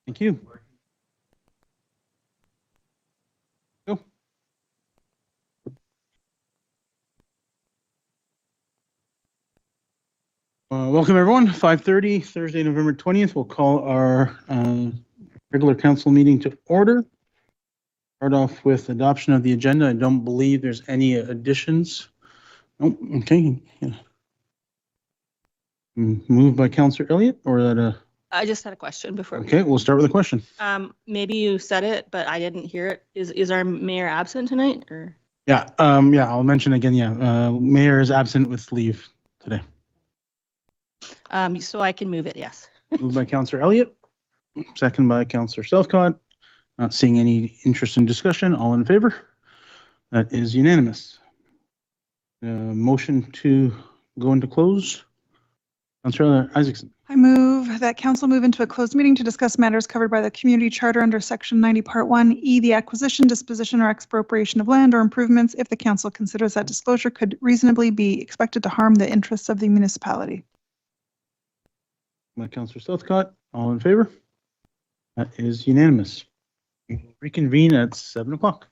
Thank you. Go. Welcome everyone. 5:30, Thursday, November 20th. We'll call our regular council meeting to order. Start off with adoption of the agenda. I don't believe there's any additions. Oh, okay. Yeah. Moved by Councillor Elliott, or that I just had a question before. okay, we'll start with a question. Maybe you said it, but I didn't hear it. Is our mayor absent tonight, or? Yeah, I'll mention again. Yeah, mayor is absent with leave today. So I can move it, yes. Moved by Councillor Elliott, second by Councillor Southcott. Not seeing any interest in discussion. All in favor? That is unanimous. Motion to go into close. Councillor Isaacson. I move that council move into a closed meeting to discuss matters covered by the community charter under section 90 part 1E, the acquisition, disposition, or expropriation of land or improvements if the council considers that disclosure could reasonably be expected to harm the interests of the municipality. By Councillor Southcott. All in favor? That is unanimous. We will reconvene at 7 o'clock.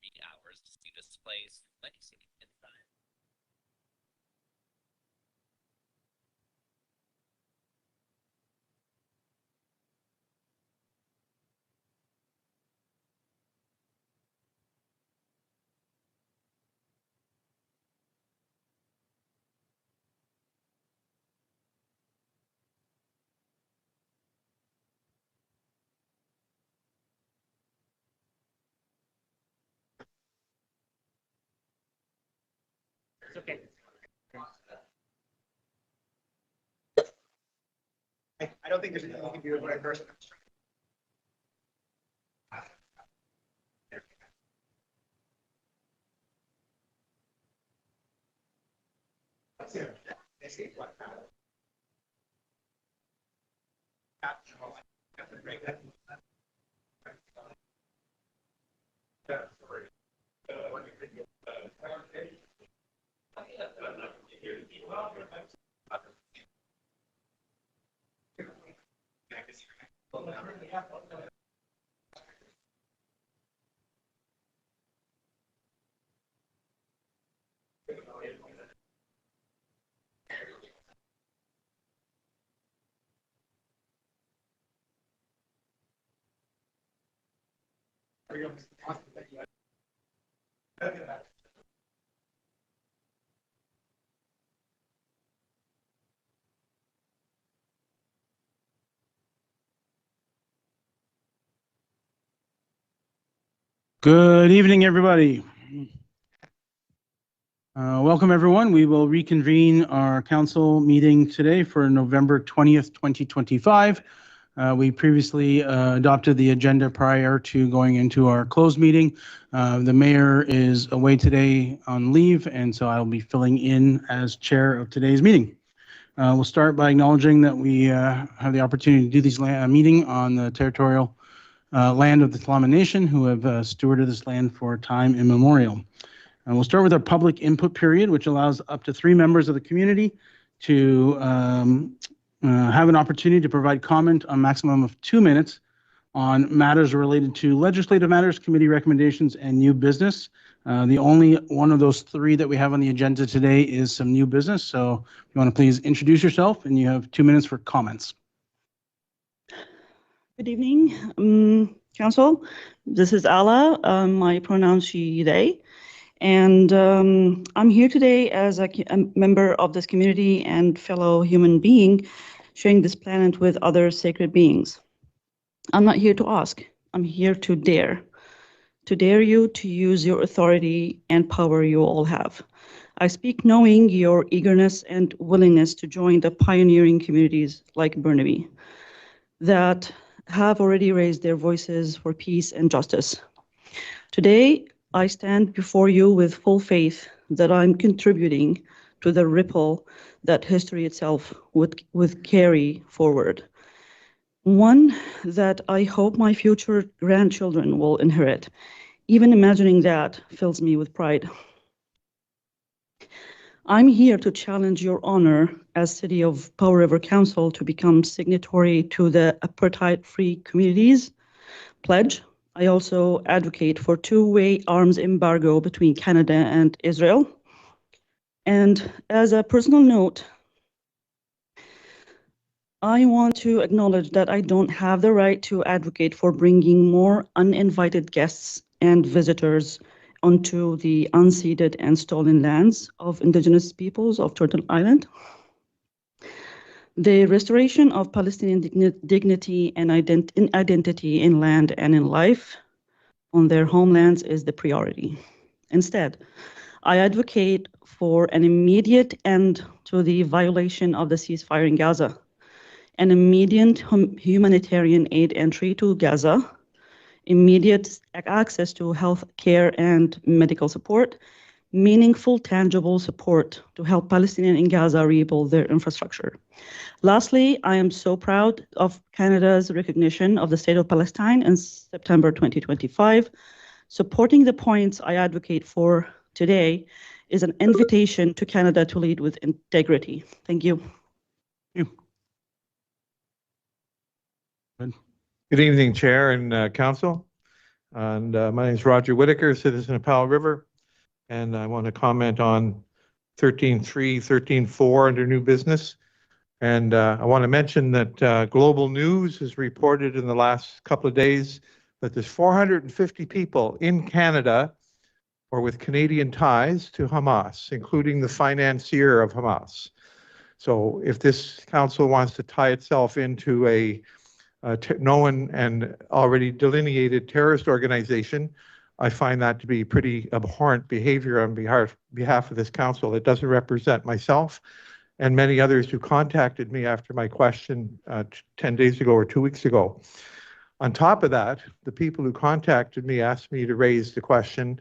hours to see displays. Let me see inside. It's okay. I don't think there's anything you can do about it first. Good evening, everybody. Welcome, everyone. We will reconvene our council meeting today for November 20th, 2025. We previously adopted the agenda prior to going into our closed meeting. The mayor is away today on leave, and so I'll be filling in as chair of today's meeting. We'll start by acknowledging that we have the opportunity to do this meeting on the territorial land of the Tla'amin Nation, who have stewarded this land for time immemorial. And we'll start with our public input period, which allows up to 3 members of the community to have an opportunity to provide comment on a maximum of 2 minutes on matters related to legislative matters, committee recommendations, and new business. The only one of those 3 that we have on the agenda today is some new business. So if you want to please introduce yourself, and you have 2 minutes for comments. Good evening, Council. This is Ala. My pronouns she, they. And I'm here today as a member of this community and fellow human being, sharing this planet with other sacred beings. I'm not here to ask. I'm here to dare you to use your authority and power you all have. I speak knowing your eagerness and willingness to join the pioneering communities like Burnaby that have already raised their voices for peace and justice. Today, I stand before you with full faith that I'm contributing to the ripple that history itself would carry forward. One that I hope my future grandchildren will inherit. Even imagining that fills me with pride. I'm here to challenge your honor as City of Powell River Council to become signatory to the Apartheid-Free Communities Pledge. I also advocate for two-way arms embargo between Canada and Israel. And as a personal note, I want to acknowledge that I don't have the right to advocate for bringing more uninvited guests and visitors onto the unceded and stolen lands of Indigenous peoples of Turtle Island. The restoration of Palestinian dignity and identity in land and in life on their homelands is the priority. Instead, I advocate for an immediate end to the violation of the ceasefire in Gaza, an immediate humanitarian aid entry to Gaza, immediate access to health care and medical support, meaningful, tangible support to help Palestinians in Gaza rebuild their infrastructure. Lastly, I am so proud of Canada's recognition of the State of Palestine in September 2025. Supporting the points I advocate for today is an invitation to Canada to lead with integrity. Thank you. Thank you. Good evening, Chair and Council. And my name is Roger Whitaker, citizen of Powell River, and I want to comment on 13.3, 13.4 under new business. And I want to mention that Global News has reported in the last couple of days that there's 450 people in Canada or with Canadian ties to Hamas, including the financier of Hamas. So if this council wants to tie itself into a known and already delineated terrorist organization, I find that to be pretty abhorrent behavior on behalf of this council. It doesn't represent myself and many others who contacted me after my question 10 days ago or 2 weeks ago. On top of that, the people who contacted me asked me to raise the question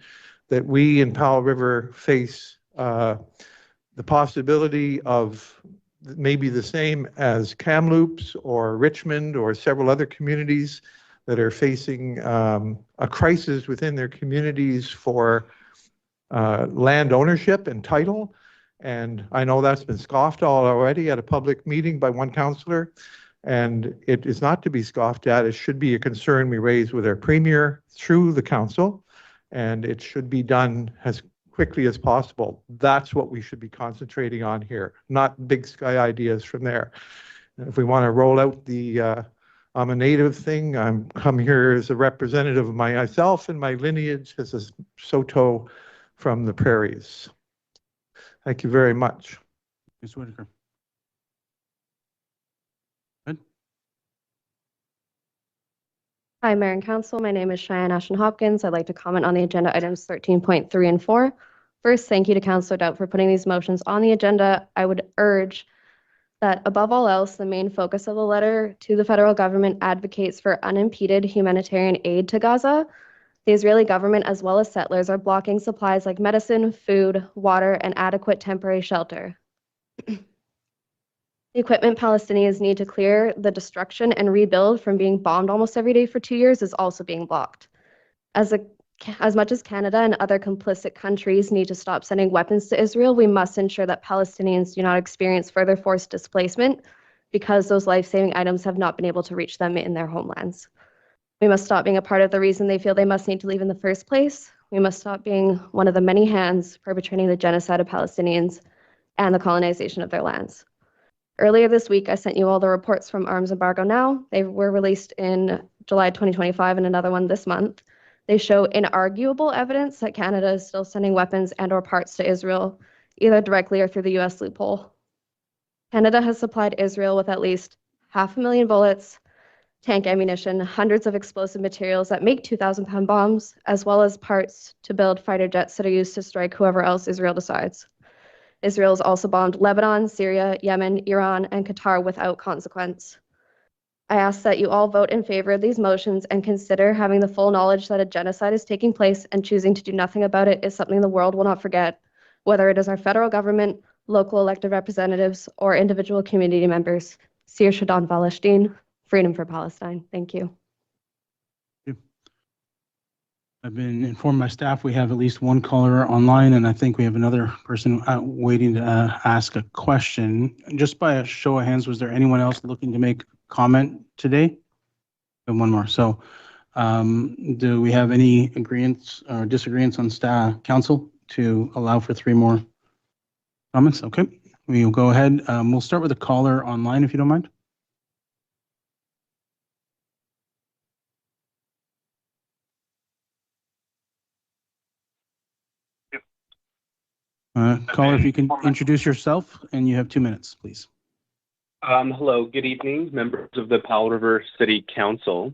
that we in Powell River face the possibility of maybe the same as Kamloops or Richmond or several other communities that are facing a crisis within their communities for land ownership and title. And I know that's been scoffed at already at a public meeting by one councillor, and it is not to be scoffed at. It should be a concern we raise with our premier through the council, and it should be done as quickly as possible. That's what we should be concentrating on here, not big sky ideas from there. And if we want to roll out the I'm a native thing, I'm come here as a representative of myself and my lineage as a Soto from the prairies. Thank you very much. Ms. Whitaker. Good. Hi, Mayor and Council. My name is Cheyenne Ashton Hopkins. I'd like to comment on the agenda items 13.3 and 4. First, thank you to Councillor Doubt for putting these motions on the agenda. I would urge that above all else, the main focus of the letter to the federal government advocates for unimpeded humanitarian aid to Gaza. The Israeli government, as well as settlers, are blocking supplies like medicine, food, water, and adequate temporary shelter. The equipment Palestinians need to clear the destruction and rebuild from being bombed almost every day for 2 years is also being blocked. As much as Canada and other complicit countries need to stop sending weapons to Israel, we must ensure that Palestinians do not experience further forced displacement because those life-saving items have not been able to reach them in their homelands. We must stop being a part of the reason they feel they must need to leave in the first place. We must stop being one of the many hands perpetrating the genocide of Palestinians and the colonization of their lands. Earlier this week, I sent you all the reports from Arms Embargo Now. They were released in July 2025 and another one this month. They show inarguable evidence that Canada is still sending weapons and or parts to Israel, either directly or through the US loophole. Canada has supplied Israel with at least 500,000 bullets, tank ammunition, hundreds of explosive materials that make 2,000-pound bombs, as well as parts to build fighter jets that are used to strike whoever else Israel decides. Israel has also bombed Lebanon, Syria, Yemen, Iran, and Qatar without consequence. I ask that you all vote in favor of these motions and consider having the full knowledge that a genocide is taking place and choosing to do nothing about it is something the world will not forget, whether it is our federal government, local elected representatives, or individual community members. Sir Shadon Palestine, Freedom for Palestine. Thank you. I've been informed by staff we have at least one caller online, and I think we have another person waiting to ask a question. Just by a show of hands, was there anyone else looking to make comment today? And one more. So do we have any agreements or disagreements on staff council to allow for 3 more comments? Okay, we'll go ahead. We'll start with a caller online, if you don't mind. Caller, if you can introduce yourself, and you have 2 minutes, please. Hello, good evening, members of the Powell River City Council.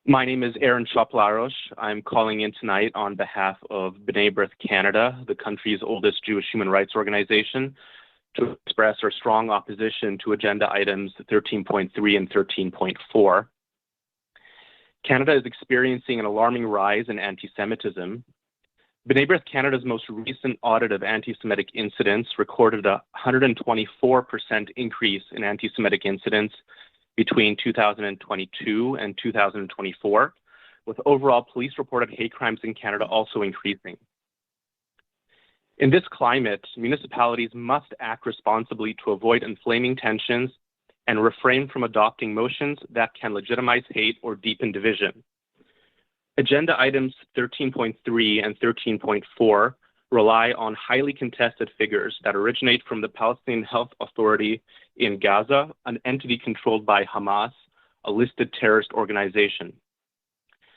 My name is Aaron Chaplaros. I'm calling in tonight on behalf of B'nai B'rith Canada, the country's oldest Jewish human rights organization, to express our strong opposition to agenda items 13.3 and 13.4. Canada is experiencing an alarming rise in anti-Semitism. B'nai B'rith Canada's most recent audit of anti-Semitic incidents recorded a 124% increase in anti-Semitic incidents between 2022 and 2024, with overall police-reported hate crimes in Canada also increasing. In this climate, municipalities must act responsibly to avoid inflaming tensions and refrain from adopting motions that can legitimize hate or deepen division. Agenda items 13.3 and 13.4 rely on highly contested figures that originate from the Palestinian Health Authority in Gaza, an entity controlled by Hamas, a listed terrorist organization.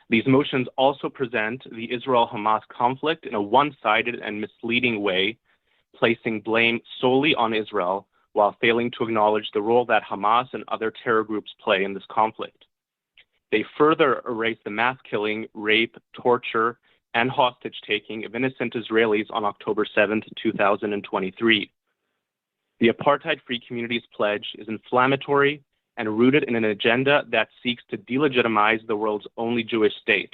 These motions also present the Israel-Hamas conflict in a one-sided and misleading way, placing blame solely on Israel while failing to acknowledge the role that Hamas and other terror groups play in this conflict. They further erase the mass killing, rape, torture, and hostage-taking of innocent Israelis on October 7, 2023. The Apartheid-Free Communities Pledge is inflammatory and rooted in an agenda that seeks to delegitimize the world's only Jewish state.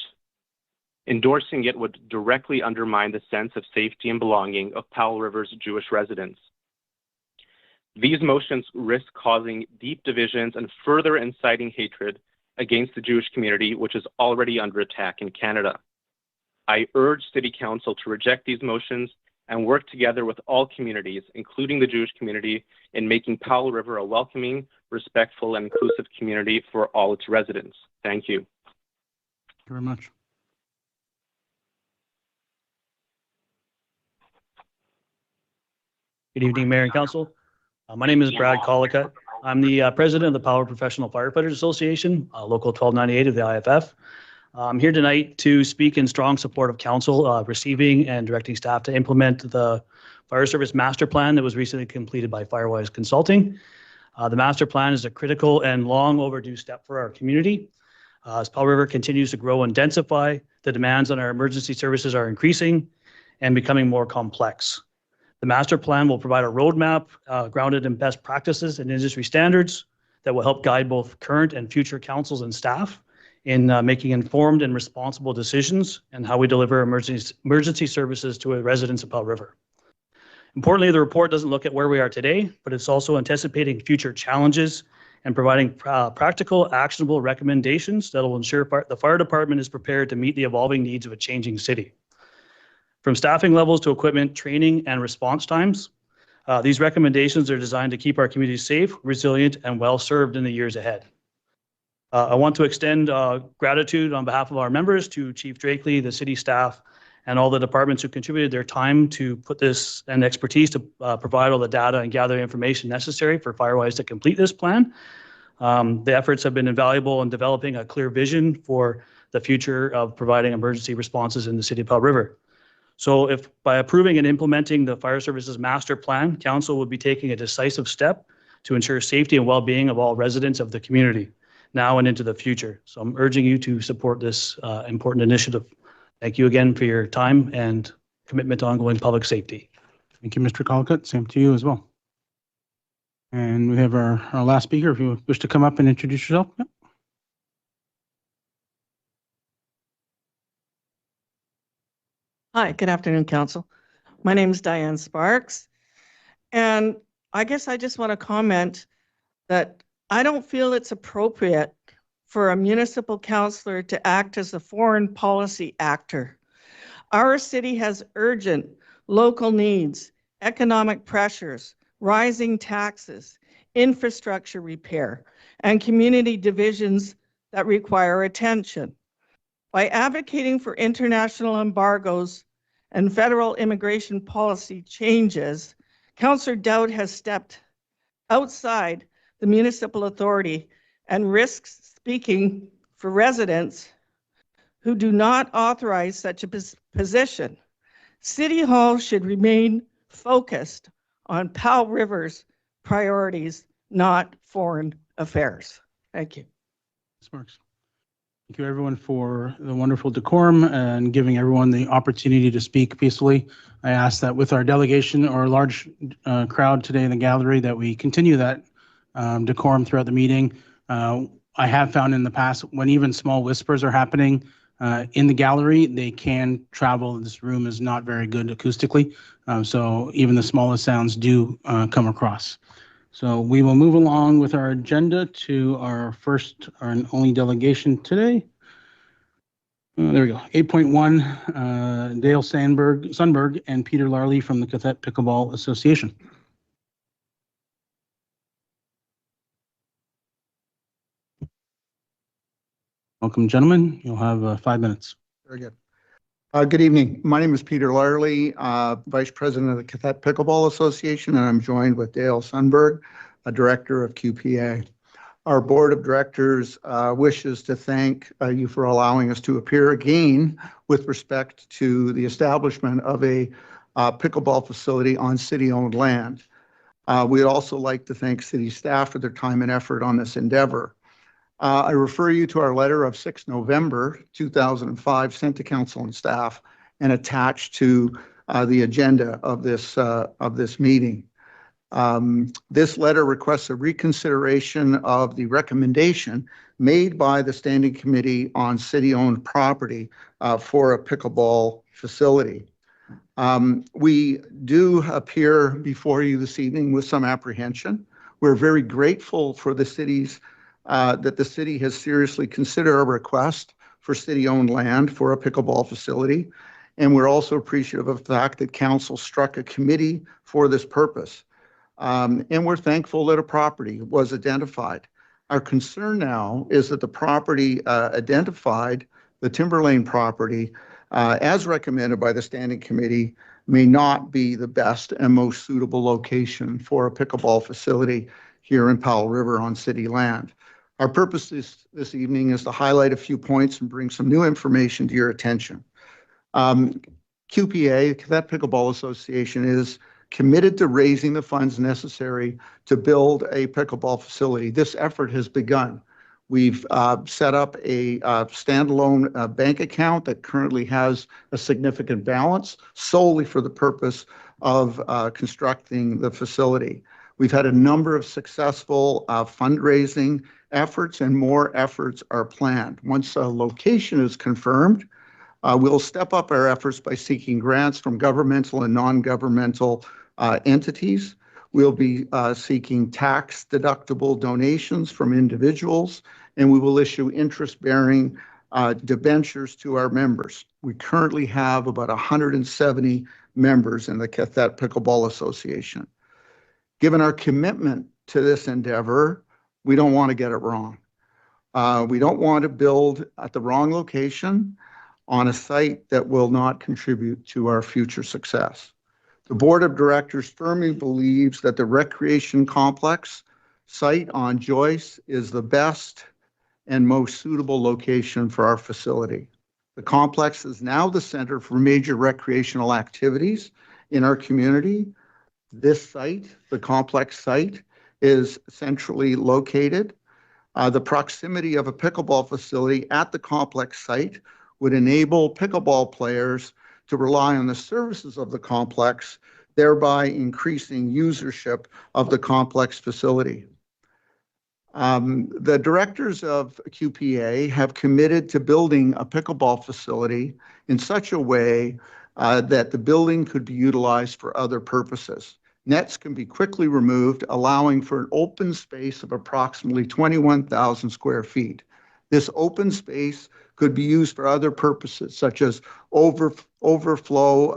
Endorsing it would directly undermine the sense of safety and belonging of Powell River's Jewish residents. These motions risk causing deep divisions and further inciting hatred against the Jewish community, which is already under attack in Canada. I urge City Council to reject these motions and work together with all communities, including the Jewish community, in making Powell River a welcoming, respectful, and inclusive community for all its residents. Thank you. Thank you very much. Good evening, Mayor and Council. My name is Brad Collicutt. I'm the president of the Power Professional Firefighters Association, Local 1298 of the IFF. I'm here tonight to speak in strong support of council receiving and directing staff to implement the fire service master plan that was recently completed by Firewise Consulting. The master plan is a critical and long overdue step for our community. As Powell River continues to grow and densify, the demands on our emergency services are increasing and becoming more complex. The master plan will provide a roadmap grounded in best practices and industry standards that will help guide both current and future councils and staff in making informed and responsible decisions and how we deliver emergency services to residents of Powell River. Importantly, the report doesn't look at where we are today, but it's also anticipating future challenges and providing practical, actionable recommendations that will ensure the fire department is prepared to meet the evolving needs of a changing city. From staffing levels to equipment, training, and response times, these recommendations are designed to keep our community safe, resilient, and well-served in the years ahead. I want to extend gratitude on behalf of our members to Chief Drakely, the city staff, and all the departments who contributed their time to put this and expertise to provide all the data and gather information necessary for Firewise to complete this plan. The efforts have been invaluable in developing a clear vision for the future of providing emergency responses in the city of Powell River. So if by approving and implementing the fire services master plan, council would be taking a decisive step to ensure safety and well-being of all residents of the community now and into the future. So I'm urging you to support this important initiative. Thank you again for your time and commitment to ongoing public safety. Thank you, Mr. Collicutt. Same to you as well. And we have our last speaker. If you wish to come up and introduce yourself. Yep. Hi, good afternoon, Council. My name is Diane Sparks, and I guess I just want to comment that I don't feel it's appropriate for a municipal councillor to act as a foreign policy actor. Our city has urgent local needs, economic pressures, rising taxes, infrastructure repair, and community divisions that require attention. By advocating for international embargoes and federal immigration policy changes, Councillor Dowd has stepped outside the municipal authority and risks speaking for residents who do not authorize such a position. City Hall should remain focused on Powell River's priorities, not foreign affairs. Thank you. Sparks. Thank you, everyone, for the wonderful decorum and giving everyone the opportunity to speak peacefully. I ask that with our delegation or large crowd today in the gallery that we continue that decorum throughout the meeting. I have found in the past when even small whispers are happening in the gallery, they can travel. This room is not very good acoustically, so even the smallest sounds do come across. So we will move along with our agenda to our first and only delegation today. There we go. 8.1, Dale Sundberg and Peter Larlee from the qathet Pickleball Association. Welcome, gentlemen. You'll have 5 minutes. Very good. Good evening. My name is Peter Larlee, Vice President of the Qathet Pickleball Association, and I'm joined with Dale Sundberg, a Director of QPA. Our Board of Directors wishes to thank you for allowing us to appear again with respect to the establishment of a pickleball facility on city-owned land. We'd also like to thank city staff for their time and effort on this endeavor. I refer you to our letter of 6 November 2005 sent to council and staff and attached to the agenda of this meeting. This letter requests a reconsideration of the recommendation made by the Standing Committee on City-Owned Property for a pickleball facility. We do appear before you this evening with some apprehension. We're very grateful for the city's that the city has seriously considered a request for city-owned land for a pickleball facility. And we're also appreciative of the fact that council struck a committee for this purpose. And we're thankful that a property was identified. Our concern now is that the property identified, the Timberlane property, as recommended by the Standing Committee, may not be the best and most suitable location for a pickleball facility here in Powell River on city land. Our purpose this evening is to highlight a few points and bring some new information to your attention. QPA, Qathet Pickleball Association, is committed to raising the funds necessary to build a pickleball facility. This effort has begun. We've set up a standalone bank account that currently has a significant balance solely for the purpose of constructing the facility. We've had a number of successful fundraising efforts, and more efforts are planned. Once a location is confirmed, we'll step up our efforts by seeking grants from governmental and non-governmental entities. We'll be seeking tax-deductible donations from individuals, and we will issue interest-bearing debentures to our members. We currently have about 170 members in the Qathet Pickleball Association. Given our commitment to this endeavor, we don't want to get it wrong. We don't want to build at the wrong location on a site that will not contribute to our future success. The Board of Directors firmly believes that the recreation complex site on Joyce is the best and most suitable location for our facility. The complex is now the center for major recreational activities in our community. This site, the complex site, is centrally located. The proximity of a pickleball facility at the complex site would enable pickleball players to rely on the services of the complex, thereby increasing usership of the complex facility. The directors of QPA have committed to building a pickleball facility in such a way that the building could be utilized for other purposes. Nets can be quickly removed, allowing for an open space of approximately 21,000 square feet. This open space could be used for other purposes, such as overflow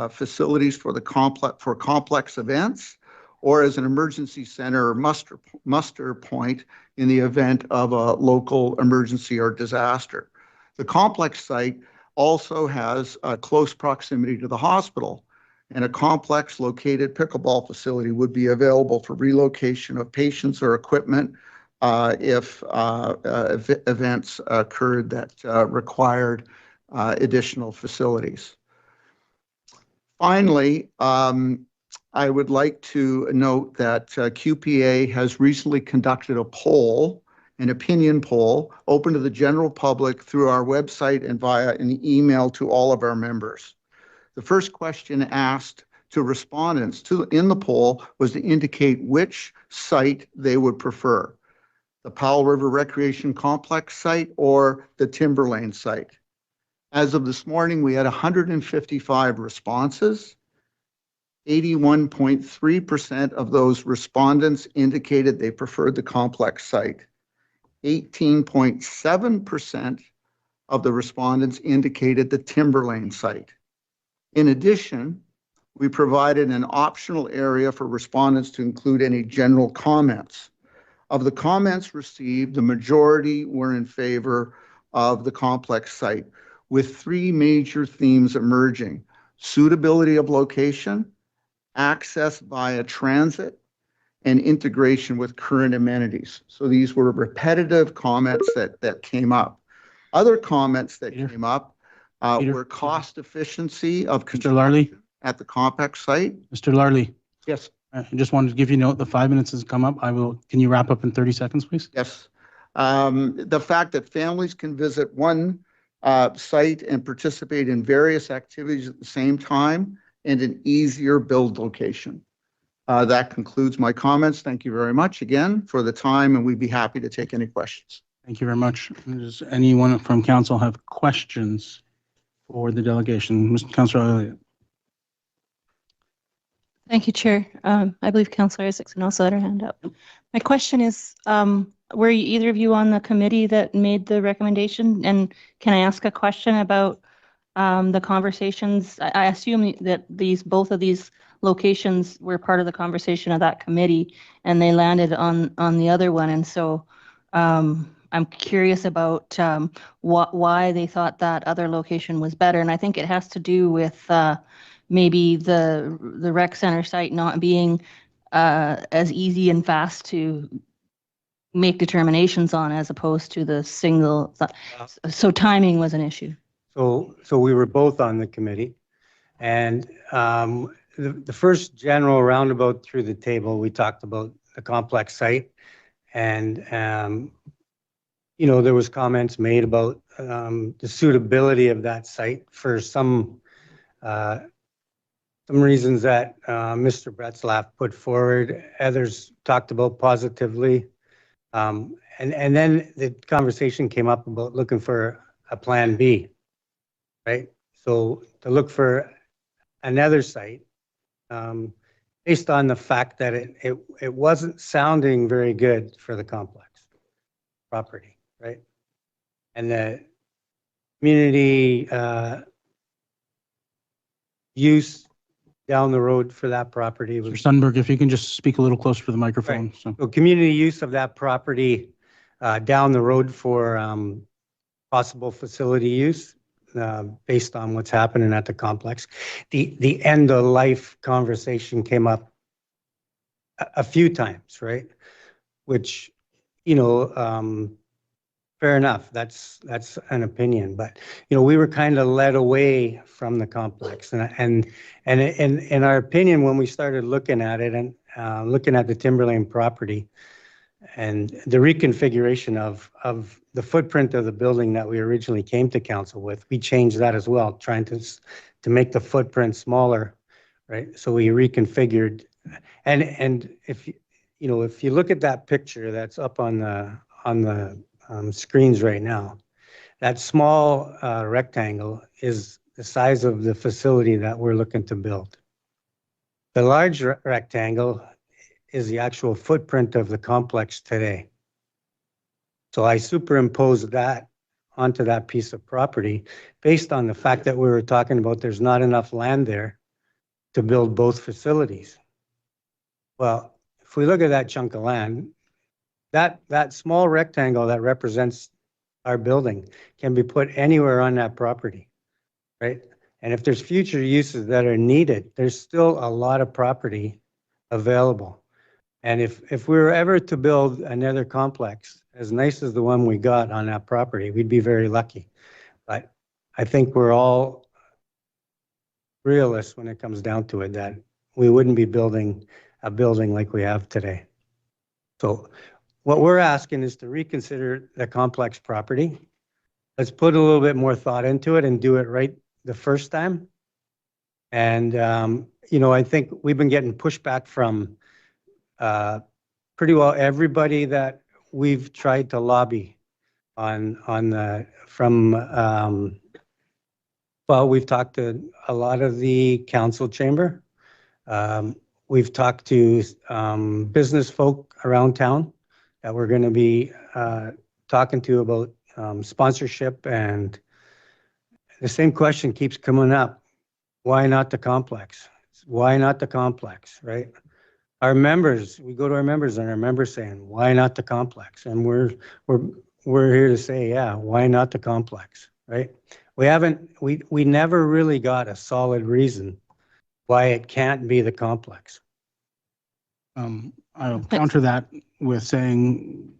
facilities for complex events, or as an emergency center or muster point in the event of a local emergency or disaster. The complex site also has a close proximity to the hospital, and a complex located pickleball facility would be available for relocation of patients or equipment if events occurred that required additional facilities. Finally, I would like to note that QPA has recently conducted a poll, an opinion poll, open to the general public through our website and via an email to all of our members. The first question asked to respondents in the poll was to indicate which site they would prefer, the Powell River Recreation Complex site or the Timberlane site. As of this morning, we had 155 responses. 81.3% of those respondents indicated they preferred the complex site. 18.7% of the respondents indicated the Timberlane site. In addition, we provided an optional area for respondents to include any general comments. Of the comments received, the majority were in favor of the complex site, with three major themes emerging: suitability of location, access via transit, and integration with current amenities. So these were repetitive comments that came up. Other comments that came up were cost efficiency of Mr. Larlee? construction at the complex site. Mr. Larlee, Yes. I just wanted to give you a note, the 5 minutes has come up. Can you wrap up in 30 seconds, please? Yes. The fact that families can visit one site and participate in various activities at the same time, and an easier build location. That concludes my comments. Thank you very much again for the time, and we'd be happy to take any questions. Thank you very much. Does anyone from council have questions for the delegation? Mr. Councillor Elliott. Thank you, Chair. I believe Councillor Isaacson also had her hand up. My question is, were either of you on the committee that made the recommendation? And can I ask a question about the conversations? I assume that both of these locations were part of the conversation of that committee, and they landed on the other one. And so I'm curious about why they thought that other location was better. And I think it has to do with maybe the rec center site not being as easy and fast to make determinations on, as opposed to the single. So timing was an issue. So we were both on the committee, and the first general roundabout through the table, we talked about the complex site, and there was comments made about the suitability of that site for some reasons that Mr. Bretzlaff put forward. Others talked about positively, and then the conversation came up about looking for a plan B. Right, so to look for another site, based on the fact that it wasn't sounding very good for the complex property, right? And the community use down the road for that property was. Mr. Sundberg, if you can just speak a little closer to the microphone. Right. So So community use of that property down the road for possible facility use. Based on what's happening at the complex. The end of life conversation came up a few times, right? Which, fair enough. That's an opinion, but we were kind of led away from the complex, and in our opinion, when we started looking at it and looking at the Timberlane property and the reconfiguration of the footprint of the building that we originally came to council with, we changed that as well, trying to make the footprint smaller, right? So we reconfigured, and if you look at that picture that's up on the screens right now, that small rectangle is the size of the facility that we're looking to build. The large rectangle is the actual footprint of the complex today. So I superimposed that onto that piece of property based on the fact that we were talking about there's not enough land there to build both facilities. Well, if we look at that chunk of land, that small rectangle that represents our building can be put anywhere on that property, right? And if there's future uses that are needed, there's still a lot of property available. And if we were ever to build another complex as nice as the one we got on that property, we'd be very lucky. But I think we're all realists when it comes down to it, that we wouldn't be building a building like we have today. So what we're asking is to reconsider the complex property. Let's put a little bit more thought into it and do it right the first time. And, I think we've been getting pushback from pretty well everybody that we've tried to lobby well, we've talked to a lot of the council chamber. We've talked to business folk around town that we're going to be talking to about sponsorship, and the same question keeps coming up. Why not the complex? Why not the complex, right? Our members, we go to our members and our members saying, why not the complex? And we're we're here to say, yeah, why not the complex, right? We never really got a solid reason why it can't be the complex. I'll counter that with saying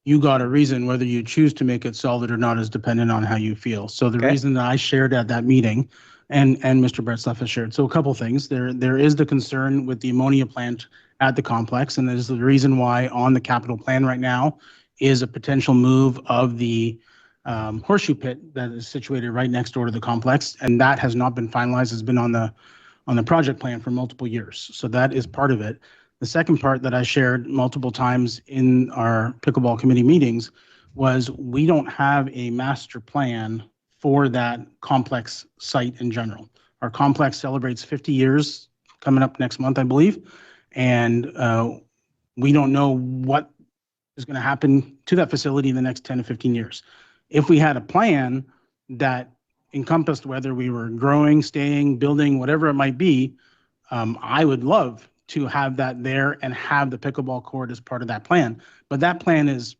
you got a reason. Whether you choose to make it solid or not is dependent on how you feel. So the reason that I shared at that meeting and Mr. Bretzlaff has shared. So a couple things. There is the concern with the ammonia plant at the complex, and there's the reason why on the capital plan right now is a potential move of the horseshoe pit that is situated right next door to the complex, and that has not been finalized. It's been on the project plan for multiple years. So that is part of it. The second part that I shared multiple times in our pickleball committee meetings was we don't have a master plan for that complex site in general. Our complex celebrates 50 years coming up next month, I believe. And we don't know what is going to happen to that facility in the next 10 to 15 years. If we had a plan that encompassed whether we were growing, staying, building, whatever it might be, I would love to have that there and have the pickleball court as part of that plan. But that plan is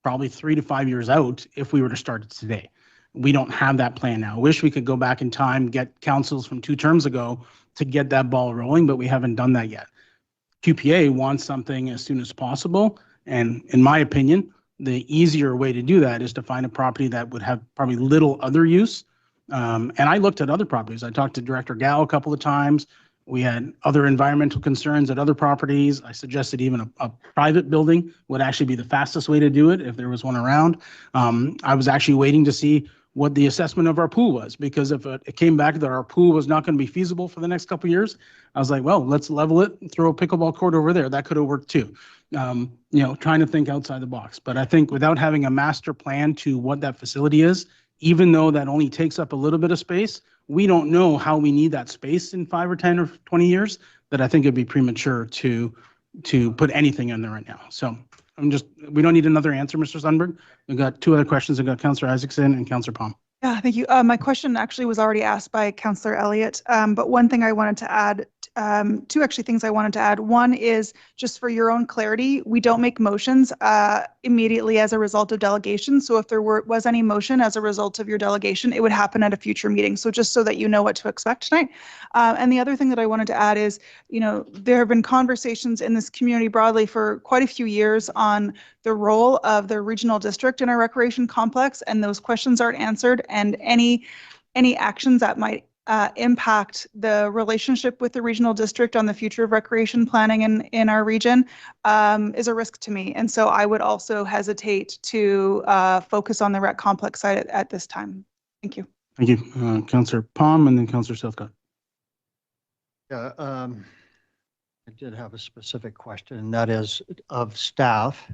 probably 3 to 5 years out if we were to start it today. We don't have that plan now. I wish we could go back in time, get councils from 2 terms ago to get that ball rolling, but we haven't done that yet. QPA wants something as soon as possible. And in my opinion, the easier way to do that is to find a property that would have probably little other use. And I looked at other properties. I talked to Director Gao a couple of times. We had other environmental concerns at other properties. I suggested even a private building would actually be the fastest way to do it if there was one around. I was actually waiting to see what the assessment of our pool was, because if it came back that our pool was not going to be feasible for the next couple of years, I was like, well, let's level it and throw a pickleball court over there. That could have worked too. Trying to think outside the box. But I think without having a master plan to what that facility is, even though that only takes up a little bit of space, we don't know how we need that space in 5 or 10 or 20 years, that I think it'd be premature to put anything in there right now. So we don't need another answer, Mr. Sundberg. We've got 2 other questions. I've got Councillor Isaacson and Councillor Palm. Yeah, thank you. My question actually was already asked by Councillor Elliott, but one thing I wanted to add, 2 actually things I wanted to add. One is just for your own clarity, we don't make motions immediately as a result of delegation. So if there was any motion as a result of your delegation, it would happen at a future meeting. So just so that you know what to expect tonight. And the other thing that I wanted to add is, there have been conversations in this community broadly for quite a few years on the role of the regional district in our recreation complex, and those questions aren't answered. And any actions that might impact the relationship with the regional district on the future of recreation planning in our region is a risk to me. And so I would also hesitate to focus on the rec complex side at this time. Thank you. Thank you. Councillor Palm and then Councillor Southcott. Yeah, I did have a specific question, and that is of staff.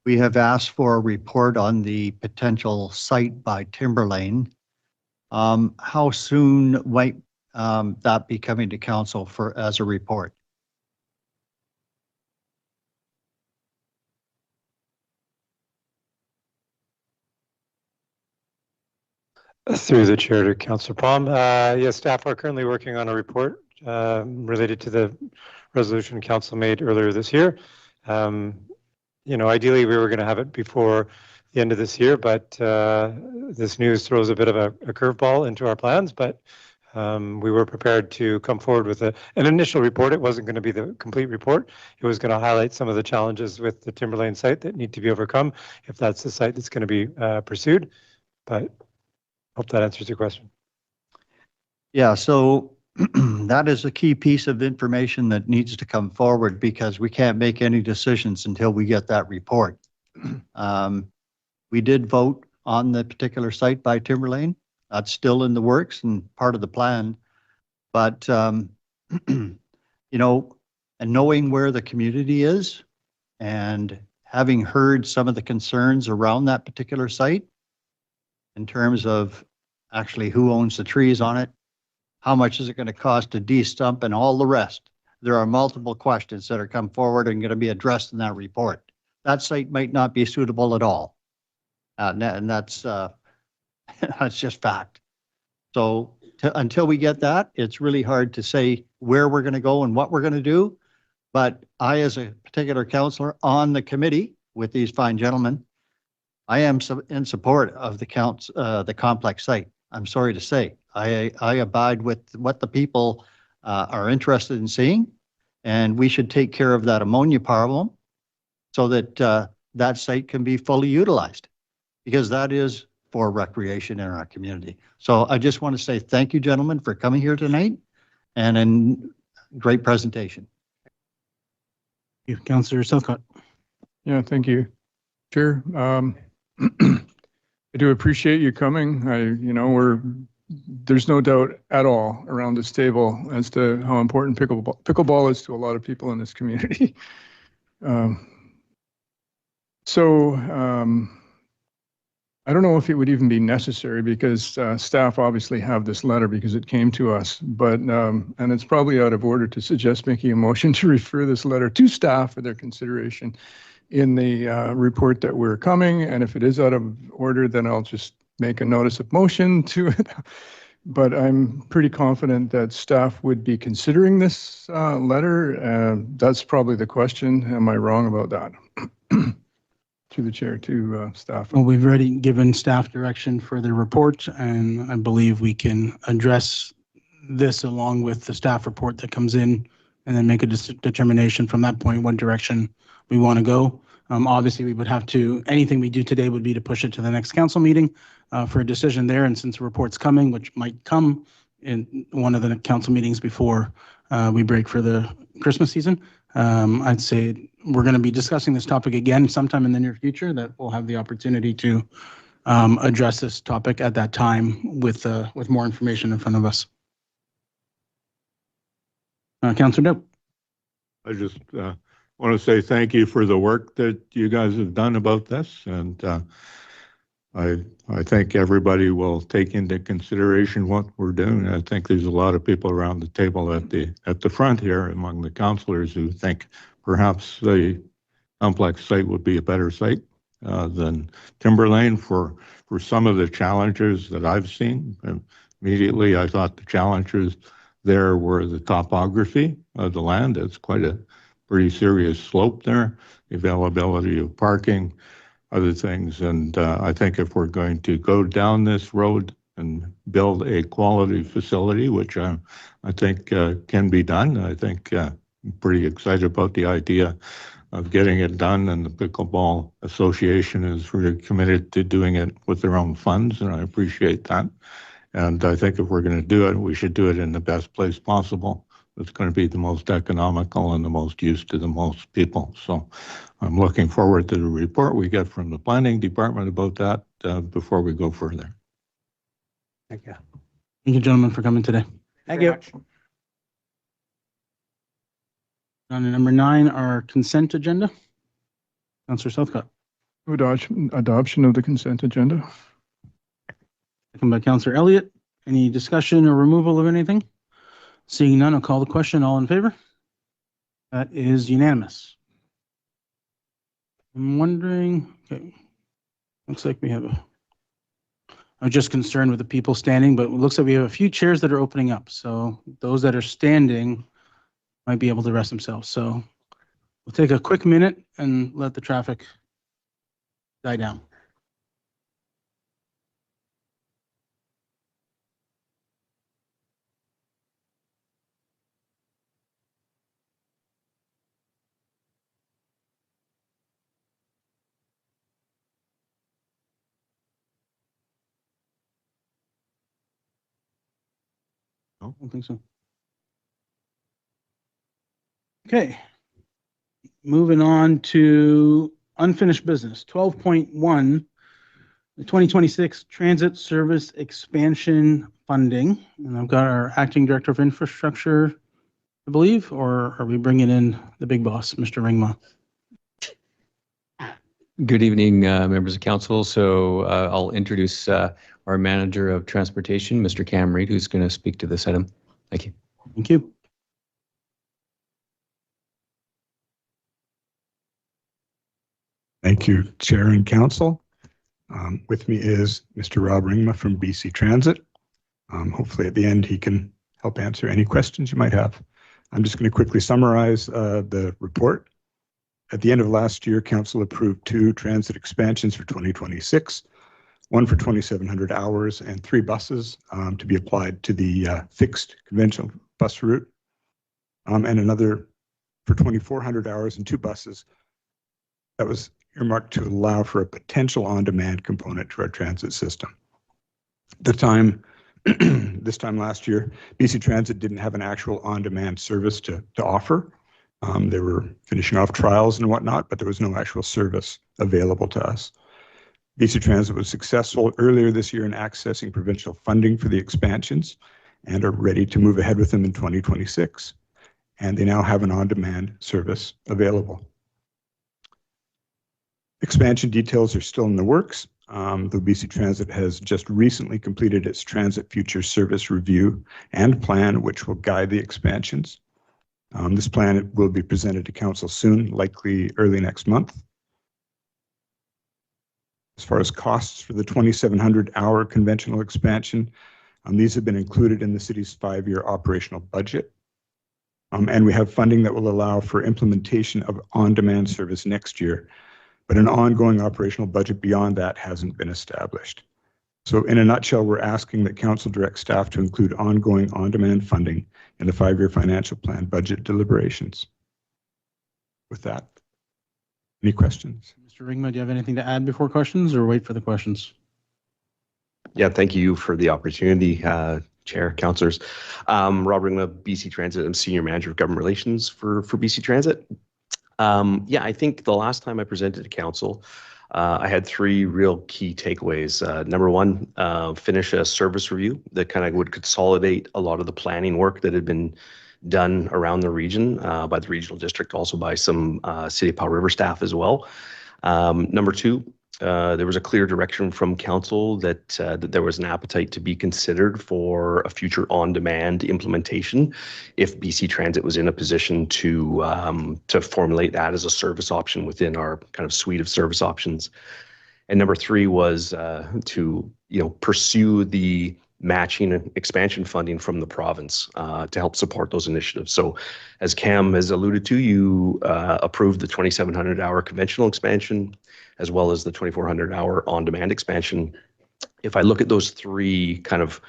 We have asked for a report on the potential site by Timberlane. How soon might that be coming to council as a report? Through the chair to Councillor Palm. Yes, staff are currently working on a report related to the resolution council made earlier this year. Ideally we were going to have it before the end of this year, but this news throws a bit of a curveball into our plans. But we were prepared to come forward with an initial report. It wasn't going to be the complete report. It was going to highlight some of the challenges with the Timberlane site that need to be overcome if that's the site that's going to be pursued. But hope that answers your question. Yeah, so that is a key piece of information that needs to come forward, because we can't make any decisions until we get that report. We did vote on the particular site by Timberlane. That's still in the works and part of the plan. But, and knowing where the community is and having heard some of the concerns around that particular site in terms of actually who owns the trees on it, how much is it going to cost to de-stump and all the rest. There are multiple questions that are come forward and going to be addressed in that report. That site might not be suitable at all. And that's just fact. So until we get that, it's really hard to say where we're going to go and what we're going to do. But I, as a particular councillor on the committee, with these fine gentlemen, I am in support of the complex site. I'm sorry to say, I abide with what the people are interested in seeing, and we should take care of that ammonia problem so that that site can be fully utilized, because that is for recreation in our community. So I just want to say thank you, gentlemen, for coming here tonight, and a great presentation. Councillor Southcott. Yeah, thank you, Chair. I do appreciate you coming. There's no doubt at all around this table as to how important pickleball is to a lot of people in this community. I don't know if it would even be necessary, because staff obviously have this letter because it came to us, but and it's probably out of order to suggest making a motion to refer this letter to staff for their consideration in the report that we're coming. And if it is out of order, then I'll just make a notice of motion to it. But I'm pretty confident that staff would be considering this letter. That's probably the question. Am I wrong about that? To the chair, to staff. Well, we've already given staff direction for their report, and I believe we can address this along with the staff report that comes in, and then make a determination from that point what direction we want to go. Obviously, we would have to, anything we do today would be to push it to the next council meeting for a decision there. And since the report's coming, which might come in one of the council meetings before we break for the Christmas season, I'd say we're going to be discussing this topic again sometime in the near future, that we'll have the opportunity to address this topic at that time with more information in front of us. Councillor Dope. I just want to say thank you for the work that you guys have done about this, and I think everybody will take into consideration what we're doing. I think there's a lot of people around the table at the front here among the councillors who think perhaps the complex site would be a better site than Timber Lane for some of the challenges that I've seen. And immediately, I thought the challenges there were the topography of the land. It's quite a pretty serious slope there, availability of parking, other things. And I think if we're going to go down this road and build a quality facility, which I think can be done, I think I'm pretty excited about the idea of getting it done. And the Pickleball Association is really committed to doing it with their own funds, and I appreciate that. And I think if we're going to do it, we should do it in the best place possible. It's going to be the most economical and the most use to the most people. So I'm looking forward to the report we get from the planning department about that before we go further. Thank you. Thank you, gentlemen, for coming today. Thank you. On to number 9, our consent agenda. Councillor Southcott. Adoption of the consent agenda. Second by Councillor Elliott. Any discussion or removal of anything? Seeing none, I'll call the question. All in favor? That is unanimous. I'm wondering, okay, looks like we have I'm just concerned with the people standing, but it looks like we have a few chairs that are opening up. So those that are standing might be able to rest themselves. So we'll take a quick minute and let the traffic die down. I don't think so. Okay. Moving on to unfinished business. 12.1, the 2026 Transit Service Expansion Funding. And I've got our Acting Director of Infrastructure, I believe, or are we bringing in the big boss, Mr. Ringma? Good evening, members of council. So I'll introduce our Manager of Transportation, Mr. Cam Reid, who's going to speak to this item. Thank you. Thank you. Thank you, Chair and Council. With me is Mr. Rob Ringma from BC Transit. Hopefully at the end he can help answer any questions you might have. I'm just going to quickly summarize the report. At the end of last year, council approved 2 transit expansions for 2026, one for 2,700 hours and 3 buses to be applied to the fixed conventional bus route, and another for 2,400 hours and 2 buses that was earmarked to allow for a potential on-demand component to our transit system. This time last year, BC Transit didn't have an actual on-demand service to offer. They were finishing off trials and whatnot, but there was no actual service available to us. BC Transit was successful earlier this year in accessing provincial funding for the expansions and are ready to move ahead with them in 2026. And they now have an on-demand service available. Expansion details are still in the works, though BC Transit has just recently completed its Transit Future Service Review and Plan, which will guide the expansions. This plan will be presented to council soon, likely early next month. As far as costs for the 2,700-hour conventional expansion, these have been included in the city's 5-year operational budget. And we have funding that will allow for implementation of on-demand service next year, but an ongoing operational budget beyond that hasn't been established. So in a nutshell, we're asking that council direct staff to include ongoing on-demand funding in the 5-year financial plan budget deliberations. With that, any questions? Mr. Ringma, do you have anything to add before questions or wait for the questions? Yeah, thank you for the opportunity, Chair, councillors. Rob Ringma, BC Transit. I'm Senior Manager of Government Relations for BC Transit. Yeah, I think the last time I presented to council, I had 3 real key takeaways. Number 1, finish a service review that kind of would consolidate a lot of the planning work that had been done around the region by the regional district, also by some City of Powell River staff as well. Number 2, there was a clear direction from council that there was an appetite to be considered for a future on-demand implementation if BC Transit was in a position to formulate that as a service option within our kind of suite of service options. And number 3 was to pursue the matching and expansion funding from the province to help support those initiatives. So as Cam has alluded to, you approved the 2,700-hour conventional expansion as well as the 2,400-hour on-demand expansion. If I look at those 3 kind of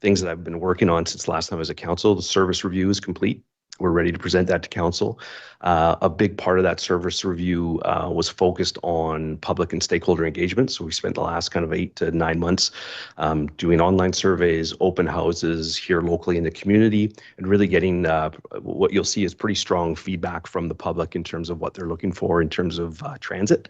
things that I've been working on since last time as a council, the service review is complete. We're ready to present that to council. A big part of that service review was focused on public and stakeholder engagement. So we spent the last kind of 8 to 9 months doing online surveys, open houses here locally in the community, and really getting what you'll see is pretty strong feedback from the public in terms of what they're looking for in terms of transit.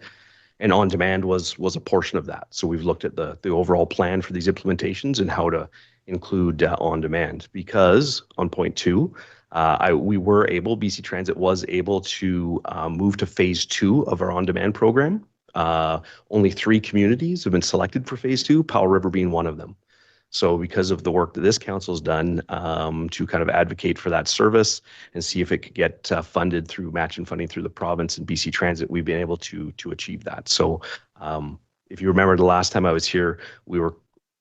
And on demand was a portion of that. So we've looked at the overall plan for these implementations and how to include on demand, because on point 2, BC Transit was able to move to phase 2 of our on-demand program. Only 3 communities have been selected for phase 2, Powell River being one of them. So because of the work that this council's done to kind of advocate for that service and see if it could get funded through matching funding through the province and BC Transit, we've been able to achieve that. So if you remember the last time I was here,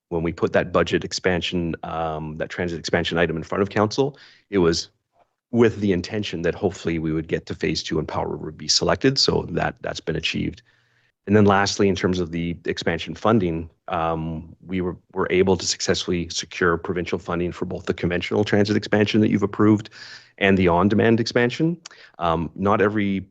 when we put that budget expansion, that transit expansion item in front of council, it was with the intention that hopefully we would get to phase 2 and Powell River would be selected. So that's been achieved. And then lastly, in terms of the expansion funding, we were able to successfully secure provincial funding for both the conventional transit expansion that you've approved and the on-demand expansion. Not every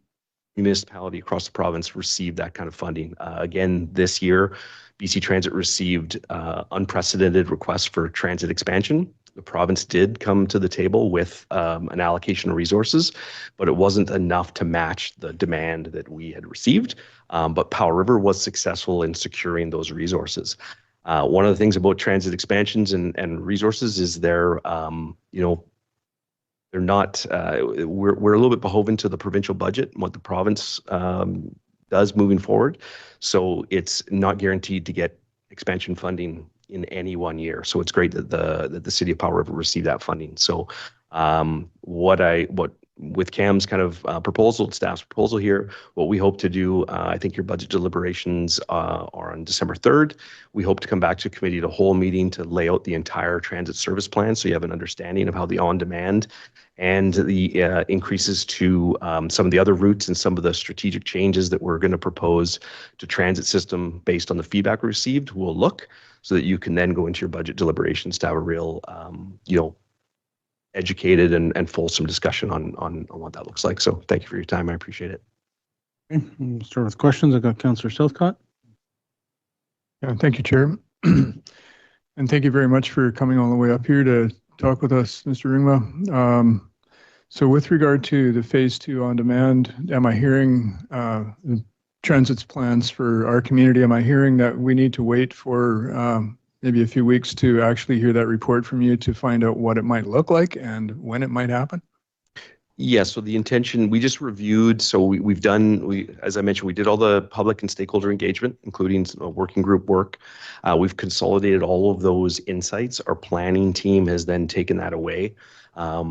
municipality across the province received that kind of funding. Again, this year, BC Transit received unprecedented requests for transit expansion. The province did come to the table with an allocation of resources, but it wasn't enough to match the demand that we had received. But Powell River was successful in securing those resources. One of the things about transit expansions and resources is they're not, we're a little bit beholden to the provincial budget and what the province does moving forward. So it's not guaranteed to get expansion funding in any one year. So it's great that the City of Powell River received that funding. So what with Cam's kind of proposal, staff's proposal here, what we hope to do, I think your budget deliberations are on December 3rd. We hope to come back to committee the whole meeting to lay out the entire transit service plan so you have an understanding of how the on-demand and the increases to some of the other routes and some of the strategic changes that we're going to propose to transit system based on the feedback we received will look, so that you can then go into your budget deliberations to have a real, educated and fulsome discussion on what that looks like. So thank you for your time. I appreciate it. Okay, we'll start with questions. I've got Councillor Southcott. Yeah, thank you, Chair. And thank you very much for coming all the way up here to talk with us, Mr. Ringma. So with regard to the phase 2 on demand, am I hearing the transit's plans for our community? Am I hearing that we need to wait for maybe a few weeks to actually hear that report from you to find out what it might look like and when it might happen? Yeah, so the intention, we just reviewed, so we've done, as I mentioned, we did all the public and stakeholder engagement, including working group work. We've consolidated all of those insights. Our planning team has then taken that away. I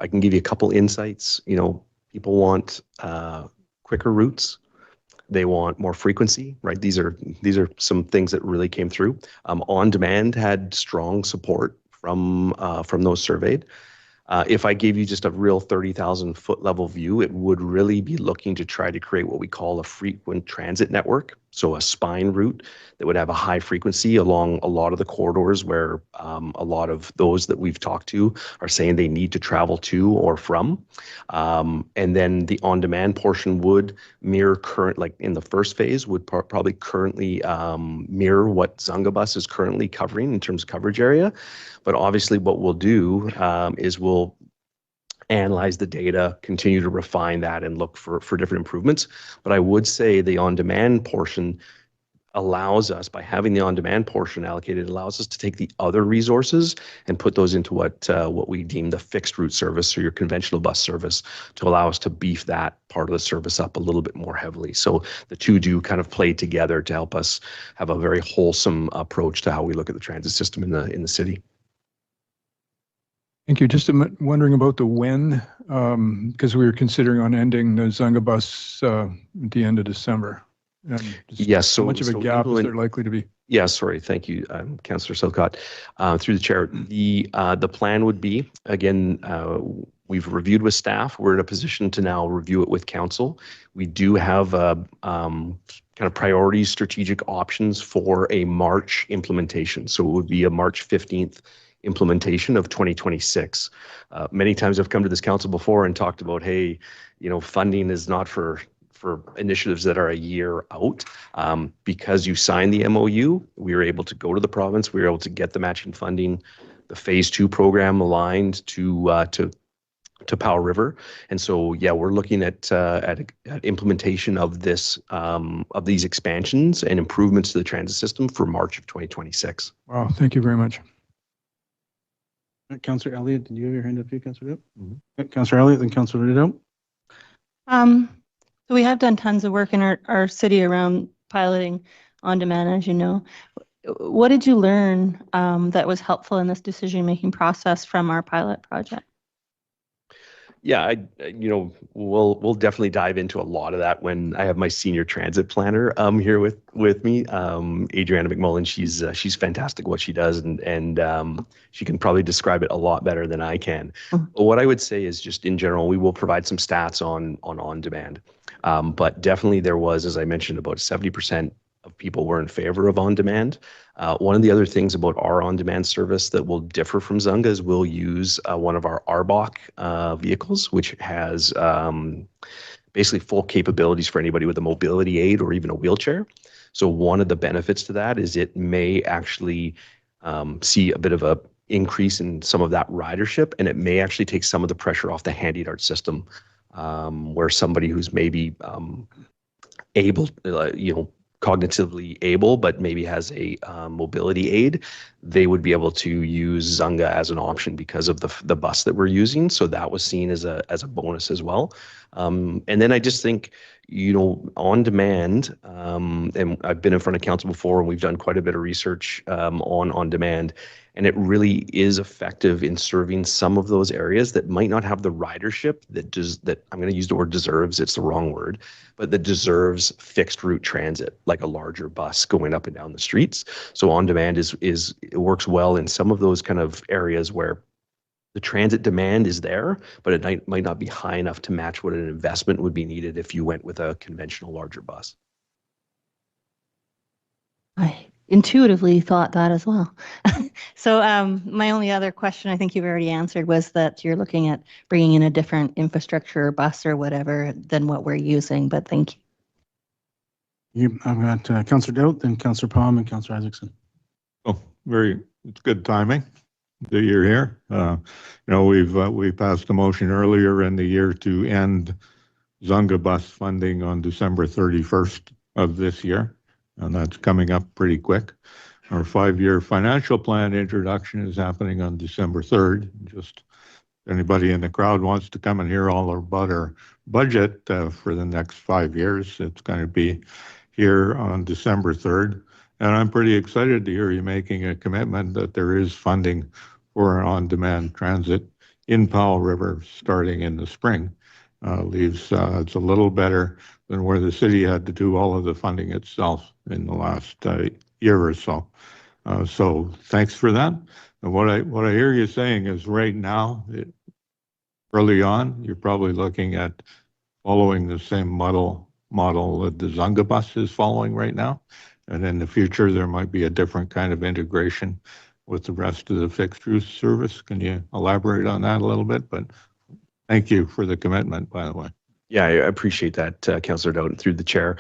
can give you a couple insights. People want quicker routes. They want more frequency, right? These are some things that really came through. On demand had strong support from those surveyed. If I gave you just a real 30,000 foot level view, it would really be looking to try to create what we call a frequent transit network. So a spine route that would have a high frequency along a lot of the corridors where a lot of those that we've talked to are saying they need to travel to or from. And then the on-demand portion would mirror current, like in the first phase, would probably currently mirror what Zunga Bus is currently covering in terms of coverage area. But obviously what we'll do is we'll analyze the data, continue to refine that and look for different improvements. But I would say the on-demand portion allows us, by having the on-demand portion allocated, allows us to take the other resources and put those into what we deem the fixed route service or your conventional bus service, to allow us to beef that part of the service up a little bit more heavily. So the two do kind of play together to help us have a very wholesome approach to how we look at the transit system in the city. Thank you. Just wondering about the when, because we were considering on ending the Zunga Bus at the end of December. Yes. So how much of a gap is there likely to be? Yeah, sorry. Thank you, Councillor Southcott. Through the chair, the plan would be, again, we've reviewed with staff. We're in a position to now review it with council. We do have kind of priority strategic options for a March implementation. So it would be a March 15th implementation of 2026. Many times I've come to this council before and talked about, hey, funding is not for initiatives that are a year out. Because you signed the MOU, we were able to go to the province, we were able to get the matching funding, the phase 2 program aligned to Powell River. And so, yeah, we're looking at implementation of these expansions and improvements to the transit system for March of 2026. Wow, thank you very much. Councillor Elliott, did you have your hand up here, Councillor Rideout? Councillor Elliott, then Councillor Rideout. So we have done tons of work in our city around piloting on demand, as you know. What did you learn that was helpful in this decision-making process from our pilot project? Yeah, we'll definitely dive into a lot of that when I have my senior transit planner here with me, Adriana McMullen. She's fantastic what she does, and she can probably describe it a lot better than I can. But what I would say is, just in general, we will provide some stats on demand. But definitely there was, as I mentioned, about 70% of people were in favor of on demand. One of the other things about our on-demand service that will differ from Zunga is we'll use one of our RBOC vehicles, which has basically full capabilities for anybody with a mobility aid or even a wheelchair. So one of the benefits to that is it may actually see a bit of a increase in some of that ridership, and it may actually take some of the pressure off the handy dart system, where somebody who's maybe able, cognitively able, but maybe has a mobility aid, they would be able to use Zunga as an option because of the bus that we're using. So that was seen as a bonus as well. And then I just think, on demand, and I've been in front of council before, and we've done quite a bit of research on demand. And it really is effective in serving some of those areas that might not have the ridership that I'm going to use the word deserves, it's the wrong word, but that deserves fixed route transit, like a larger bus going up and down the streets. So on demand it works well in some of those kind of areas where the transit demand is there, but it might not be high enough to match what an investment would be needed if you went with a conventional larger bus. I intuitively thought that as well. So my only other question, I think you've already answered, was that you're looking at bringing in a different infrastructure or bus or whatever than what we're using, but thank you. I've got Councillor Doubt, then Councillor Palm, and Councillor Isaacson. Oh, it's good timing that you're here. We passed a motion earlier in the year to end Zunga bus funding on December 31st of this year, and that's coming up pretty quick. Our 5-year financial plan introduction is happening on December 3rd. Just anybody in the crowd wants to come and hear all about our budget for the next 5 years, it's going to be here on December 3rd. And I'm pretty excited to hear you making a commitment that there is funding for on-demand transit in Powell River starting in the spring. It's a little better than where the city had to do all of the funding itself in the last year or so. So thanks for that. And what I hear you saying is right now, early on, you're probably looking at following the same model that the Zunga bus is following right now. And in the future, there might be a different kind of integration with the rest of the fixed route service. Can you elaborate on that a little bit? But thank you for the commitment, by the way. Yeah, I appreciate that, Councillor Doughton, through the chair.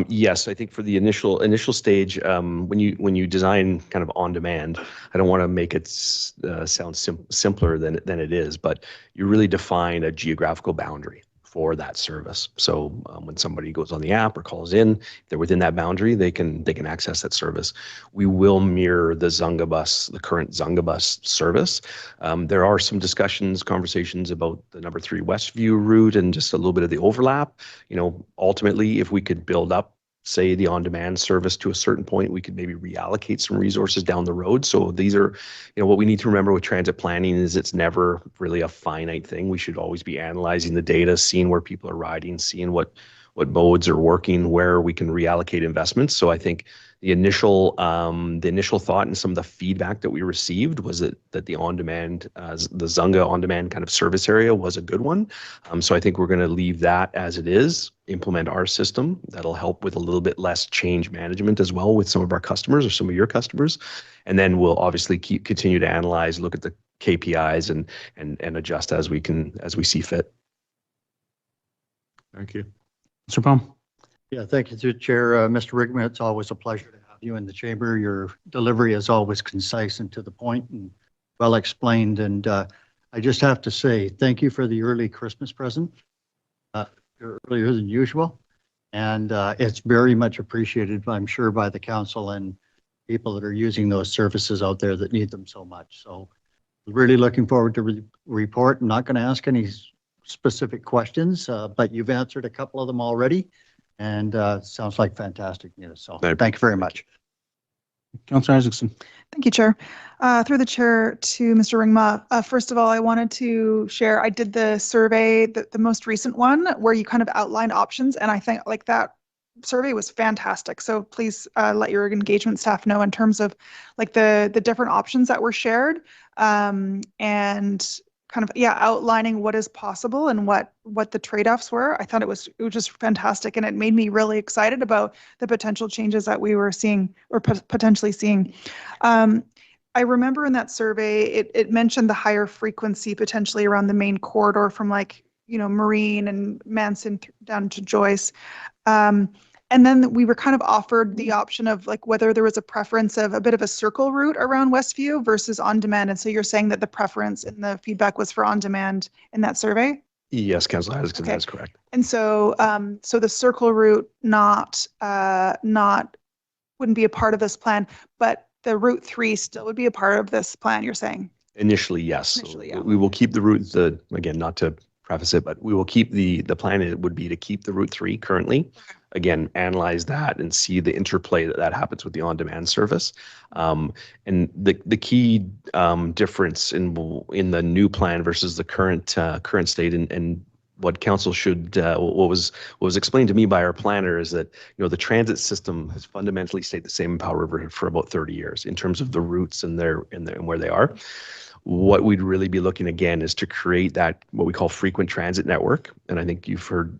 Yes, I think for the initial stage, when you design kind of on demand, I don't want to make it sound simpler than it is, but you really define a geographical boundary for that service. So when somebody goes on the app or calls in, if they're within that boundary, they can access that service. We will mirror the Zunga bus, the current Zunga bus service. There are some conversations about the number 3 Westview route and just a little bit of the overlap. Ultimately, if we could build up, say, the on-demand service to a certain point, we could maybe reallocate some resources down the road. So these are, what we need to remember with transit planning is it's never really a finite thing. We should always be analyzing the data, seeing where people are riding, seeing what modes are working, where we can reallocate investments. So I think the initial thought and some of the feedback that we received was that the on-demand, the Zunga on-demand kind of service area was a good one. So I think we're going to leave that as it is, implement our system. That'll help with a little bit less change management as well with some of our customers or some of your customers. And then we'll obviously continue to analyze, look at the KPIs and adjust as we see fit. Thank you. Mr. Palm. Yeah, thank you, through the chair. Mr. Rigman, it's always a pleasure to have you in the chamber. Your delivery is always concise and to the point and well explained. And I just have to say thank you for the early Christmas present, earlier than usual. And it's very much appreciated, I'm sure, by the council and people that are using those services out there that need them so much. So really looking forward to the report. I'm not going to ask any specific questions, but you've answered a couple of them already. And sounds like fantastic news. So thank you very much. Councillor Isaacson. Thank you, Chair. Through the chair to Mr. Ringma. First of all, I wanted to share, I did the survey, the most recent one, where you kind of outlined options. And I think like that survey was fantastic. So please let your engagement staff know in terms of like the different options that were shared and kind of, outlining what is possible and what the trade-offs were. I thought it was just fantastic. And it made me really excited about the potential changes that we were seeing or potentially seeing. I remember in that survey, it mentioned the higher frequency potentially around the main corridor from Marine and Manson down to Joyce. And then we were kind of offered the option of whether there was a preference of a bit of a circle route around Westview versus on demand. And so you're saying that the preference and the feedback was for on demand in that survey? Yes, Councillor Isaacson, that's correct. And so, so the circle route wouldn't be a part of this plan, but the Route 3 still would be a part of this plan, you're saying? Initially, yes. We will keep the route, again, not to preface it, but we will keep the plan. It would be to keep the Route 3 currently. again, analyze that and see the interplay that happens with the on-demand service. And the key difference in the new plan versus the current state and what council should, what was explained to me by our planner is that, the transit system has fundamentally stayed the same in Powell River for about 30 years in terms of the routes and where they are. What we'd really be looking again is to create that, what we call frequent transit network. And I think you've heard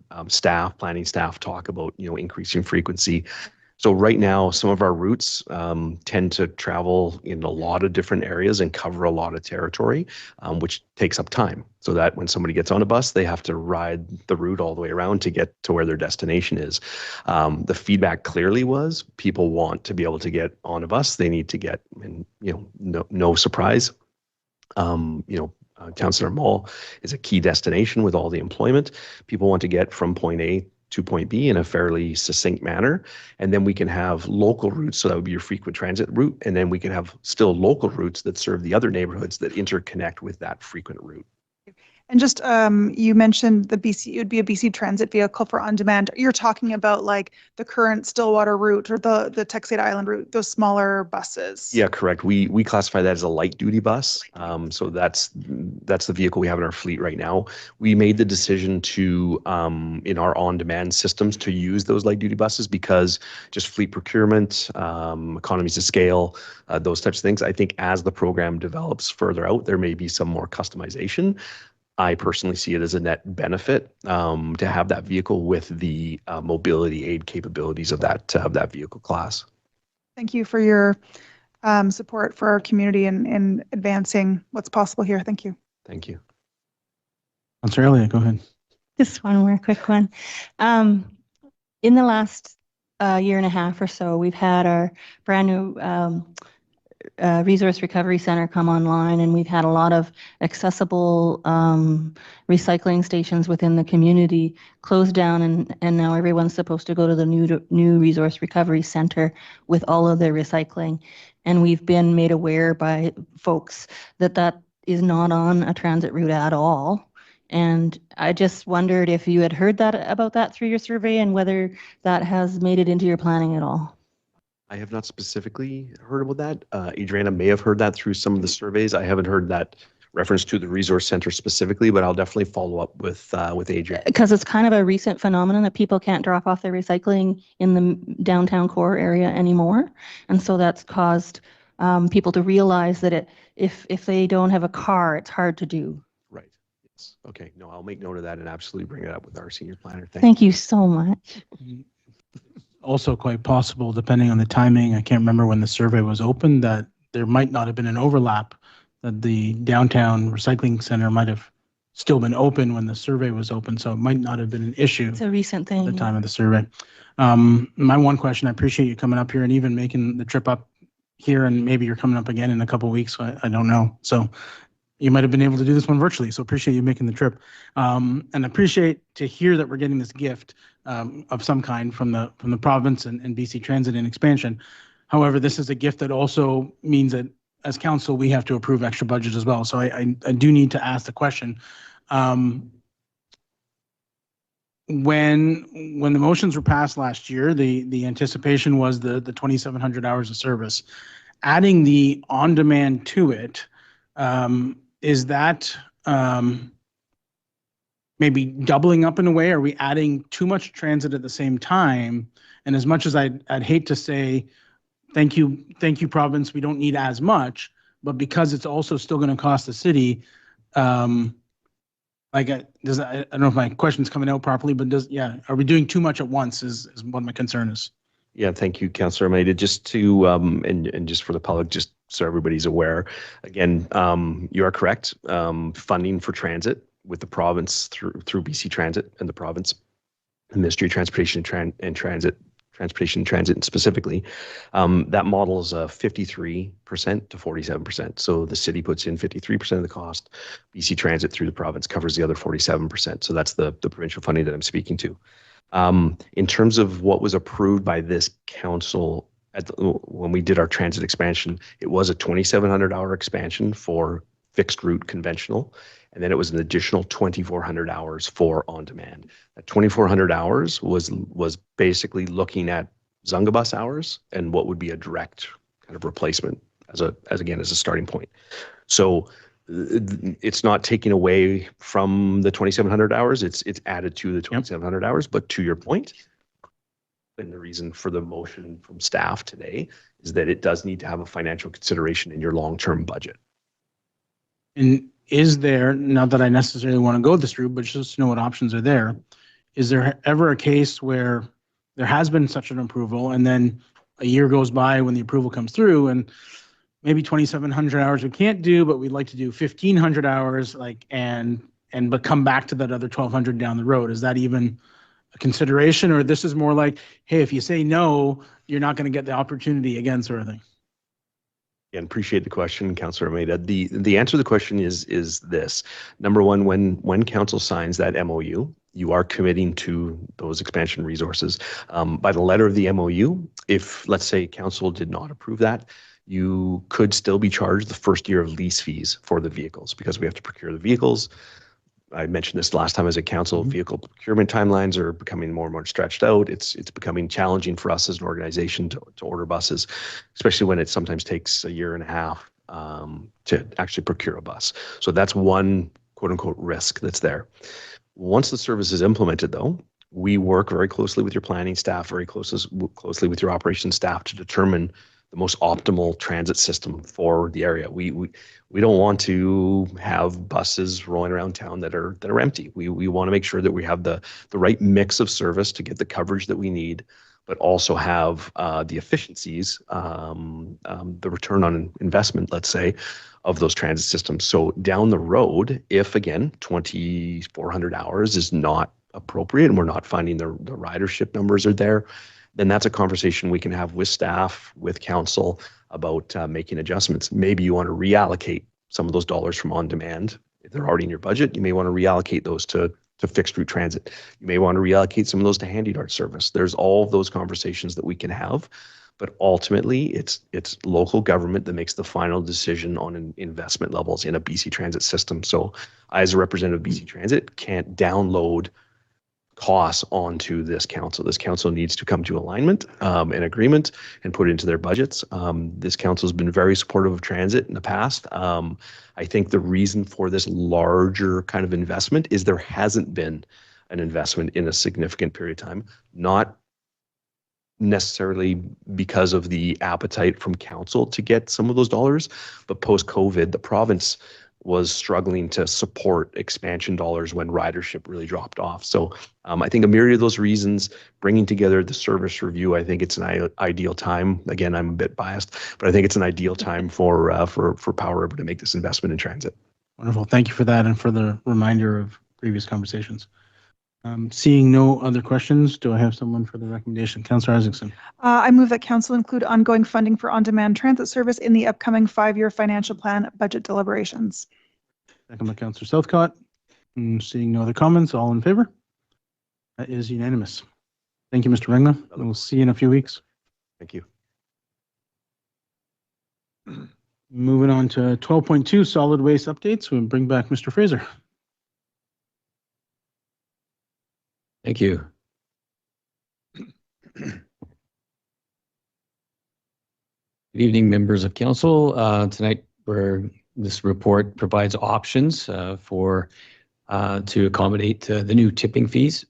planning staff talk about, increasing frequency. So right now, some of our routes tend to travel in a lot of different areas and cover a lot of territory, which takes up time. So that when somebody gets on a bus, they have to ride the route all the way around to get to where their destination is. The feedback clearly was people want to be able to get on a bus. They need to get, and no surprise. Town Center Mall is a key destination with all the employment. People want to get from point A to point B in a fairly succinct manner. And then we can have local routes. So that would be your frequent transit route. And then we can have still local routes that serve the other neighborhoods that interconnect with that frequent route. And just, you mentioned the BC, it would be a BC Transit vehicle for on-demand. You're talking about like the current Stillwater route or the Texade Island route, those smaller buses. Yeah, correct. We classify that as a light duty bus. So that's the vehicle we have in our fleet right now. We made the decision to, in our on-demand systems, to use those light duty buses because just fleet procurement, economies of scale, those types of things. I think as the program develops further out, there may be some more customization. I personally see it as a net benefit to have that vehicle with the mobility aid capabilities of that vehicle class. Thank you for your support for our community and advancing what's possible here. Thank you. Thank you. Councilor Elliott, go ahead. Just one more quick one. In the last year and a half or so, we've had our brand new Resource Recovery Center come online, and we've had a lot of accessible recycling stations within the community closed down, and now everyone's supposed to go to the new Resource Recovery Center with all of their recycling. And we've been made aware by folks that is not on a transit route at all. And I just wondered if you had heard about that through your survey and whether that has made it into your planning at all. I have not specifically heard about that. Adriana may have heard that through some of the surveys. I haven't heard that reference to the resource center specifically, but I'll definitely follow up with Adriana. Because it's kind of a recent phenomenon that people can't drop off their recycling in the downtown core area anymore. And so that's caused people to realize that if they don't have a car, it's hard to do. Right. Yes. Okay. No, I'll make note of that and absolutely bring it up with our senior planner. Thank you so much. Also quite possible, depending on the timing, I can't remember when the survey was open, that there might not have been an overlap, that the downtown recycling center might have still been open when the survey was open, so it might not have been an issue. It's a recent thing. At the time of the survey. My one question, I appreciate you coming up here and even making the trip up here, and maybe you're coming up again in a couple of weeks, I don't know. So you might have been able to do this one virtually, so appreciate you making the trip. And appreciate to hear that we're getting this gift of some kind from the province and BC Transit and expansion. However, this is a gift that also means that as council, we have to approve extra budget as well. So I do need to ask the question. When the motions were passed last year, the anticipation was the 2,700 hours of service. Adding the on-demand to it, is that maybe doubling up in a way? Are we adding too much transit at the same time? And as much as I'd hate to say, thank you, province, we don't need as much, but because it's also still going to cost the city, I don't know if my question's coming out properly, but are we doing too much at once is what my concern is. Yeah, thank you, Councillor Almeida. Just to, and just for the public, just so everybody's aware, again, you are correct. Funding for transit with the province through BC Transit and the province, the Ministry of Transportation and Transit specifically, that model is 53% to 47%. So the city puts in 53% of the cost. BC Transit through the province covers the other 47%. So that's the provincial funding that I'm speaking to. In terms of what was approved by this council when we did our transit expansion, it was a 2,700 hour expansion for fixed route conventional. And then it was an additional 2,400 hours for on-demand. That 2,400 hours was basically looking at Zungabus hours and what would be a direct kind of replacement as a starting point. So it's not taking away from the 2,700 hours. It's added to the 2,700 hours. But to your point, and the reason for the motion from staff today is that it does need to have a financial consideration in your long-term budget. And is there, not that I necessarily want to go this route, but just to know what options are there, is there ever a case where there has been such an approval and then a year goes by when the approval comes through and maybe 2,700 hours we can't do, but we'd like to do 1,500 hours, but come back to that other 1,200 down the road? Is that even a consideration, or this is more like, hey, if you say no, you're not going to get the opportunity again, sort of thing? And appreciate the question, Councillor Almeida. The answer to the question is this. Number one, when council signs that MOU, you are committing to those expansion resources. By the letter of the MOU, if, let's say, council did not approve that, you could still be charged the first year of lease fees for the vehicles because we have to procure the vehicles. I mentioned this last time as a council, vehicle procurement timelines are becoming more and more stretched out. It's becoming challenging for us as an organization to order buses, especially when it sometimes takes a year and a half to actually procure a bus. So that's one quote unquote risk that's there. Once the service is implemented though, we work very closely with your planning staff, very closely with your operations staff to determine the most optimal transit system for the area. We don't want to have buses rolling around town that are empty. We want to make sure that we have the right mix of service to get the coverage that we need, but also have the efficiencies, the return on investment, let's say, of those transit systems. So down the road, if again 2,400 hours is not appropriate and we're not finding the ridership numbers are there, then that's a conversation we can have with staff, with council about making adjustments. Maybe you want to reallocate some of those dollars from on-demand. If they're already in your budget, you may want to reallocate those to fixed route transit. You may want to reallocate some of those to handy dart service. There's all of those conversations that we can have, but ultimately it's local government that makes the final decision on investment levels in a BC Transit system. So I, as a representative of BC Transit, can't download costs onto this council. This council needs to come to alignment and agreement and put it into their budgets. This council has been very supportive of transit in the past. I think the reason for this larger kind of investment is there hasn't been an investment in a significant period of time, not necessarily because of the appetite from council to get some of those dollars, but post-COVID, the province was struggling to support expansion dollars when ridership really dropped off. So I think a myriad of those reasons, bringing together the service review, I think it's an ideal time. Again, I'm a bit biased, but I think it's an ideal time for Powell River to make this investment in transit. Wonderful. Thank you for that and for the reminder of previous conversations. Seeing no other questions, do I have someone for the recommendation? Councillor Isaacson. I move that council include ongoing funding for on-demand transit service in the upcoming 5-year financial plan budget deliberations. Second by Councillor Southcott. Seeing no other comments, all in favor? That is unanimous. Thank you, Mr. Ringler. We'll see you in a few weeks. Thank you. Moving on to 12.2 solid waste updates. We'll bring back Mr. Fraser. Thank you. Good evening, members of council. Tonight, this report provides options to accommodate the new tipping fees,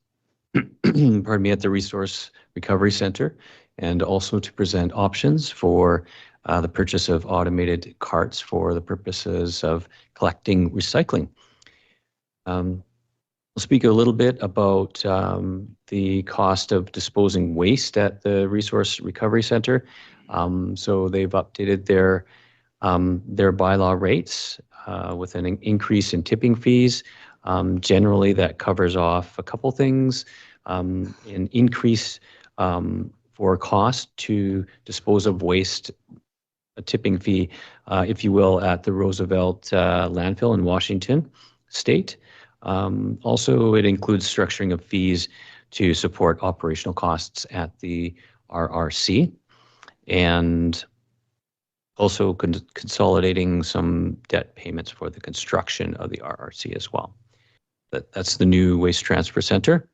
pardon me, at the Resource Recovery Center, and also to present options for the purchase of automated carts for the purposes of collecting recycling. We'll speak a little bit about the cost of disposing waste at the Resource Recovery Center. So they've updated their bylaw rates with an increase in tipping fees. Generally, that covers off a couple things. An increase for cost to dispose of waste, a tipping fee, if you will, at the Roosevelt landfill in Washington State. Also, it includes structuring of fees to support operational costs at the RRC. And Also consolidating some debt payments for the construction of the RRC as well. That's the new waste transfer center.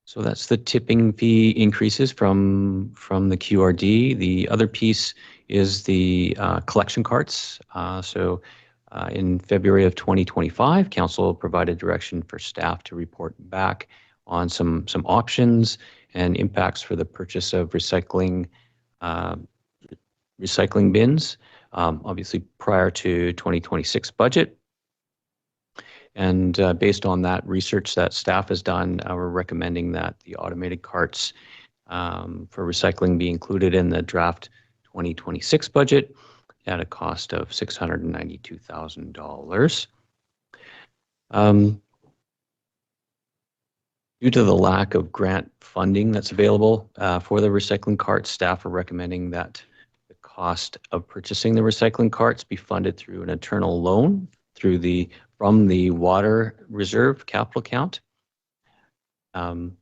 So that's the tipping fee increases from the QRD. The other piece is the collection carts. In February of 2025, Council provided direction for staff to report back on some options and impacts for the purchase of recycling bins, obviously prior to 2026 budget. And based on that research that staff has done, we're recommending that the automated carts for recycling be included in the draft 2026 budget at a cost of $692,000. Due to the lack of grant funding that's available for the recycling carts, staff are recommending that the cost of purchasing the recycling carts be funded through an internal loan from the water reserve capital account. And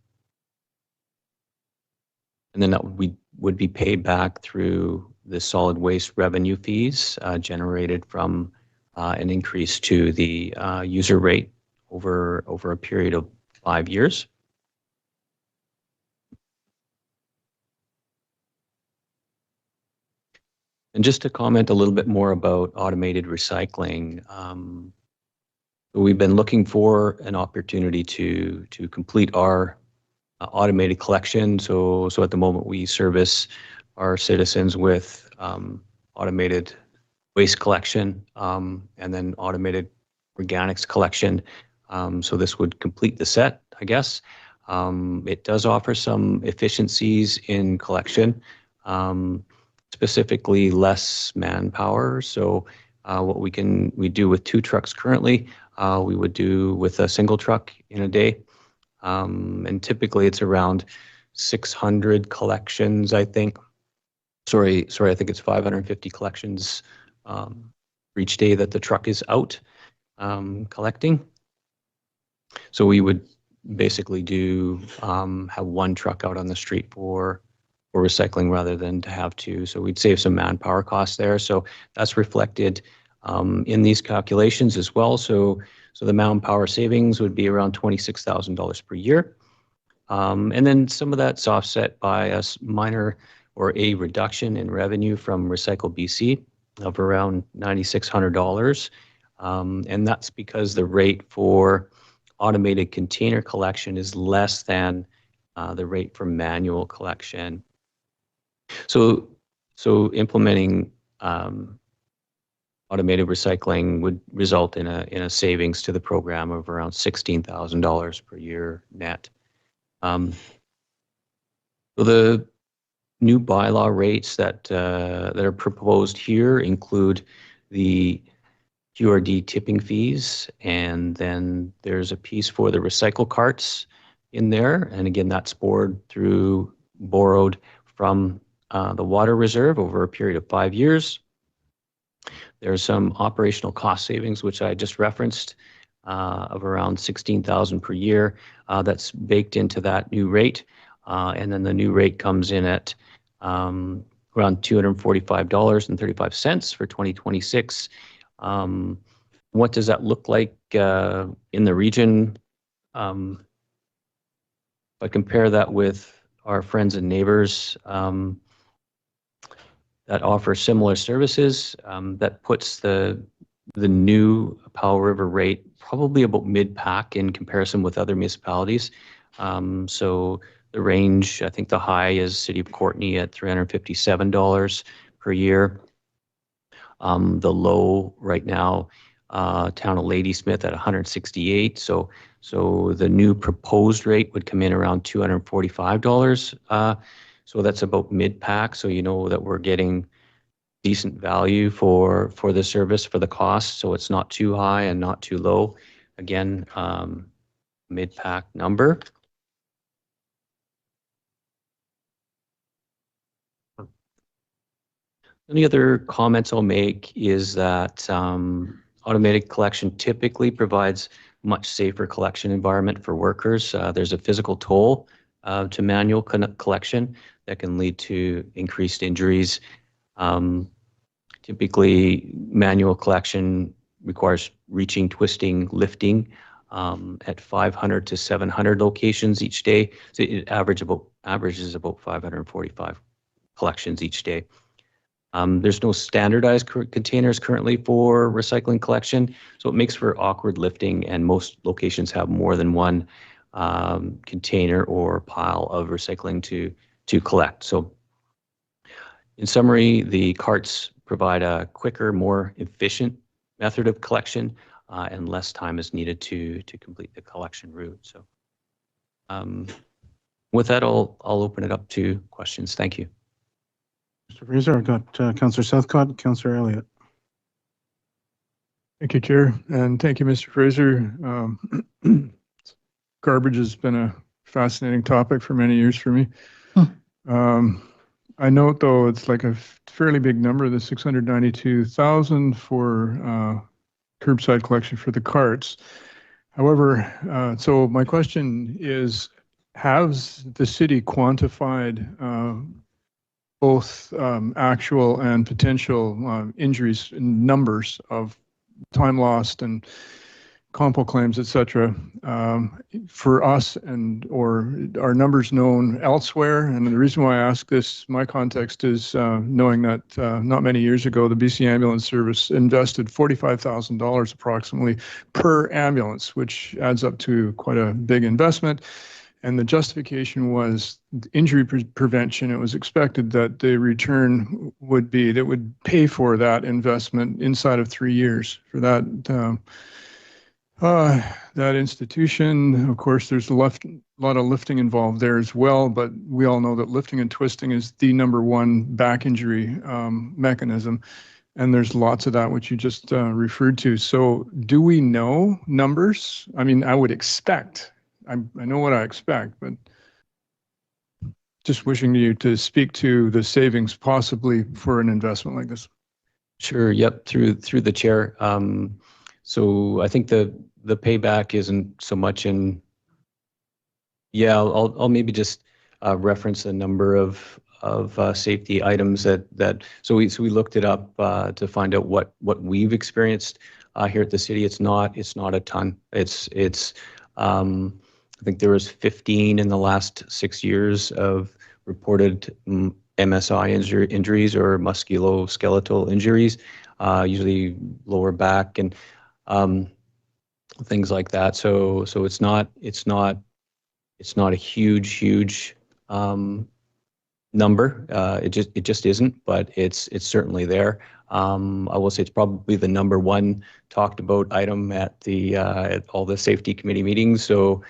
then that would be paid back through the solid waste revenue fees generated from an increase to the user rate over a period of 5 years. And just to comment a little bit more about automated recycling, we've been looking for an opportunity to complete our automated collection. So at the moment we service our citizens with automated waste collection and then automated organics collection. So this would complete the set, I guess. It does offer some efficiencies in collection, specifically less manpower. So what we do with 2 trucks currently, we would do with a single truck in a day. And typically it's around 600 collections, I think. Sorry, I think it's 550 collections for each day that the truck is out collecting. So we would basically have 1 truck out on the street for recycling rather than to have 2. So we'd save some manpower costs there. So that's reflected in these calculations as well. So the manpower savings would be around $26,000 per year. And then some of that's offset by a minor or a reduction in revenue from Recycle BC of around $9,600. And that's because the rate for automated container collection is less than the rate for manual collection. So implementing automated recycling would result in a savings to the program of around $16,000 per year net. So the new bylaw rates that are proposed here include the QRD tipping fees, and then there's a piece for the recycle carts in there. And again, that's borrowed from the water reserve over a period of 5 years. There's some operational cost savings, which I just referenced, of around $16,000 per year. That's baked into that new rate. And then the new rate comes in at around $245.35 for 2026. What does that look like in the region? If I compare that with our friends and neighbors that offer similar services, that puts the new Powell River rate probably about mid-pack in comparison with other municipalities. So the range, I think the high is City of Courtenay at $357 per year. The low right now, Town of Ladysmith at $168. So the new proposed rate would come in around $245. So that's about mid-pack. So you know that we're getting decent value for the service, for the cost. So it's not too high and not too low. Again, mid-pack number. Any other comments I'll make is that automated collection typically provides much safer collection environment for workers. There's a physical toll to manual collection that can lead to increased injuries Typically, manual collection requires reaching, twisting, lifting at 500 to 700 locations each day. So it averages about 545 collections each day. There's no standardized containers currently for recycling collection, so it makes for awkward lifting, and most locations have more than one container or pile of recycling to collect. So in summary, the carts provide a quicker, more efficient method of collection, and less time is needed to complete the collection route. So with that, I'll open it up to questions. Thank you. Mr. Fraser, I've got Councillor Southcott, Councillor Elliott. Thank you, Chair, and thank you, Mr. Fraser. Garbage has been a fascinating topic for many years for me. I note, though, it's like a fairly big number, the 692,000 for curbside collection for the carts. However, so my question is, has the city quantified both actual and potential injuries in numbers of time lost and compo claims, et cetera, for us, and or are numbers known elsewhere? And the reason why I ask this, my context is knowing that not many years ago, the BC Ambulance Service invested $45,000 approximately per ambulance, which adds up to quite a big investment. And the justification was injury prevention. It was expected that the return would be, that would pay for that investment inside of 3 years for that that institution. Of course, there's a lot of lifting involved there as well, but we all know that lifting and twisting is the #1 back injury mechanism. And there's lots of that, which you just referred to. So do we know numbers? I mean, I would expect, I know what I expect, but just wishing you to speak to the savings possibly for an investment like this. Sure. Yep. Through the chair. So I think the payback isn't so much in. Yeah, I'll maybe just reference the number of safety items that. So we looked it up to find out what we've experienced here at the city. It's not a ton. It's I think there was 15 in the last 6 years of reported MSI injuries or musculoskeletal injuries, usually lower back and things like that. So it's not a huge number. It just isn't, but it's certainly there. I will say it's probably the #1 talked about item at all the safety committee meetings. So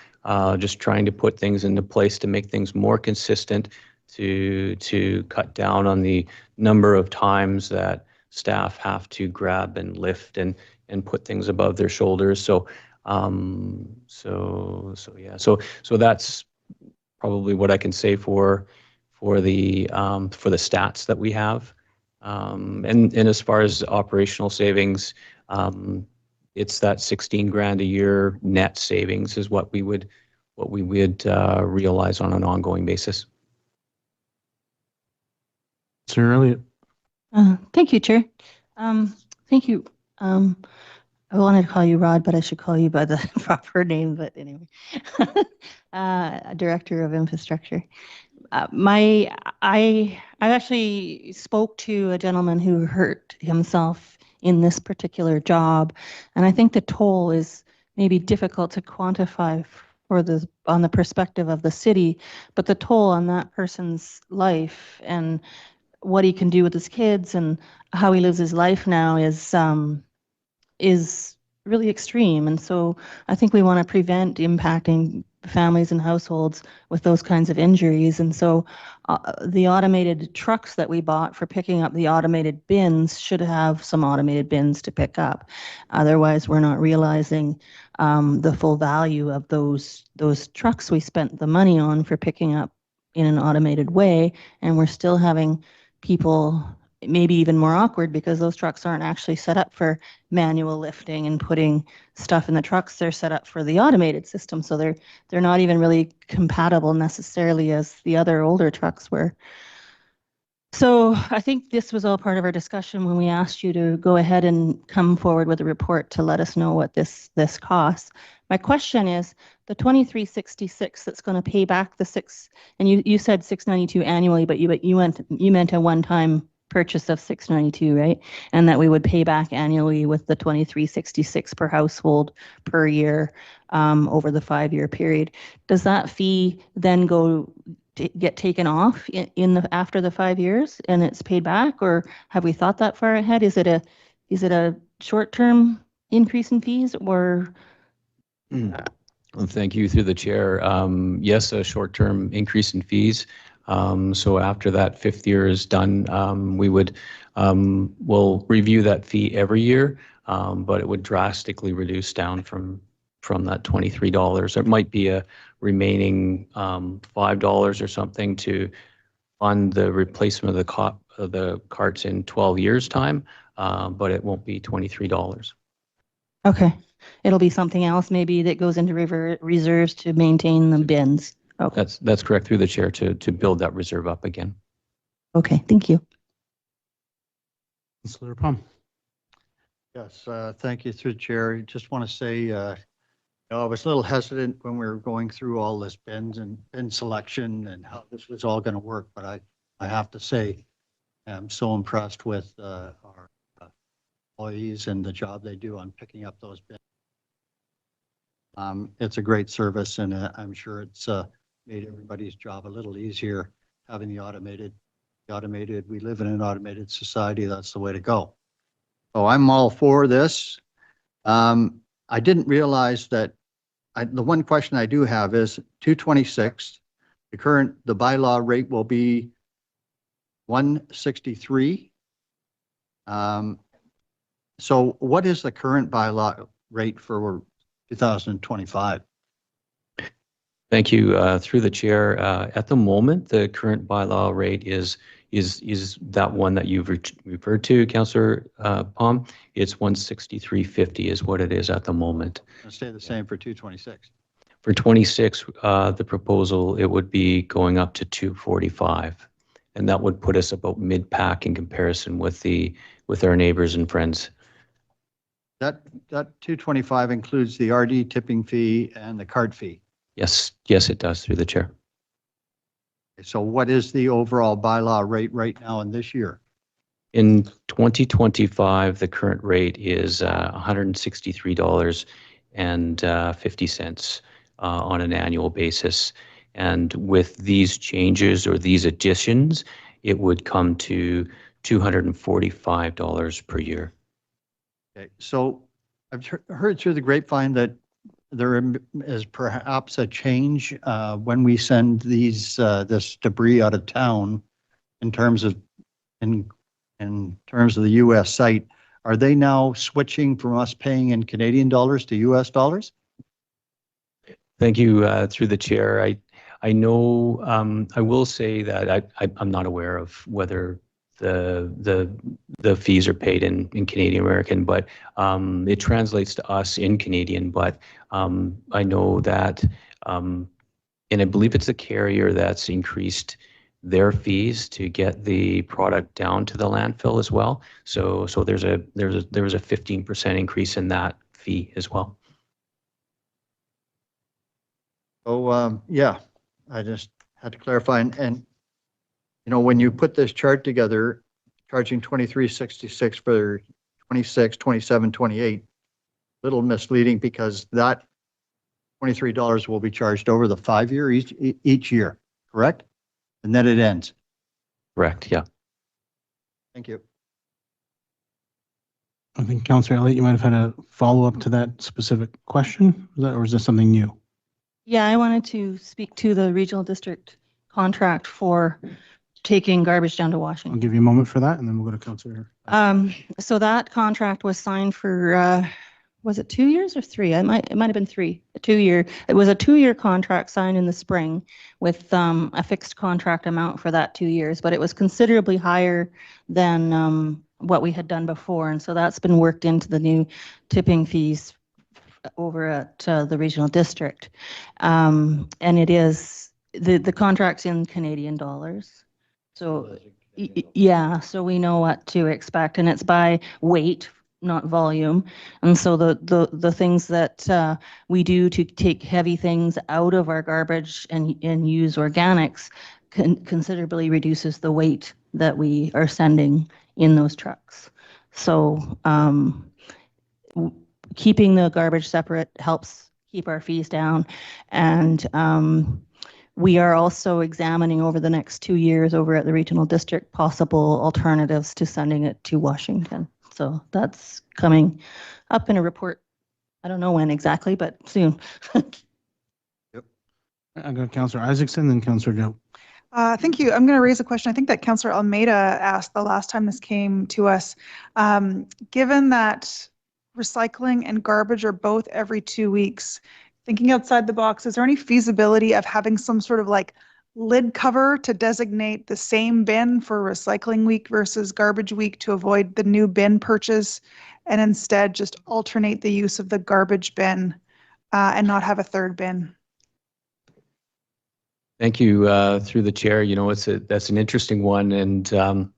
just trying to put things into place to make things more consistent, to cut down on the number of times that staff have to grab and lift and put things above their shoulders. So yeah. So that's probably what I can say for the stats that we have. And as far as operational savings, it's that 16 grand a year net savings is what we would realize on an ongoing basis. Sir Elliott. Thank you, Chair. Thank you. I wanted to call you Rod, but I should call you by the proper name. But anyway, Director of Infrastructure. I actually spoke to a gentleman who hurt himself in this particular job, and I think the toll is maybe difficult to quantify on the perspective of the city, but the toll on that person's life and what he can do with his kids and how he lives his life now is really extreme. And so I think we want to prevent impacting families and households with those kinds of injuries. And so the automated trucks that we bought for picking up the automated bins should have some automated bins to pick up. Otherwise, we're not realizing the full value of those trucks we spent the money on for picking up in an automated way. And we're still having people, maybe even more awkward, because those trucks aren't actually set up for manual lifting and putting stuff in the trucks. They're set up for the automated system. So they're not even really compatible necessarily as the other older trucks were. So I think this was all part of our discussion when we asked you to go ahead and come forward with a report to let us know what this costs. My question is the 2366 that's going to pay back the and you said 692 annually, but you meant a one-time purchase of 692, right? And that we would pay back annually with the 2366 per household per year over the 5-year period. Does that fee then get taken off after the 5 years and it's paid back, or have we thought that far ahead? Is it a short-term increase in fees, or? Well, thank you through the chair. Yes, a short-term increase in fees. So after that 5th year is done, we'll review that fee every year, but it would drastically reduce down from that $23. There might be a remaining $5 or something to fund the replacement of the carts in 12 years time, but it won't be $23. Okay, it'll be something else maybe that goes into reserves to maintain the bins. Okay. That's correct, through the chair, to build that reserve up again. Okay, thank you. Councillor Palm. Yes, thank you through the chair. Just want to say, I was a little hesitant when we were going through all this bins and bin selection and how this was all going to work, but I have to say, I'm so impressed with our employees and the job they do on picking up those bins. It's a great service, and I'm sure it's made everybody's job a little easier having the automated. We live in an automated society. That's the way to go. So I'm all for this. I didn't realize that the one question I do have is 226. The bylaw rate will be 163. So what is the current bylaw rate for 2025? Thank you. Through the chair, at the moment, the current bylaw rate is that one that you've referred to, Councillor Palm. It's 163.50 is what it is at the moment. It'll stay the same for 226. For 26, the proposal, it would be going up to 245, and that would put us about mid-pack in comparison with our neighbors and friends. That 225 includes the RD tipping fee and the card fee. Yes, it does, through the chair. So what is the overall bylaw rate right now in this year? In 2025, the current rate is $163.50 on an annual basis. And with these changes or these additions, it would come to $245 per year. Okay, so I've heard through the grapevine that there is perhaps a change when we send this debris out of town in terms of the U.S. site. Are they now switching from us paying in Canadian dollars to U.S. dollars? Thank you. Through the chair, I know I will say that I'm not aware of whether the fees are paid in Canadian American, but it translates to us in Canadian. But I know that, and I believe it's the carrier that's increased their fees to get the product down to the landfill as well. So there was a 15% increase in that fee as well. So yeah, I just had to clarify. And when you put this chart together, charging $23.66 for 26, 27, 28, little misleading because that $23 will be charged over the 5 year each year, correct? And then it ends. Correct, yeah. Thank you. I think Councillor Elliott, you might have had a follow-up to that specific question, or is this something new? Yeah, I wanted to speak to the regional district contract for taking garbage down to Washington. I'll give you a moment for that, and then we'll go to Councillor. So that contract was signed for, was it 2 years or 3? It might have been 3, a 2-year. It was a 2-year contract signed in the spring with a fixed contract amount for that 2 years, but it was considerably higher than what we had done before. And so that's been worked into the new tipping fees over at the regional district. And it is, the contract's in Canadian dollars. So Yeah, so we know what to expect, and it's by weight, not volume. And so the things that we do to take heavy things out of our garbage and use organics considerably reduces the weight that we are sending in those trucks. So keeping the garbage separate helps keep our fees down. And we are also examining over the next 2 years over at the regional district possible alternatives to sending it to Washington. So that's coming up in a report. I don't know when exactly, but soon. I got Councillor Isaacson, then Councillor Joe. Thank you. I'm going to raise a question I think that Councillor Almeida asked the last time this came to us. Given that recycling and garbage are both every 2 weeks, thinking outside the box, is there any feasibility of having some sort of like lid cover to designate the same bin for recycling week versus garbage week to avoid the new bin purchase, and instead just alternate the use of the garbage bin and not have a third bin? Thank you, through the chair. That's an interesting one, and and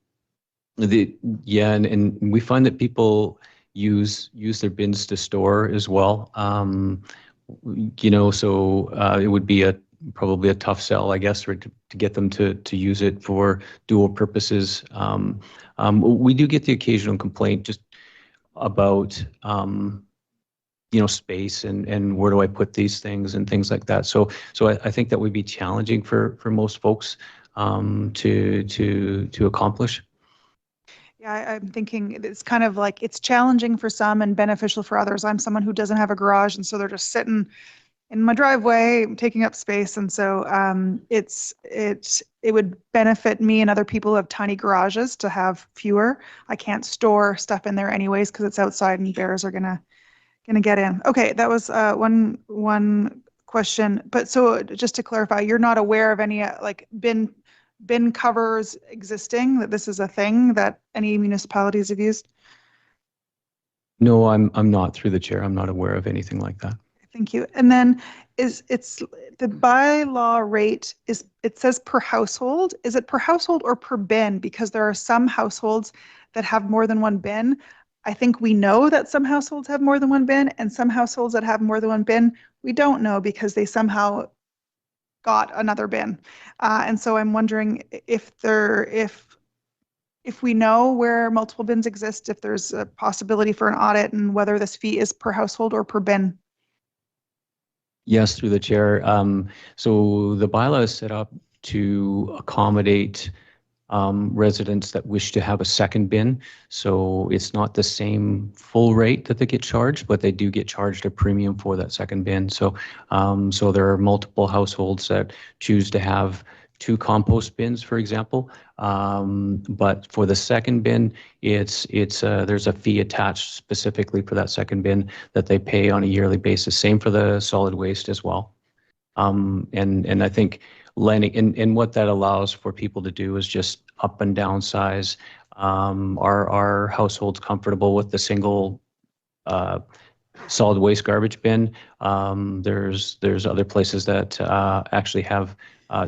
we find that people use their bins to store as well. So it would be probably a tough sell, I guess, to get them to use it for dual purposes. We do get the occasional complaint just about space and where do I put these things and things like that. So I think that would be challenging for most folks to accomplish. Yeah, I'm thinking it's kind of like it's challenging for some and beneficial for others. I'm someone who doesn't have a garage, and so they're just sitting in my driveway, taking up space, and so it would benefit me and other people who have tiny garages to have fewer. I can't store stuff in there anyways because it's outside and bears are gonna get in. Okay, that was one question. But so just to clarify, you're not aware of any like bin covers existing, that this is a thing that any municipalities have used? No, I'm not, through the chair. I'm not aware of anything like that. Thank you. And then it's the bylaw rate it says per household. Is it per household or per bin? Because there are some households that have more than one bin. I think we know that some households have more than one bin, and some households that have more than one bin, we don't know because they somehow got another bin. And so I'm wondering if we know where multiple bins exist, if there's a possibility for an audit, and whether this fee is per household or per bin. Yes, through the chair. So the bylaw is set up to accommodate residents that wish to have a second bin. So it's not the same full rate that they get charged, but they do get charged a premium for that second bin. So there are multiple households that choose to have 2 compost bins, for example. But for the second bin, there's a fee attached specifically for that second bin that they pay on a yearly basis. Same for the solid waste as well. And I think lending and what that allows for people to do is just up and downsize. Our households comfortable with the single solid waste garbage bin. There's other places that actually have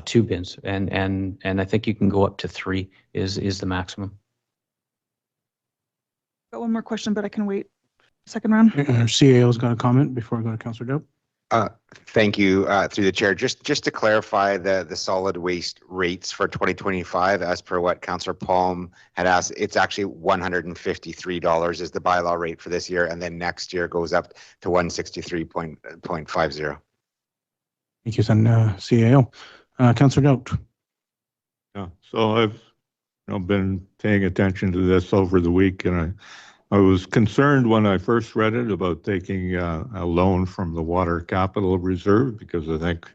2 bins, and I think you can go up to 3 is the maximum. Got one more question, but I can wait second round. Our CAO's got a comment before I go to Councillor Dope. Thank you, through the chair. Just to clarify the solid waste rates for 2025, as per what Councillor Palm had asked, it's actually $153 is the bylaw rate for this year, and then next year goes up to 163.50. Thank you, son, CAO. Councillor Dope. Yeah, so I've been paying attention to this over the week, and I was concerned when I first read it about taking a loan from the Water Capital Reserve, because I think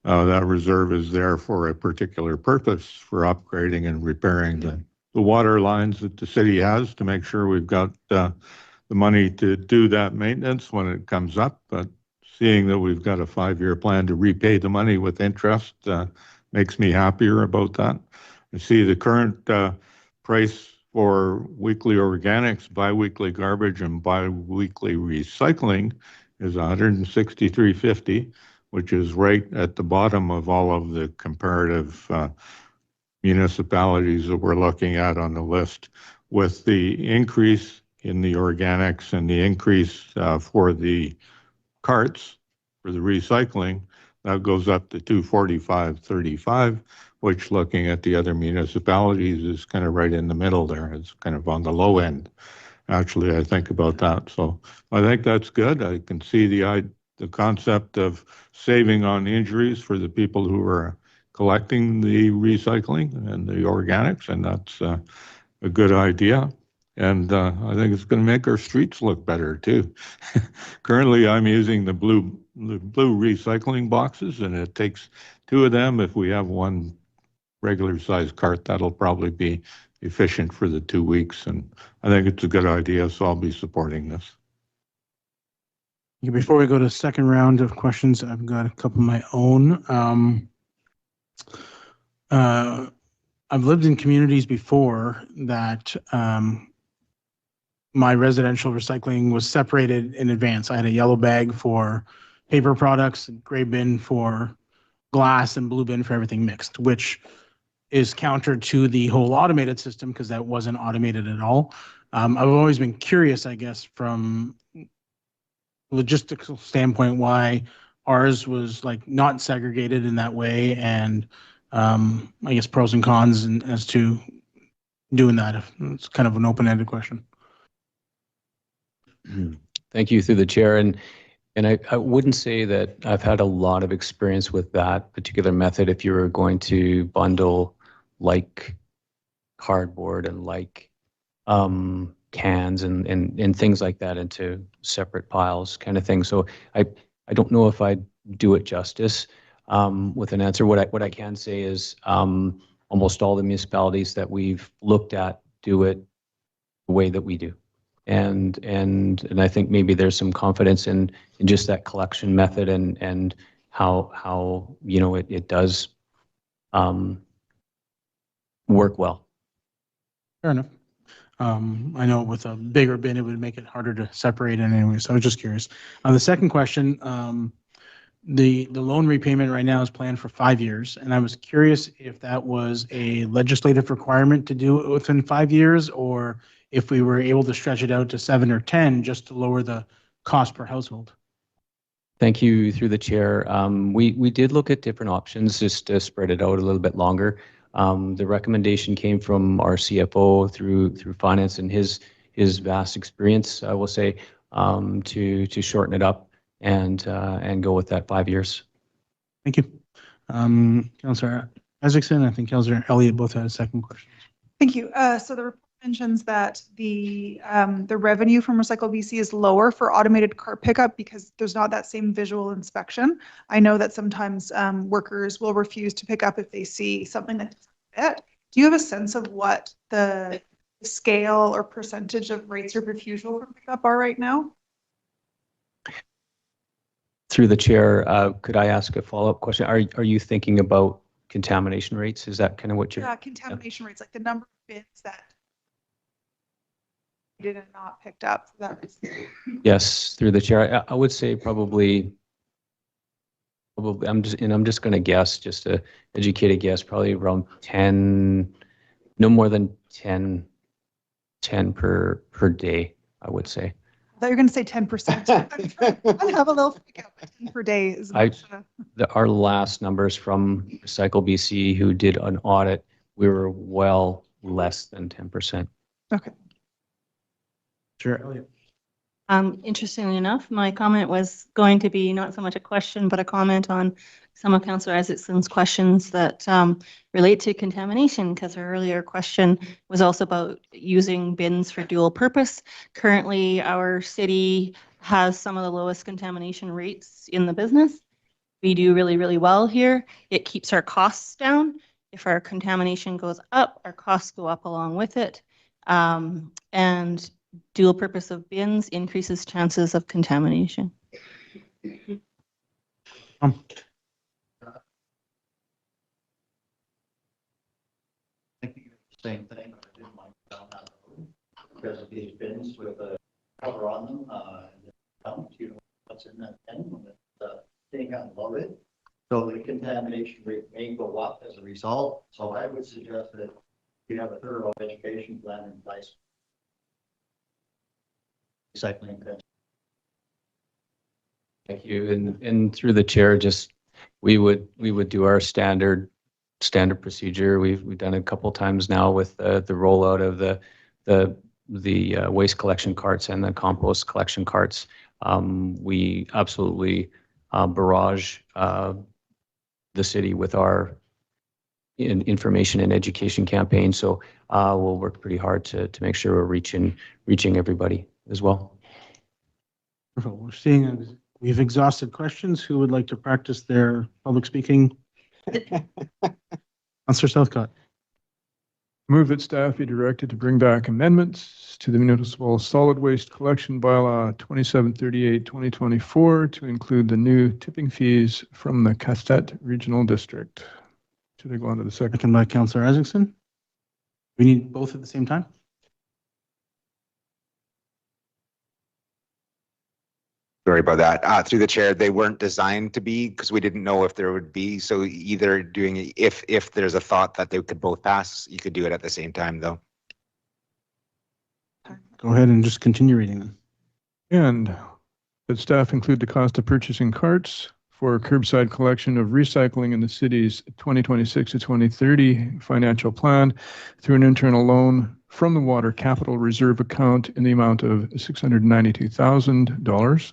that reserve is there for a particular purpose, for upgrading and repairing the water lines that the city has, to make sure we've got the money to do that maintenance when it comes up. But seeing that we've got a 5-year plan to repay the money with interest makes me happier about that. I see the current price for weekly organics, biweekly garbage, and biweekly recycling is $163.50, which is right at the bottom of all of the comparative municipalities that we're looking at on the list. With the increase in the organics and the increase for the carts for the recycling, that goes up to 245.35, which, looking at the other municipalities, is kind of right in the middle there. It's kind of on the low end. Actually, I think about that. So I think that's good. I can see the concept of saving on injuries for the people who are collecting the recycling and the organics, and that's a good idea. And I think it's going to make our streets look better too. Currently, I'm using the blue recycling boxes, and it takes 2 of them. If we have one regular sized cart, that'll probably be efficient for the 2 weeks. And I think it's a good idea, so I'll be supporting this. Before we go to the second round of questions, I've got a couple of my own. I've lived in communities before that my residential recycling was separated in advance. I had a yellow bag for paper products, gray bin for glass, and blue bin for everything mixed, which is counter to the whole automated system because that wasn't automated at all. I've always been curious, I guess, from logistical standpoint, why ours was like not segregated in that way, and I guess pros and cons as to doing that. It's kind of an open-ended question. Thank you through the chair. And I wouldn't say that I've had a lot of experience with that particular method. If you were going to bundle like cardboard and like cans and things like that into separate piles kind of thing. So I don't know if I'd do it justice with an answer. What I can say is almost all the municipalities that we've looked at do it the way that we do. And I think maybe there's some confidence in just that collection method and how you know it does work well. Fair enough. I know with a bigger bin, it would make it harder to separate it anyway. So I was just curious. The second question, the loan repayment right now is planned for 5 years. And I was curious if that was a legislative requirement to do it within 5 years, or if we were able to stretch it out to 7 or 10 just to lower the cost per household. Thank you through the chair. We did look at different options just to spread it out a little bit longer. The recommendation came from our CFO through finance and his vast experience, I will say, to shorten it up and go with that 5 years. Thank you. Councillor Isaacson, I think Councillor Elliott both had a second question. Thank you. So the report mentions that the revenue from Recycle BC is lower for automated cart pickup because there's not that same visual inspection. I know that sometimes workers will refuse to pick up if they see something that doesn't fit. Do you have a sense of what the scale or percentage of rates of refusal for pickup are right now? Through the chair, could I ask a follow-up question? Are you thinking about contamination rates? Is that kind of what you're? Yeah, contamination rates, like the number of bins that did and not picked up. Yes, through the chair, I would say probably I'm just going to guess, just to educate a guess, probably around 10, no more than 10 per day, I would say. I thought you were going to say 10%. I'd have a little freak out. 10 per day is much. Our last numbers from Recycle BC, who did an audit, we were well less than 10%. Okay. Sure, Elliot. Interestingly enough, my comment was going to be not so much a question, but a comment on some of Councillor Isaacson's questions that relate to contamination, because her earlier question was also about using bins for dual purpose. Currently, our city has some of the lowest contamination rates in the business. We do really, really well here. It keeps our costs down. If our contamination goes up, our costs go up along with it. And dual purpose of bins increases chances of contamination. Same thing. I didn't like down that road because of these bins with a cover on them. You know what's in that bin when it's staying on above it. So the contamination rate may go up as a result. So I would suggest that you have a thorough education plan in place. Recycling. Thank you. And through the chair, just we would do our standard procedure. We've done it a couple times now with the rollout of the waste collection carts and the compost collection carts. We absolutely barrage the city with our information and education campaign. So we'll work pretty hard to make sure we're reaching everybody as well. We're seeing we've exhausted questions. Who would like to practice their public speaking? Councillor Southcott. Move that staff be directed to bring back amendments to the municipal solid waste collection bylaw 2738-2024 to include the new tipping fees from the qathet regional district. Should I go on to the second? By Councillor Isaacson. We need both at the same time. Sorry about that. Through the chair, they weren't designed to be because we didn't know if there would be. So either doing if there's a thought that they could both pass, you could do it at the same time though. Go ahead and just continue reading them. And that staff include the cost of purchasing carts for curbside collection of recycling in the city's 2026 to 2030 financial plan through an internal loan from the Water Capital Reserve account in the amount of $692,000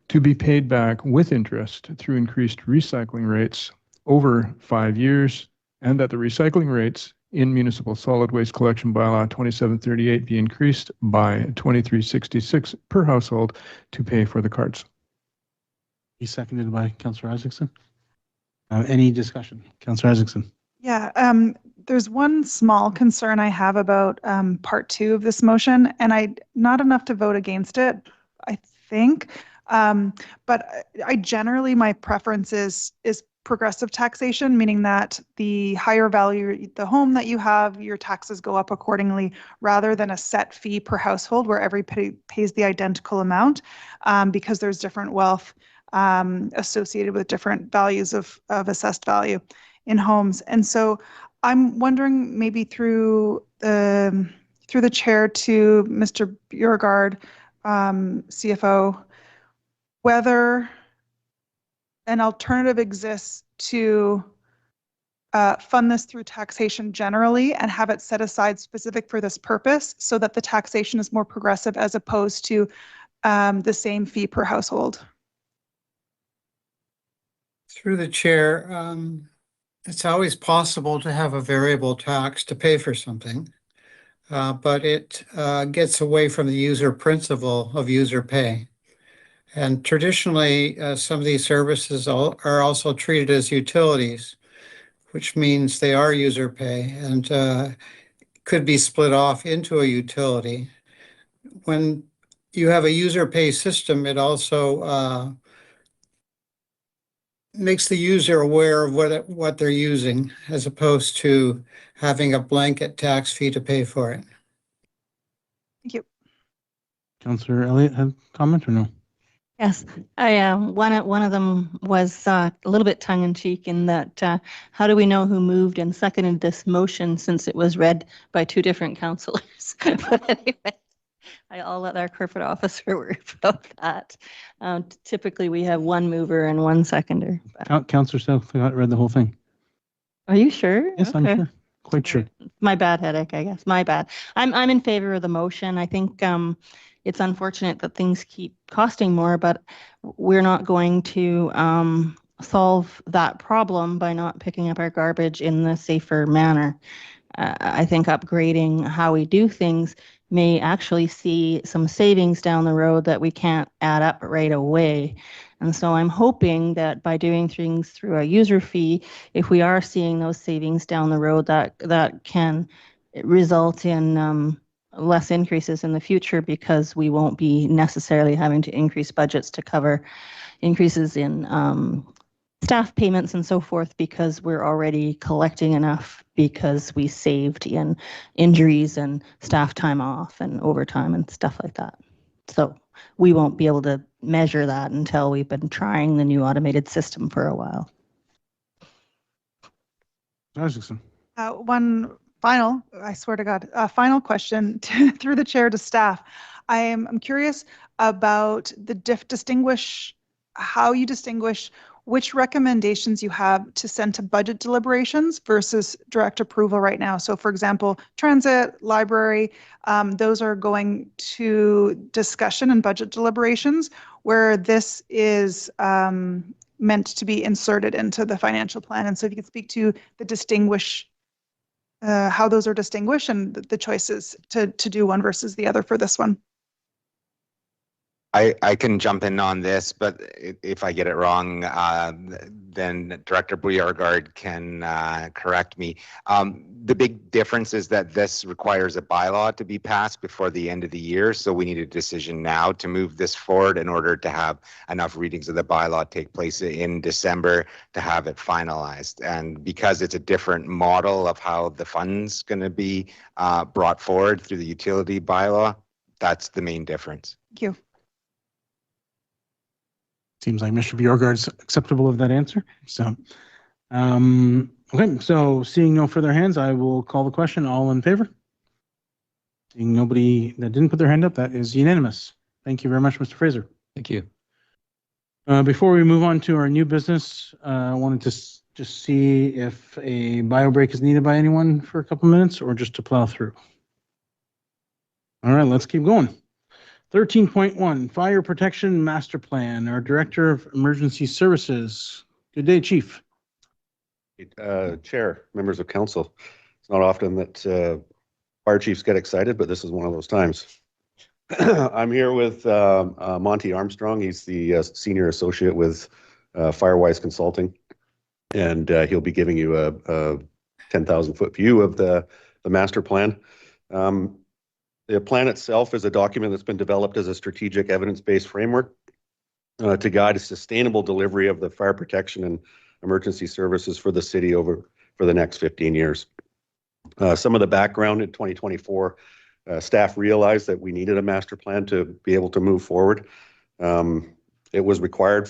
to be paid back with interest through increased recycling rates over 5 years, and that the recycling rates in municipal solid waste collection bylaw 2738 be increased by $23.66 per household to pay for the carts. He's seconded by Councillor Isaacson. Any discussion? Councillor Isaacson. Yeah, there's one small concern I have about part 2 of this motion, and not enough to vote against it, I think. But I generally, my preference is progressive taxation, meaning that the higher value the home that you have, your taxes go up accordingly, rather than a set fee per household where everybody pays the identical amount, because there's different wealth associated with different values of assessed value in homes. And so I'm wondering, maybe through the chair to Mr. Beauregard, CFO, whether an alternative exists to fund this through taxation generally and have it set aside specific for this purpose so that the taxation is more progressive as opposed to the same fee per household. Through the chair, it's always possible to have a variable tax to pay for something, but it gets away from the user principle of user pay. And traditionally, some of these services are also treated as utilities, which means they are user pay and could be split off into a utility. When you have a user pay system, it also makes the user aware of what they're using, as opposed to having a blanket tax fee to pay for it. Thank you. Councillor Elliott have a comment or no? Yes, one of them was a little bit tongue in cheek in that how do we know who moved and seconded this motion since it was read by 2 different councillors? But anyway, I'll let our corporate officer worry about that. Typically, we have 1 mover and 1 seconder. Councillor Southcott read the whole thing. Are you sure? Yes, okay. I'm sure. Quite sure. My bad headache, I guess. My bad. I'm in favor of the motion. I think it's unfortunate that things keep costing more, but we're not going to solve that problem by not picking up our garbage in the safer manner. I think upgrading how we do things may actually see some savings down the road that we can't add up right away. And so I'm hoping that by doing things through a user fee, if we are seeing those savings down the road, that can result in less increases in the future, because we won't be necessarily having to increase budgets to cover increases in staff payments and so forth, because we're already collecting enough because we saved in injuries and staff time off and overtime and stuff like that. So we won't be able to measure that until we've been trying the new automated system for a while. Isaacson. One final, I swear to God, final question through the chair to staff. I'm curious about the how you distinguish which recommendations you have to send to budget deliberations versus direct approval right now. So for example, transit, library, those are going to discussion and budget deliberations, where this is meant to be inserted into the financial plan. And so if you could speak to the how those are distinguished and the choices to do one versus the other for this one. I can jump in on this, but if I get it wrong, then Director Bouillard can correct me. The big difference is that this requires a bylaw to be passed before the end of the year, so we need a decision now to move this forward in order to have enough readings of the bylaw take place in December to have it finalized. And because it's a different model of how the fund's going to be brought forward through the utility bylaw, that's the main difference. Thank you. Seems like Mr. Bjorgaard's acceptable of that answer. So, okay. So seeing no further hands, I will call the question. All in favor? Seeing nobody that didn't put their hand up, that is unanimous. Thank you very much, Mr. Fraser. Thank you. Before we move on to our new business, I wanted to just see if a bio break is needed by anyone for a couple minutes or just to plow through. All right, let's keep going. 13.1 Fire Protection Master Plan. Our Director of Emergency Services. Good day, Chief. Chair, members of council. It's not often that fire chiefs get excited, but this is one of those times. I'm here with Monty Armstrong. He's the Senior Associate with Firewise Consulting, and he'll be giving you a 10,000-foot view of the master plan. The plan itself is a document that's been developed as a strategic evidence-based framework to guide a sustainable delivery of the fire protection and emergency services for the city for the next 15 years. Some of the background in 2024, staff realized that we needed a master plan to be able to move forward. It was required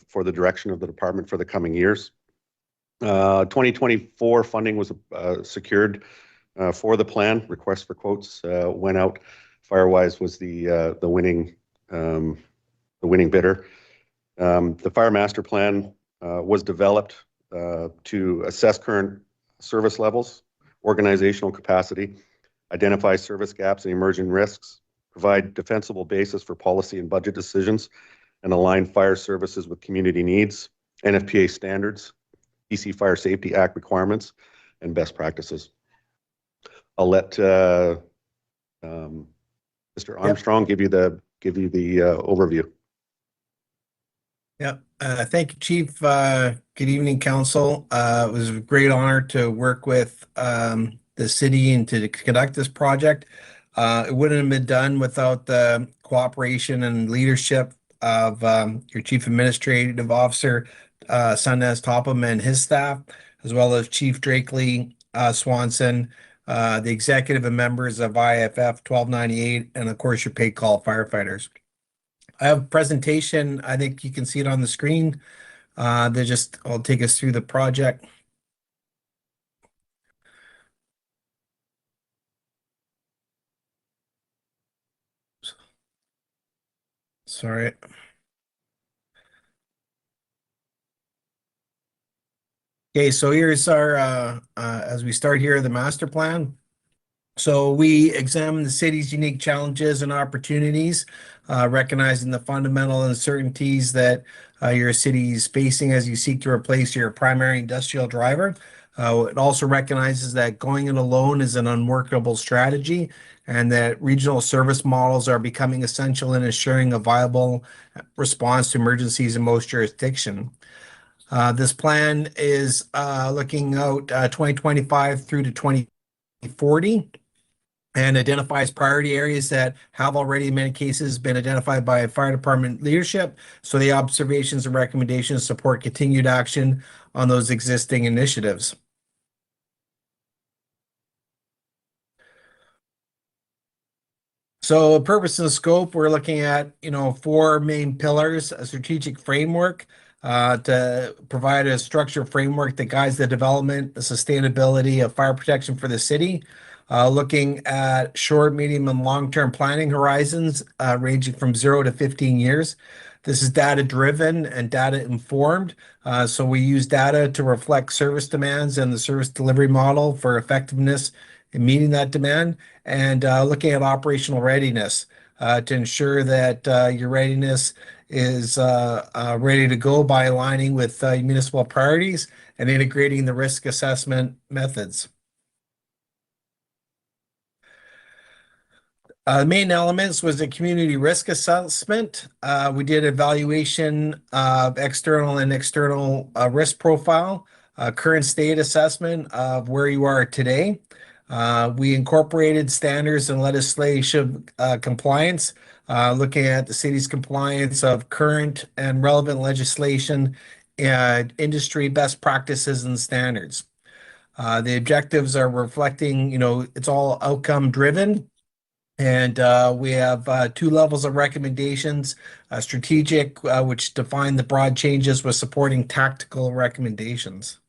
for the direction of the department for the coming years. 2024 funding was secured for the plan. Request for quotes went out. Firewise was the winning bidder. The fire master plan was developed to assess current service levels, organizational capacity, identify service gaps and emerging risks, provide defensible basis for policy and budget decisions, and align fire services with community needs, NFPA standards, BC Fire Safety Act requirements, and best practices. I'll let Mr. Armstrong give you the overview. Yeah, thank you, Chief. Good evening, Council. It was a great honor to work with the city and to conduct this project. It wouldn't have been done without the cooperation and leadership of your Chief Administrative Officer, Sundberg Topham, and his staff, as well as Chief Drakely Swanson, the executive and members of IFF 1298, and of course your paid call firefighters. I have a presentation. I think you can see it on the screen. I'll take us through the project. Sorry. Okay, so here's our, as we start here, the master plan. So we examine the city's unique challenges and opportunities, recognizing the fundamental uncertainties that your city is facing as you seek to replace your primary industrial driver. It also recognizes that going it alone is an unworkable strategy and that regional service models are becoming essential in ensuring a viable response to emergencies in most jurisdictions. This plan is looking out 2025 through to 2040 and identifies priority areas that have already, in many cases, been identified by fire department leadership. So the observations and recommendations support continued action on those existing initiatives. So purpose and scope, we're looking at, 4 main pillars: a strategic framework, to provide a structured framework that guides the development, the sustainability of fire protection for the city, looking at short, medium, and long-term planning horizons ranging from 0 to 15 years. This is data-driven and data-informed. So we use data to reflect service demands and the service delivery model for effectiveness in meeting that demand, and looking at operational readiness to ensure that your readiness is ready to go by aligning with municipal priorities and integrating the risk assessment methods. The main elements was the community risk assessment. We did evaluation of external and external risk profile, current state assessment of where you are today. We incorporated standards and legislation compliance, looking at the city's compliance of current and relevant legislation and industry best practices and standards. The objectives are reflecting, it's all outcome driven. And we have 2 levels of recommendations, strategic, which define the broad changes with supporting tactical recommendations.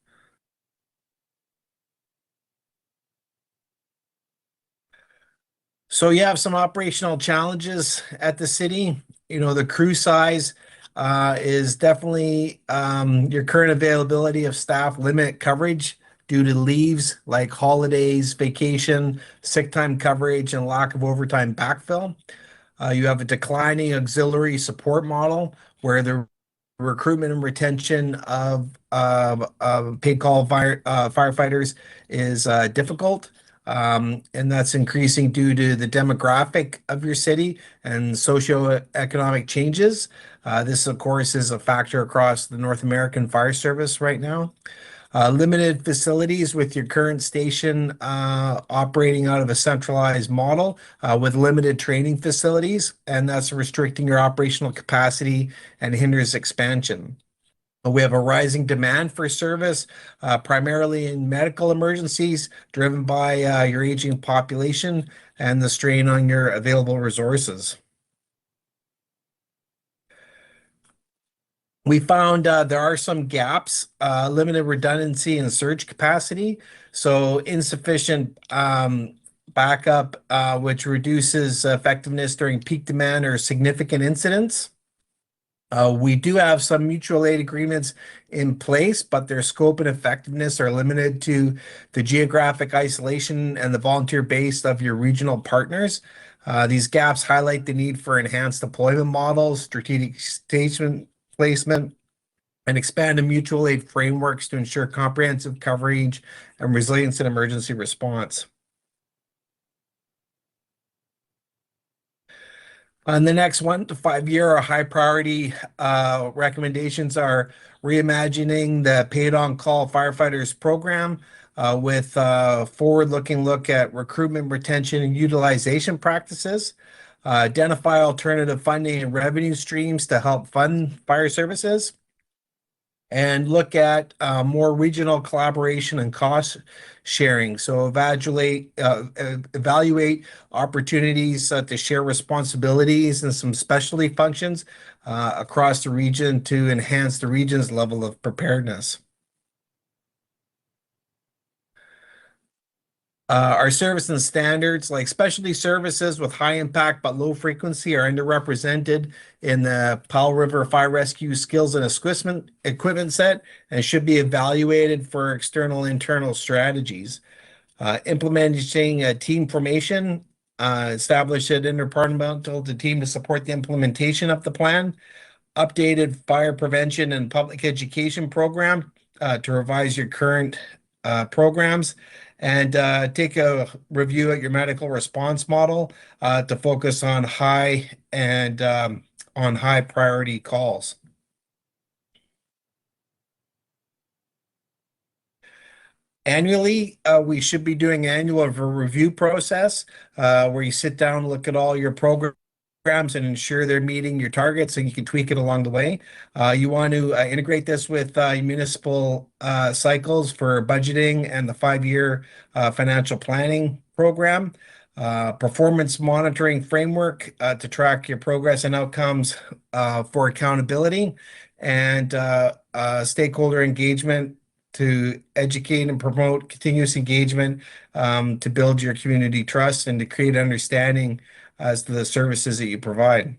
So you have some operational challenges at the city. The crew size is definitely your current availability of staff limit coverage due to leaves like holidays, vacation, sick time coverage, and lack of overtime backfill. You have a declining auxiliary support model where the recruitment and retention of paid call firefighters is difficult. And that's increasing due to the demographic of your city and socioeconomic changes. This, of course, is a factor across the North American Fire Service right now. Limited facilities with your current station operating out of a centralized model with limited training facilities, and that's restricting your operational capacity and hinders expansion. We have a rising demand for service, primarily in medical emergencies, driven by your aging population and the strain on your available resources. We found there are some gaps, limited redundancy and surge capacity, so insufficient backup, which reduces effectiveness during peak demand or significant incidents. We do have some mutual aid agreements in place, but their scope and effectiveness are limited to the geographic isolation and the volunteer base of your regional partners. These gaps highlight the need for enhanced deployment models, strategic station placement, and expanded mutual aid frameworks to ensure comprehensive coverage and resilience in emergency response. On the next 1 to 5 year or high priority recommendations are reimagining the paid on call firefighters program with forward-looking look at recruitment, retention, and utilization practices. Identify alternative funding and revenue streams to help fund fire services, and look at more regional collaboration and cost sharing. So evaluate opportunities to share responsibilities and some specialty functions across the region to enhance the region's level of preparedness. Our service and standards, like specialty services with high impact but low frequency, are underrepresented in the Powell River Fire Rescue skills and equipment set and should be evaluated for external internal strategies. Implementing a team formation, establish an interdepartmental team to support the implementation of the plan. Updated fire prevention and public education program to revise your current programs, and take a review at your medical response model to focus on high priority calls. Annually, we should be doing annual review process where you sit down, look at all your programs and ensure they're meeting your targets, and you can tweak it along the way. You want to integrate this with municipal cycles for budgeting and the 5-year financial planning program. Performance monitoring framework to track your progress and outcomes for accountability, and stakeholder engagement to educate and promote continuous engagement, to build your community trust and to create understanding as to the services that you provide.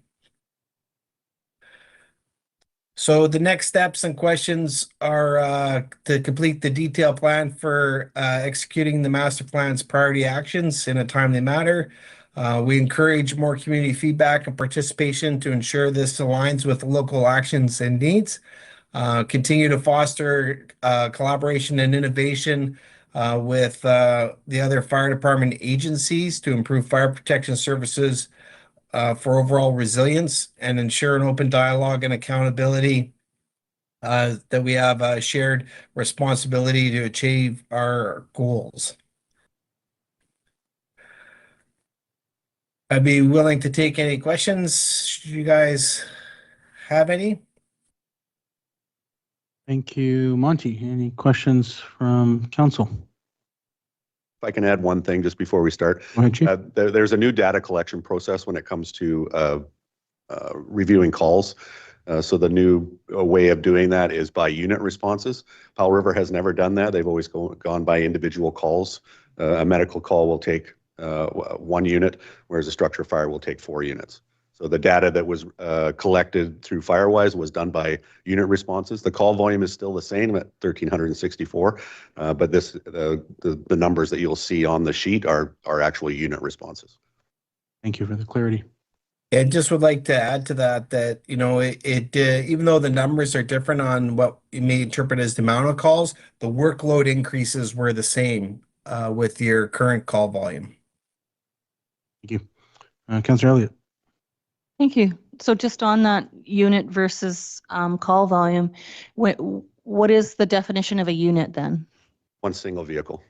So the next steps and questions are to complete the detailed plan for executing the master plan's priority actions in a timely manner. We encourage more community feedback and participation to ensure this aligns with local actions and needs. Continue to foster collaboration and innovation with the other fire department agencies to improve fire protection services for overall resilience, and ensure an open dialogue and accountability, that we have a shared responsibility to achieve our goals. I'd be willing to take any questions. Should you guys have any? Thank you, Monty. Any questions from council? If I can add one thing just before we start. Go ahead, Chief. There's a new data collection process when it comes to reviewing calls. So the new way of doing that is by unit responses. Powell River has never done that. They've always gone by individual calls. A medical call will take 1 unit, whereas a structure fire will take 4 units. So the data that was collected through Firewise was done by unit responses. The call volume is still the same at 1,364, but the numbers that you'll see on the sheet are actually unit responses. Thank you for the clarity. And just would like to add to that, you know, even though the numbers are different on what you may interpret as the amount of calls, the workload increases were the same with your current call volume. Thank you. Councillor Elliott. Thank you. So just on that unit versus call volume, what is the definition of a unit then? 1 single vehicle.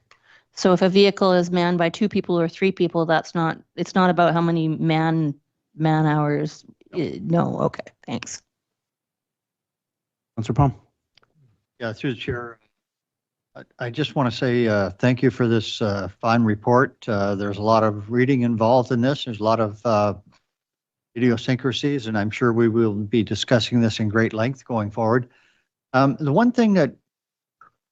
So if a vehicle is manned by 2 people or 3 people, it's not about how many man hours. No, okay, thanks. Councillor Palm. Yeah, through the chair, I just want to say thank you for this fine report. There's a lot of reading involved in this. There's a lot of idiosyncrasies, and I'm sure we will be discussing this in great length going forward. The one thing that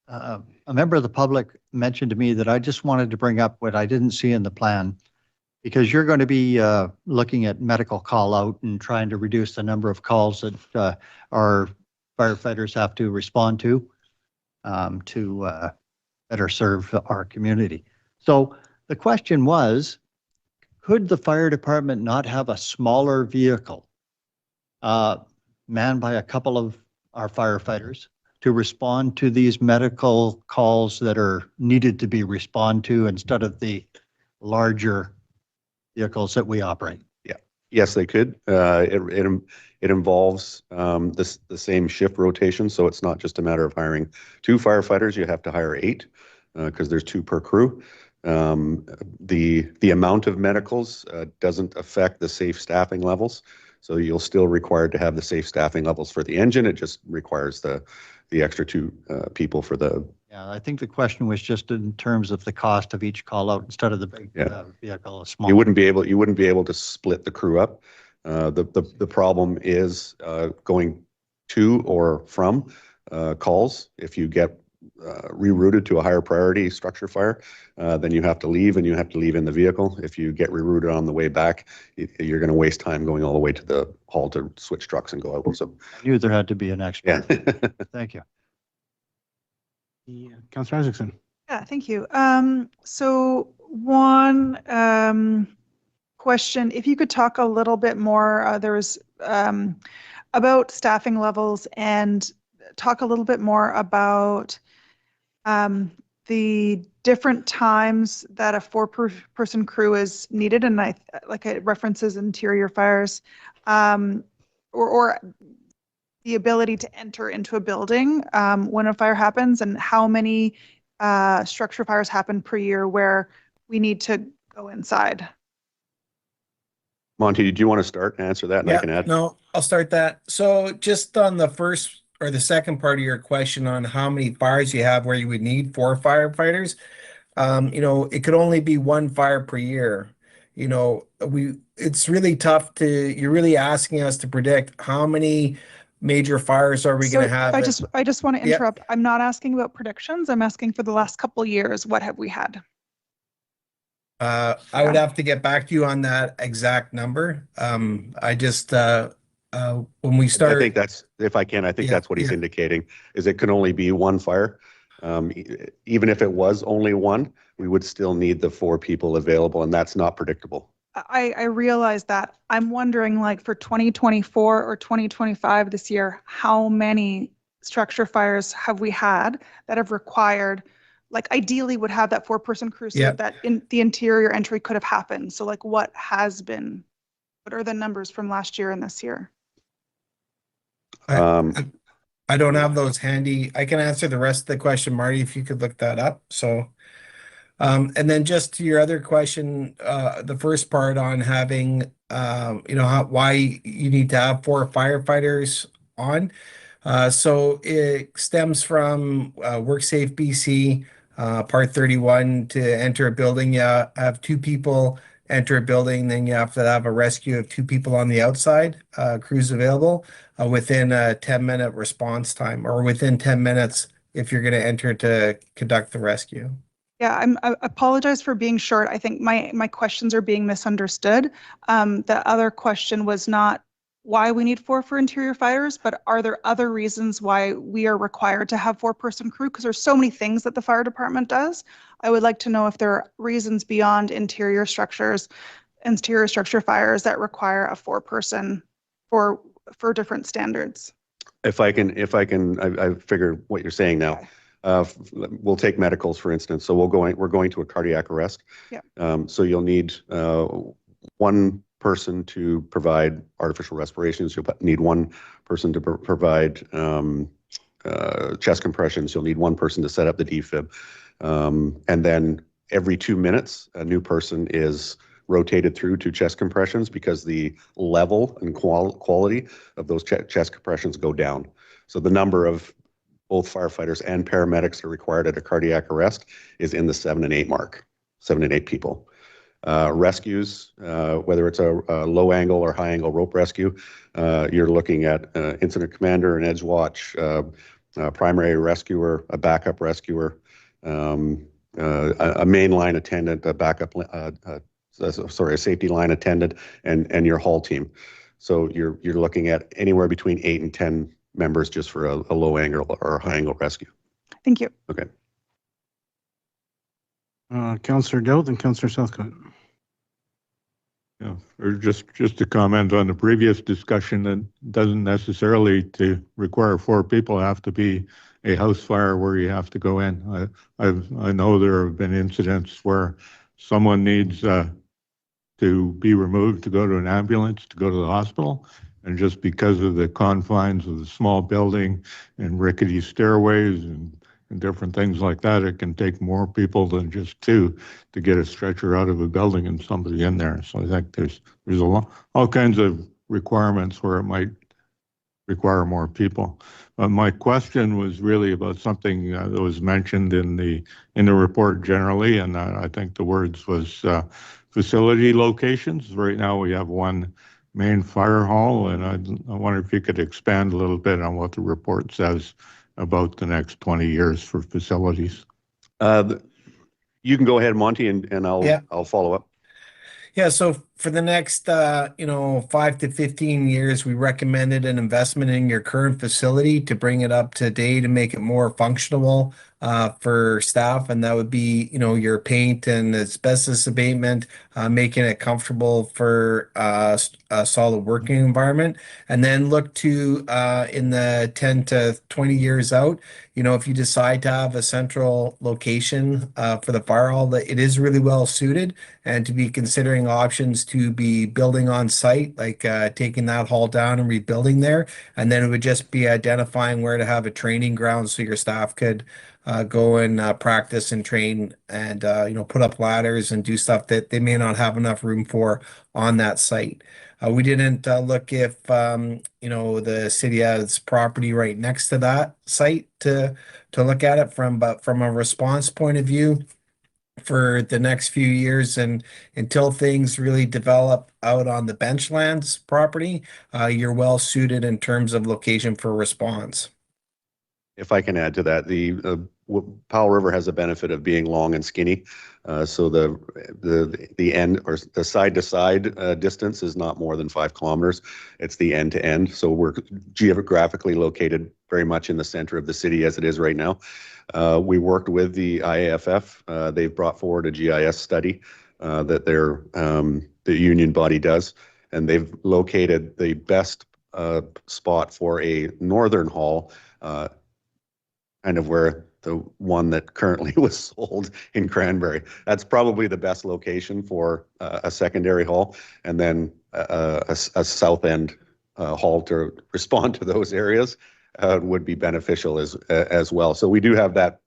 a member of the public mentioned to me that I just wanted to bring up, what I didn't see in the plan, because you're going to be looking at medical call out and trying to reduce the number of calls that our firefighters have to respond to better serve our community. So the question was, could the fire department not have a smaller vehicle manned by a couple of our firefighters to respond to these medical calls that are needed to be responded to instead of the larger vehicles that we operate? Yeah, yes, they could. It involves the same shift rotation, so it's not just a matter of hiring 2 firefighters. You have to hire 8 because there's 2 per crew. The amount of medicals doesn't affect the safe staffing levels, so you'll still required to have the safe staffing levels for the engine. It just requires the extra 2 people for the. Yeah, I think the question was just in terms of the cost of each call out instead of the big vehicle, a small. You wouldn't be able to split the crew up. The problem is going to or from calls. If you get rerouted to a higher priority structure fire, then you have to leave, and you have to leave in the vehicle. If you get rerouted on the way back, you're going to waste time going all the way to the hall to switch trucks and go out. So I knew there had to be an expert. yeah. Thank you. Yeah, Councillor Isaacson. Yeah, thank you. So one question, if you could talk a little bit more, there was about staffing levels, and talk a little bit more about the different times that a 4-person crew is needed, and it references interior fires, or the ability to enter into a building when a fire happens, and how many structure fires happen per year where we need to go inside. Monty, do you want to start and answer that, and I can add? No, I'll start that. So just on the first or the second part of your question on how many fires you have where you would need 4 firefighters, you know, it could only be 1 fire per year. You know, it's really tough you're really asking us to predict how many major fires are we So going to have? I just want to Yeah. interrupt. I'm not asking about predictions. I'm asking for the last couple of years, what have we had? I would have to get back to you on that exact number. I just, when we I start. think that's, if I can, I think Yeah, that's what he's yeah. indicating, is it can only be one fire. Even if it was only one, we would still need the 4 people available, and that's not predictable. I realize that. I'm wondering, like, for 2024 or 2025 this year, how many structure fires have we had that have required, like, ideally would have that 4-person crew so Yeah. that in the interior entry could have happened. So like what are the numbers from last year and this year? I don't have those handy. I can answer the rest of the question, Marty, if you could look that up. So, and then just to your other question, the first part on having, why you need to have 4 firefighters on. So it stems from WorkSafe BC, Part 31. To enter a building, you have 2 people enter a building, then you have to have a rescue of 2 people on the outside, crews available within a 10-minute response time, or within 10 minutes if you're going to enter to conduct the rescue. Yeah, I apologize for being short. I think my questions are being misunderstood. The other question was not why we need 4 for interior fires, but are there other reasons why we are required to have 4-person crew? Because there's so many things that the fire department does. I would like to know if there are reasons beyond interior structure fires that require a 4-person for different standards. If I can, I figured what you're saying now. We'll take medicals, for instance. So we're going to a cardiac arrest. Yeah. So you'll need 1 person to provide artificial respirations. You'll need 1 person to provide chest compressions. You'll need 1 person to set up the defib. And then every 2 minutes, a new person is rotated through to chest compressions because the level and quality of those chest compressions go down. So the number of both firefighters and paramedics are required at a cardiac arrest is in the 7 and 8 mark, 7 and 8 people. Rescues, whether it's a low angle or high angle rope rescue, you're looking at incident commander, an edge watch, primary rescuer, a backup rescuer, a mainline attendant, a backup, a safety line attendant, and your haul team. So you're looking at anywhere between 8 and 10 members just for a low angle or a high angle rescue. Thank you. Okay. Councillor Dowd and Councillor Southcott. Yeah, or just to comment on the previous discussion, that doesn't necessarily to require 4 people have to be a house fire where you have to go in. I know there have been incidents where someone needs to be removed to go to an ambulance, to go to the hospital, and just because of the confines of the small building and rickety stairways and different things like that, it can take more people than just 2 to get a stretcher out of a building and somebody in there. So I think there's all kinds of requirements where it might require more people. My question was really about something that was mentioned in the report generally, and I think the words was facility locations. Right now we have 1 main fire hall, and I wonder if you could expand a little bit on what the report says about the next 20 years for facilities. You can go ahead, Monty, and I'll follow up. Yeah, so for the next 5 to 15 years, we recommended an investment in your current facility to bring it up to date and make it more functional for staff, and that would be your paint and asbestos abatement, making it comfortable for a solid working environment. And then look to in the 10 to 20 years out, if you decide to have a central location for the fire hall, that it is really well suited, and to be considering options to be building on site, like taking that hall down and rebuilding there. And then it would just be identifying where to have a training ground so your staff could go and practice and train and put up ladders and do stuff that they may not have enough room for on that site. We didn't look if the city has property right next to that site to look at it from, but from a response point of view, for the next few years, and until things really develop out on the Benchlands property, you're well suited in terms of location for response. If I can add to that, Powell River has a benefit of being long and skinny. So the end or the side to side distance is not more than 5 kilometers. It's the end to end. So we're geographically located very much in the center of the city as it is right now. We worked with the IAFF. They've brought forward a GIS study that the union body does, and they've located the best spot for a northern hall, kind of where the one that currently was sold in Cranberry. That's probably the best location for a secondary hall, and then a south end hall to respond to those areas would be beneficial as well. So we do have that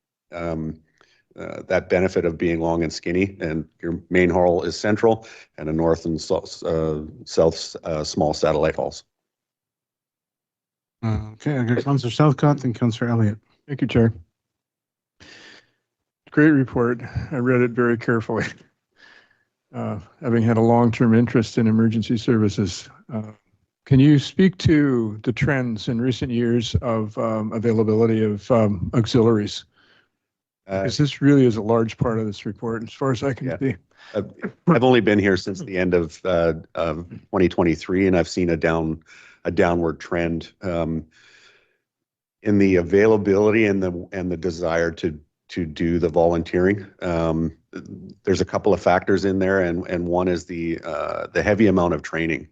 that benefit of being long and skinny, and your main hall is central, and a north and south small satellite halls. Okay, I got Councillor Southcott and Councillor Elliott. Thank you, Chair. Great report. I read it very carefully. Having had a long-term interest in emergency services, can you speak to the trends in recent years of availability of auxiliaries? Because this really is a large part of this report, as far as I can see. I've only been here since the end of 2023, and I've seen a downward trend in the availability and the desire to do the volunteering. There's a couple of factors in there, and one is the heavy amount of training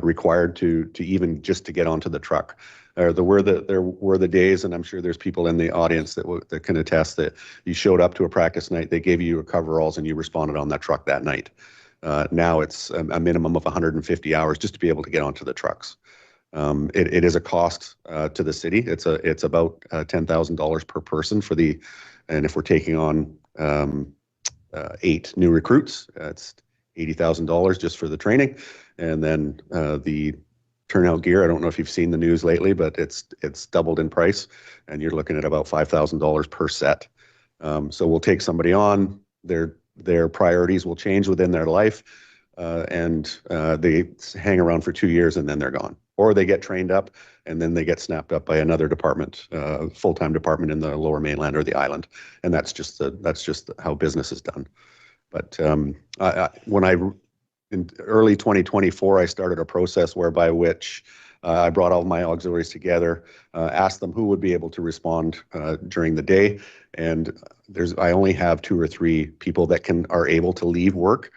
required to even just to get onto the truck. There were the days, and I'm sure there's people in the audience that can attest that you showed up to a practice night, they gave you your coveralls, and you responded on that truck that night. Now it's a minimum of 150 hours just to be able to get onto the trucks. It is a cost to the city. It's about $10,000 per person and if we're taking on 8 new recruits, it's $80,000 just for the training, and then the turnout gear. I don't know if you've seen the news lately, but it's doubled in price, and you're looking at about $5,000 per set. So we'll take somebody on. Their priorities will change within their life, and they hang around for 2 years and then they're gone. Or they get trained up and then they get snapped up by another department, full-time department in the Lower Mainland or the island, and that's just how business is done. But in early 2024, I started a process whereby which I brought all my auxiliaries together, asked them who would be able to respond during the day, and I only have 2 or 3 people that are able to leave work.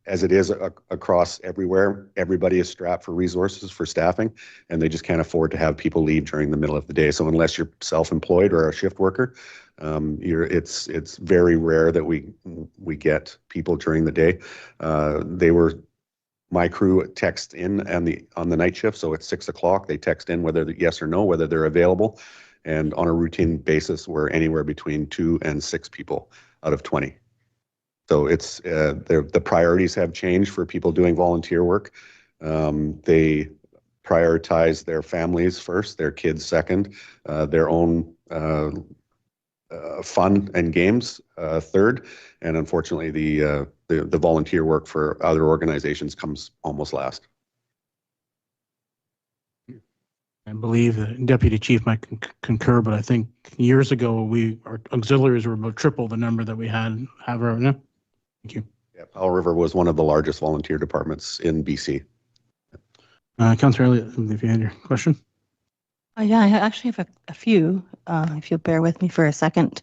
As it is across everywhere, everybody is strapped for resources for staffing, and they just can't afford to have people leave during the middle of the day. So unless you're self-employed or a shift worker, it's very rare that we get people during the day. My crew text in on the night shift, so at 6 o'clock they text in whether yes or no, whether they're available, and on a routine basis we're anywhere between 2 and 6 people out of 20. So it's the priorities have changed for people doing volunteer work. They prioritize their families first, their kids second, their own fun and games third, and unfortunately the volunteer work for other organizations comes almost last. I believe the Deputy Chief might concur, but I think years ago our auxiliaries were about triple the number that we have right now. Thank you. Yeah, Powell River was one of the largest volunteer departments in BC. Councillor Elliott, if you had your question. Yeah, I actually have a few, if you'll bear with me for a second.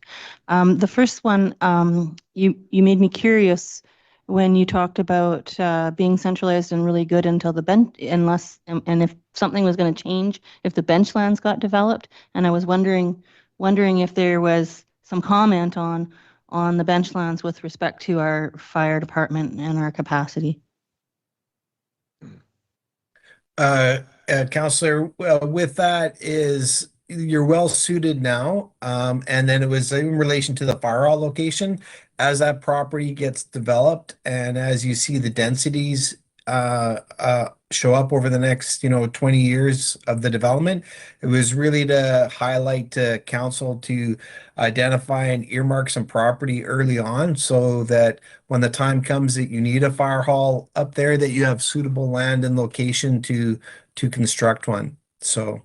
The first one, you made me curious when you talked about being centralized and really good until the bench, and if something was going to change, if the benchlands got developed, and I was wondering if there was some comment on the benchlands with respect to our fire department and our capacity. Councillor, with that is you're well suited now, and then it was in relation to the fire hall location. As that property gets developed and as you see the densities show up over the next, 20 years of the development. It was really to highlight to council to identify and earmark some property early on so that when the time comes that you need a fire hall up there, that you have suitable land and location to construct one. So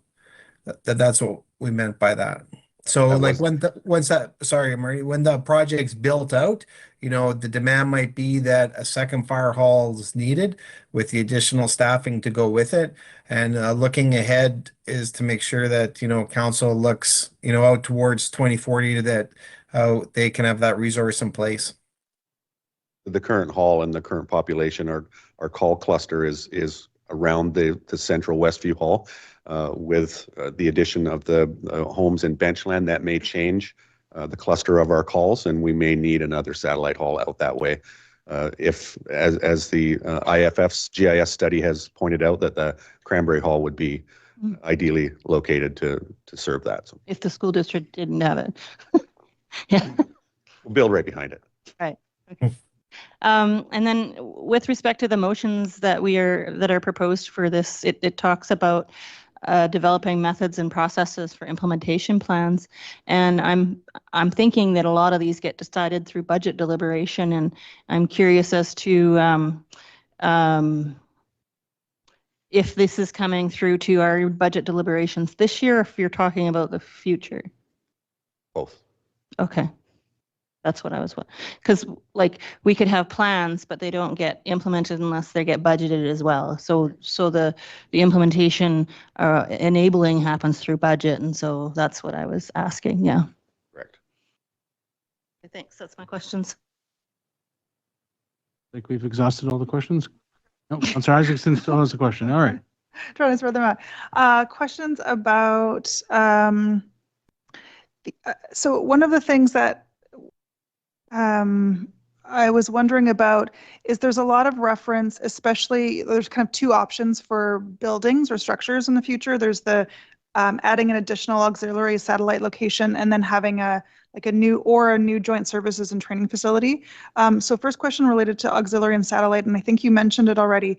that's what we meant by that. So That like was- sorry, Marty, when the project's built out, the demand might be that a second fire hall is needed with the additional staffing to go with it. And looking ahead is to make sure that, council looks, out towards 2040 that they can have that resource in place. The current hall and the current population, our call cluster is around the central Westview Hall. With the addition of the homes in Benchland, that may change the cluster of our calls, and we may need another satellite hall out that way. If, as the IFF's GIS study has pointed out, that the Cranberry Hall would be ideally located to serve that. So If the school district didn't have it. Yeah. we'll build right behind it. Right. Okay. And then with respect to the motions that are proposed for this, it talks about developing methods and processes for implementation plans. And I'm thinking that a lot of these get decided through budget deliberation, and I'm curious as to if this is coming through to our budget deliberations this year, or if you're talking about the future. Both. Okay. That's what I was, because like we could have plans, but they don't get implemented unless they get budgeted as well. So the implementation enabling happens through budget, and so that's what I was asking. Yeah. Correct. Okay, thanks. That's my questions. I think we've exhausted all the questions. No, Councillor Isaacson still has a question. All right. Trying to spread them out. Questions about. So one of the things that I was wondering about is there's a lot of reference, especially there's kind of two options for buildings or structures in the future. There's the adding an additional auxiliary satellite location and then having a new joint services and training facility. So first question related to auxiliary and satellite, and I think you mentioned it already.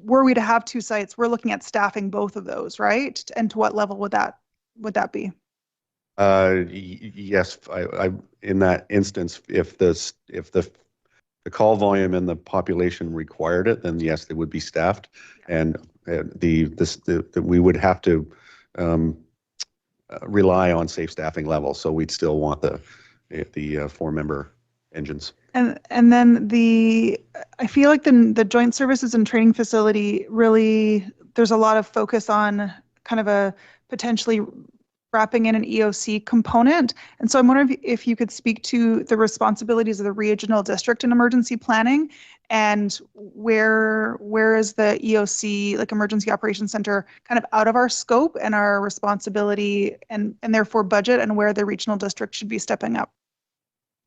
Were we to have two sites, we're looking at staffing both of those, right? And to what level would that be? Yes, I in that instance, if the call volume and the population required it, then yes, they would be staffed, and we would have to rely on safe staffing levels. So we'd still want the 4-member engines. And then I feel like the joint services and training facility really, there's a lot of focus on kind of a potentially wrapping in an EOC component. And so I'm wondering if you could speak to the responsibilities of the regional district in emergency planning, and where is the EOC, like Emergency Operations Center, kind of out of our scope and our responsibility and therefore budget, and where the regional district should be stepping up?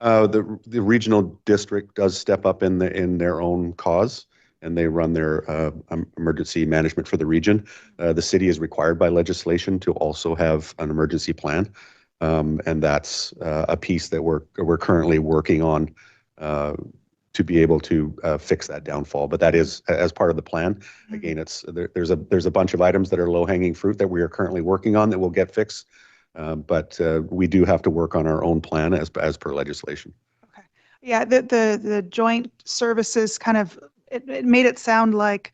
The regional district does step up in their own cause, and they run their emergency management for the region. The city is required by legislation to also have an emergency plan, and that's a piece that we're currently working on to be able to fix that downfall. But that is as part of the plan. Again, there's a bunch of items that are low-hanging fruit that we are currently working on that will get fixed, but we do have to work on our own plan as per legislation. Okay. Yeah, the joint services kind of, it made it sound like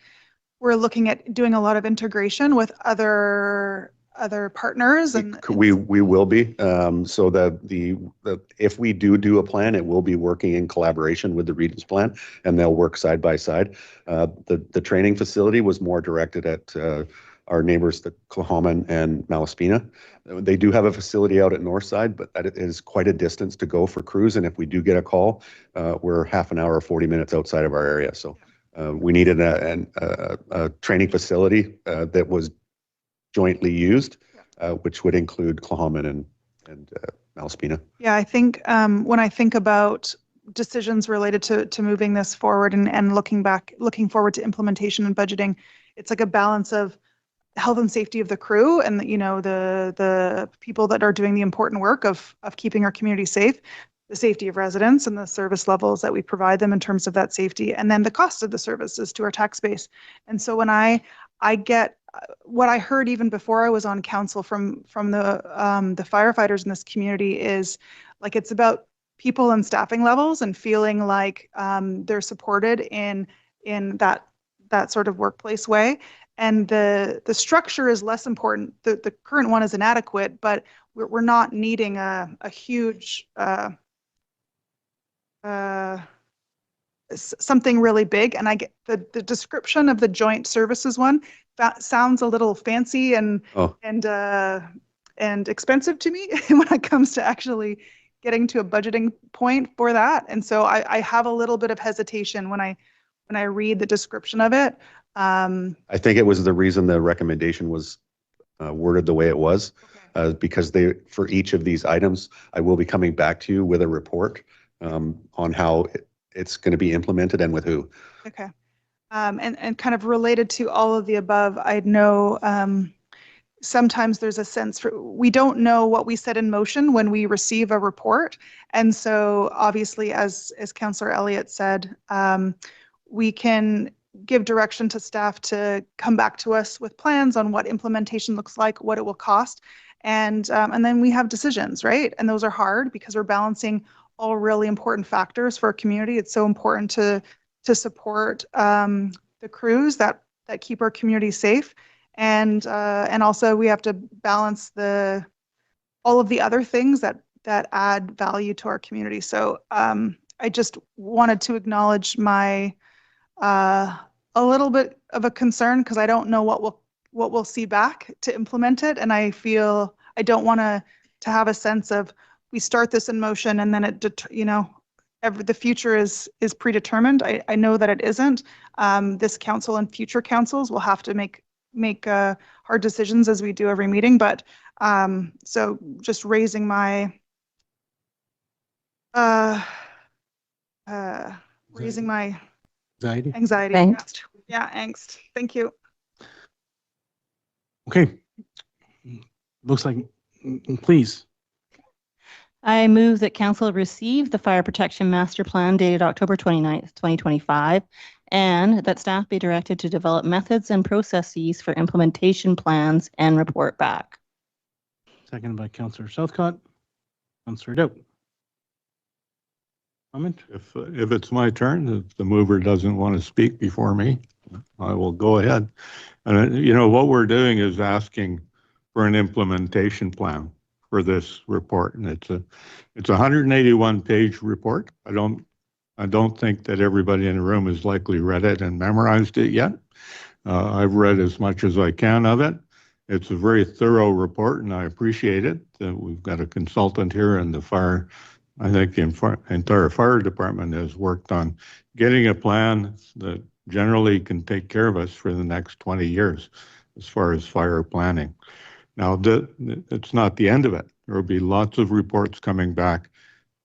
we're looking at doing a lot of integration with other partners, and we will be. So if we do a plan, it will be working in collaboration with the region's plan, and they'll work side by side. The training facility was more directed at our neighbors, the Coahoma and Malaspina. They do have a facility out at Northside, but that is quite a distance to go for crews. And if we do get a call, we're half an hour or 40 minutes outside of our area. So we needed a training facility that was jointly used, which would include Coahoma and Malaspina. Yeah, I think when I think about decisions related to moving this forward and looking forward to implementation and budgeting, it's like a balance of health and safety of the crew and the people that are doing the important work of keeping our community safe, the safety of residents and the service levels that we provide them in terms of that safety, and then the cost of the services to our tax base. And so when I get what I heard even before I was on council from the firefighters in this community is like it's about people and staffing levels and feeling like they're supported in that sort of workplace way. And the structure is less important. The current one is inadequate, but we're not needing a huge something really big. And I get the description of the joint services one that sounds a little fancy and expensive to me when it comes to actually getting to a budgeting point for that. And so I have a little bit of hesitation when I read the description of it. I think it was the reason the recommendation was worded the way it was, because for each of these items, I will be coming back to you with a report on how it's going to be implemented and with who. Okay. And kind of related to all of the above, I know sometimes there's a sense we don't know what we set in motion when we receive a report. And so obviously, as Councillor Elliott said, we can give direction to staff to come back to us with plans on what implementation looks like, what it will cost. And then we have decisions, right? And those are hard because we're balancing all really important factors for our community. It's so important to support the crews that keep our community safe. And also we have to balance all of the other things that add value to our community. So I just wanted to acknowledge my a little bit of a concern because I don't know what we'll see back to implement it, and I feel I don't want to have a sense of we start this in motion and then the future is predetermined. I know that it isn't. This council and future councils will have to make hard decisions as we do every meeting, but so just raising my anxiety. Angst. Yeah, angst. Thank you. Okay. Looks like, please. I move that council receive the fire protection master plan dated October 29th, 2025, and that staff be directed to develop methods and processes for implementation plans and report back. Seconded by Councillor Southcott. Councillor Dow. Comment? If it's my turn, if the mover doesn't want to speak before me, I will go ahead. And what we're doing is asking for an implementation plan for this report, and it's a 181-page report. I don't think that everybody in the room has likely read it and memorized it yet. I've read as much as I can of it. It's a very thorough report, and I appreciate it. We've got a consultant here in the fire. I think the entire fire department has worked on getting a plan that generally can take care of us for the next 20 years as far as fire planning. Now, it's not the end of it. There will be lots of reports coming back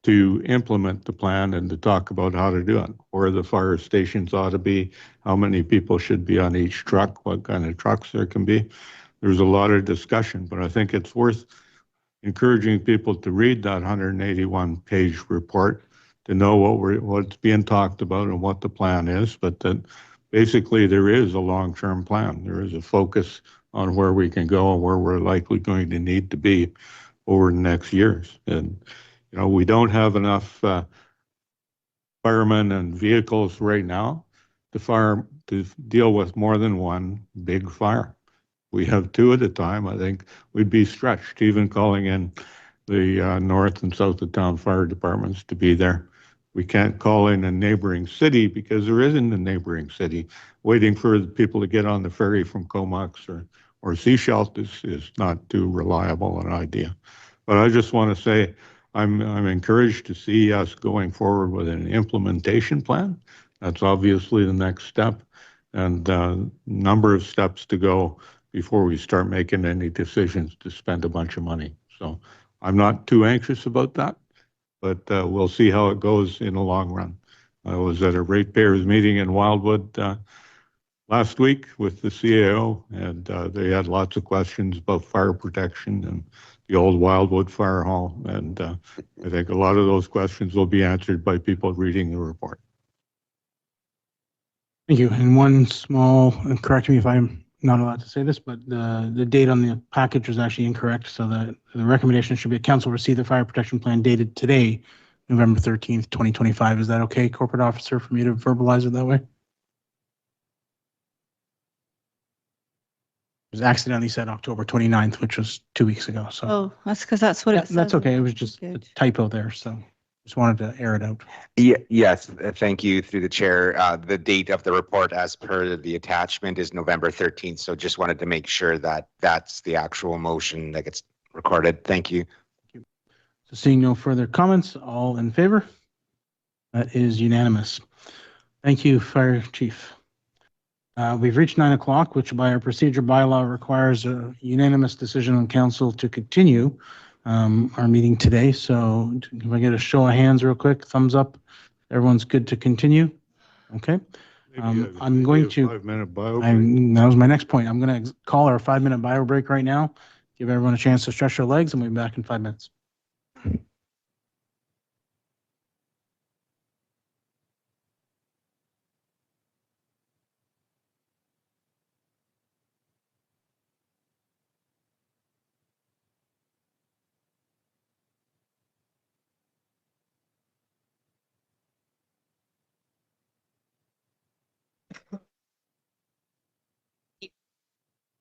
to implement the plan and to talk about how to do it, where the fire stations ought to be, how many people should be on each truck, what kind of trucks there can be. There's a lot of discussion, but I think it's worth encouraging people to read that 181-page report to know what's being talked about and what the plan is, but that basically there is a long-term plan. There is a focus on where we can go and where we're likely going to need to be over the next years. And, we don't have enough firemen and vehicles right now to deal with more than one big fire. We have two at a time. I think we'd be stretched, even calling in the north and south of town fire departments to be there. We can't call in a neighboring city because there isn't a neighboring city. Waiting for the people to get on the ferry from Comox or Seashell is not too reliable an idea. But I just want to say I'm encouraged to see us going forward with an implementation plan. That's obviously the next step, and a number of steps to go before we start making any decisions to spend a bunch of money. So I'm not too anxious about that, but we'll see how it goes in the long run. I was at a ratepayers meeting in Wildwood last week with the CAO, and they had lots of questions about fire protection and the old Wildwood Fire Hall. And I think a lot of those questions will be answered by people reading the report. Thank you. And one small, and correct me if I'm not allowed to say this, but the date on the package was actually incorrect. So the recommendation should be council receive the fire protection plan dated today, November 13th, 2025. Is that okay, corporate officer, for me to verbalize it that way? It was accidentally said October 29th, which was 2 weeks ago. So Oh, that's because that's what it says. that's okay. It was just a typo there. So just wanted to air it out. Yes, thank you through the chair. The date of the report as per the attachment is November 13th. So just wanted to make sure that that's the actual motion that gets recorded. Thank you. So seeing no further comments, all in favor? That is unanimous. Thank you, Fire Chief. We've reached 9 o'clock, which by our procedure bylaw requires a unanimous decision on council to continue our meeting today. So if I get a show of hands real quick, thumbs up, everyone's good to continue. Okay. I'm going to, 5-minute bio break. that was my next point. I'm going to call our 5-minute bio break right now. Give everyone a chance to stretch their legs, and we'll be back in 5 minutes.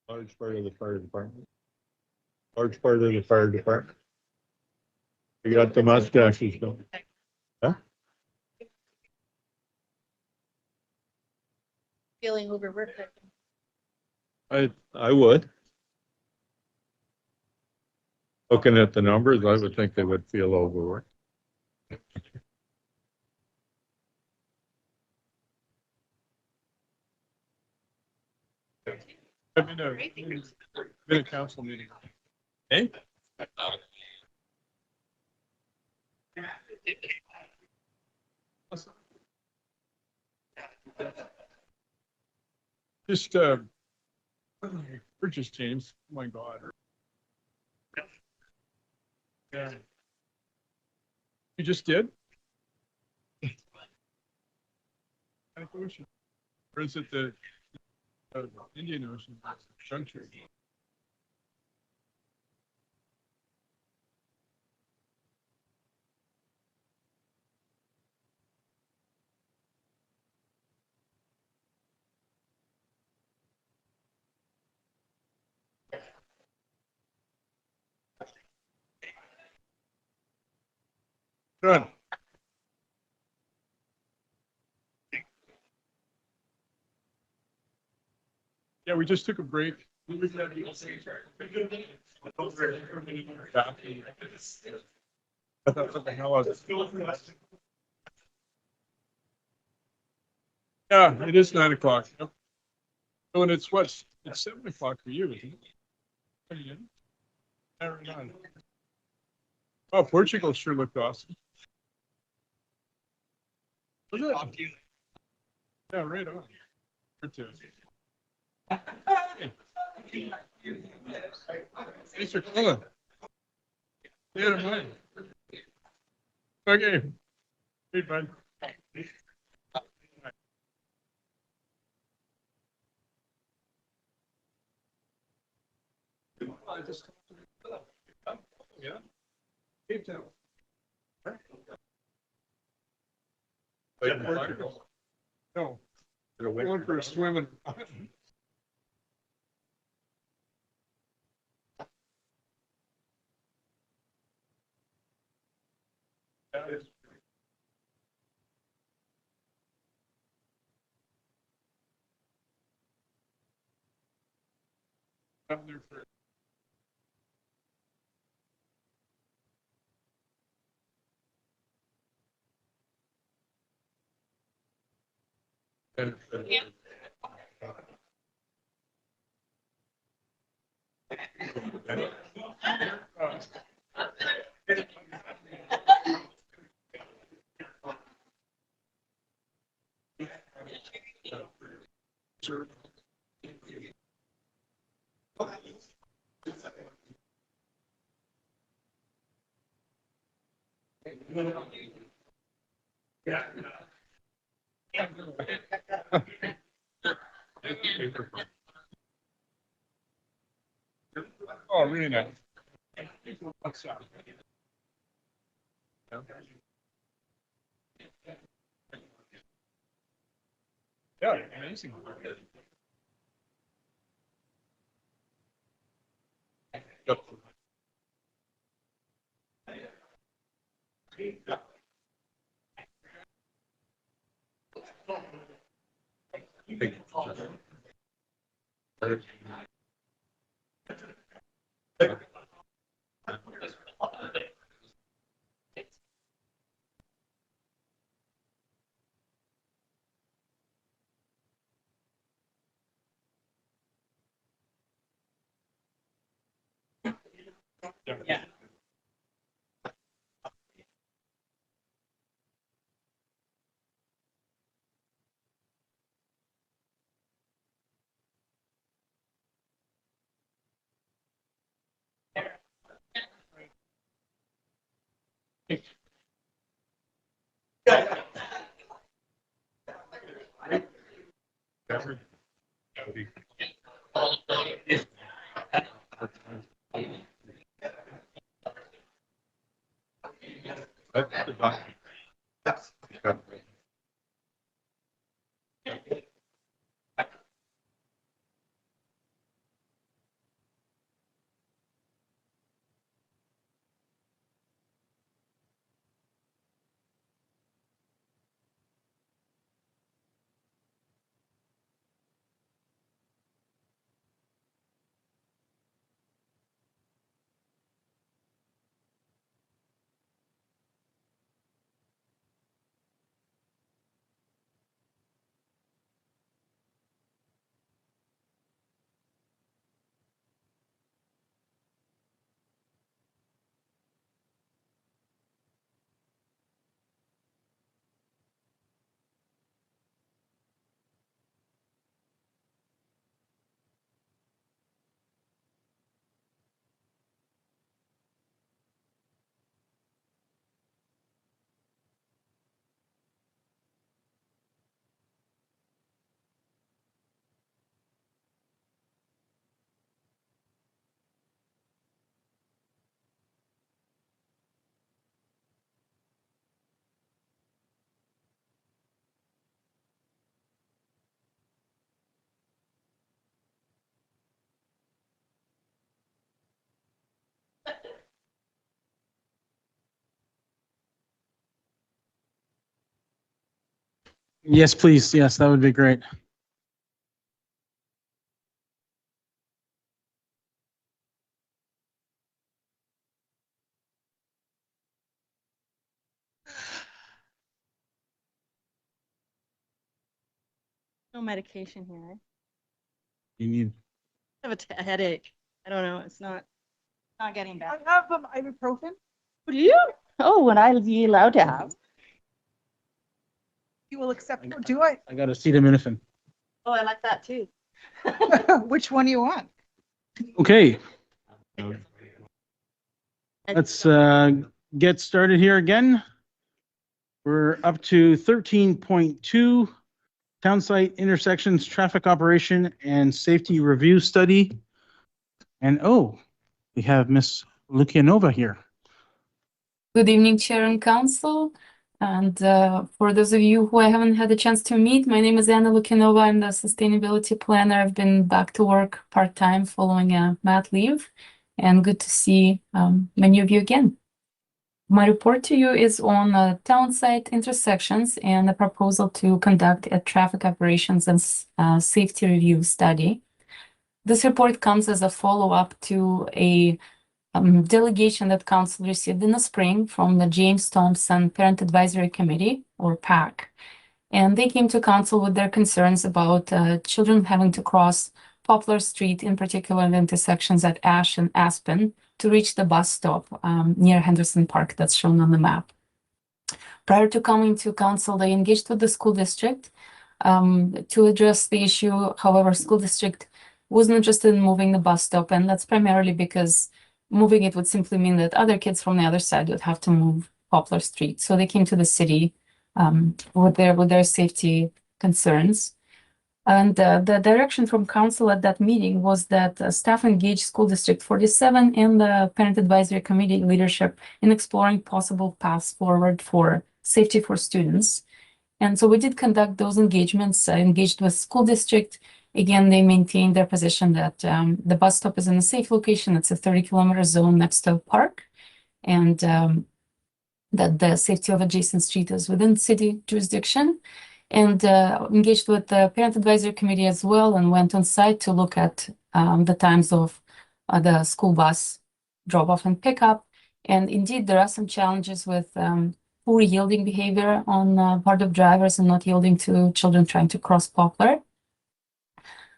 Large part of the fire department. Large part of the fire department. You got the mustaches, though. Huh? Feeling overworked. I would. Looking at the numbers, I would think they would feel overworked. I'm in a council meeting. Hey? Just purchase teams. Oh my God. Yeah. You just did? Ocean. Or is it the Indian Ocean juncture? Done. Yeah, we just took a break. Yeah, it is 9 o'clock. Yep. Oh, and it's what? It's 7 o'clock for you, isn't it? Yeah, right on. Oh, Portugal sure looked awesome. Was it? Yeah, right on. Hey. Thanks for calling. Yeah, mine. Okay. Hey, bud. Yeah. Cape Town. No. Going for a swim and I'm there for yeah. Sure. Oh, really nice. Yeah, amazing. Yeah. Yes, please. Yes, that would be great. No medication here. You need. I have a headache. I don't know. It's not getting better. I have ibuprofen. Do you? Oh, would I be allowed to have? You will accept, do I? I got acetaminophen. Oh, I like that too. Which one do you want? Okay. Let's get started here again. We're up to 13.2, Town Site Intersections Traffic Operation and Safety Review Study. And we have Miss Lukianova here. Good evening, Chair and Council. And for those of you who I haven't had a chance to meet, my name is Anna Lukinova. I'm the Sustainability Planner. I've been back to work part-time following a mat leave, and good to see many of you again. My report to you is on town site intersections and a proposal to conduct a traffic operations and safety review study. This report comes as a follow-up to a delegation that Council received in the spring from the James Thompson Parent Advisory Committee, or PAC. And they came to Council with their concerns about children having to cross Poplar Street, in particular in the intersections at Ash and Aspen, to reach the bus stop near Henderson Park that's shown on the map. Prior to coming to Council, they engaged with the school district to address the issue. However, school district wasn't interested in moving the bus stop, and that's primarily because moving it would simply mean that other kids from the other side would have to move Poplar Street. So they came to the city with their safety concerns. And the direction from council at that meeting was that staff engage School District 47 and the Parent Advisory Committee leadership in exploring possible paths forward for safety for students. And so we did conduct those engagements, engaged with school district. Again, they maintained their position that the bus stop is in a safe location. It's a 30-kilometer zone next to a park, and that the safety of adjacent street is within city jurisdiction. And engaged with the Parent Advisory Committee as well, and went on site to look at the times of the school bus drop-off and pickup. And indeed, there are some challenges with poor yielding behavior on part of drivers and not yielding to children trying to cross Poplar.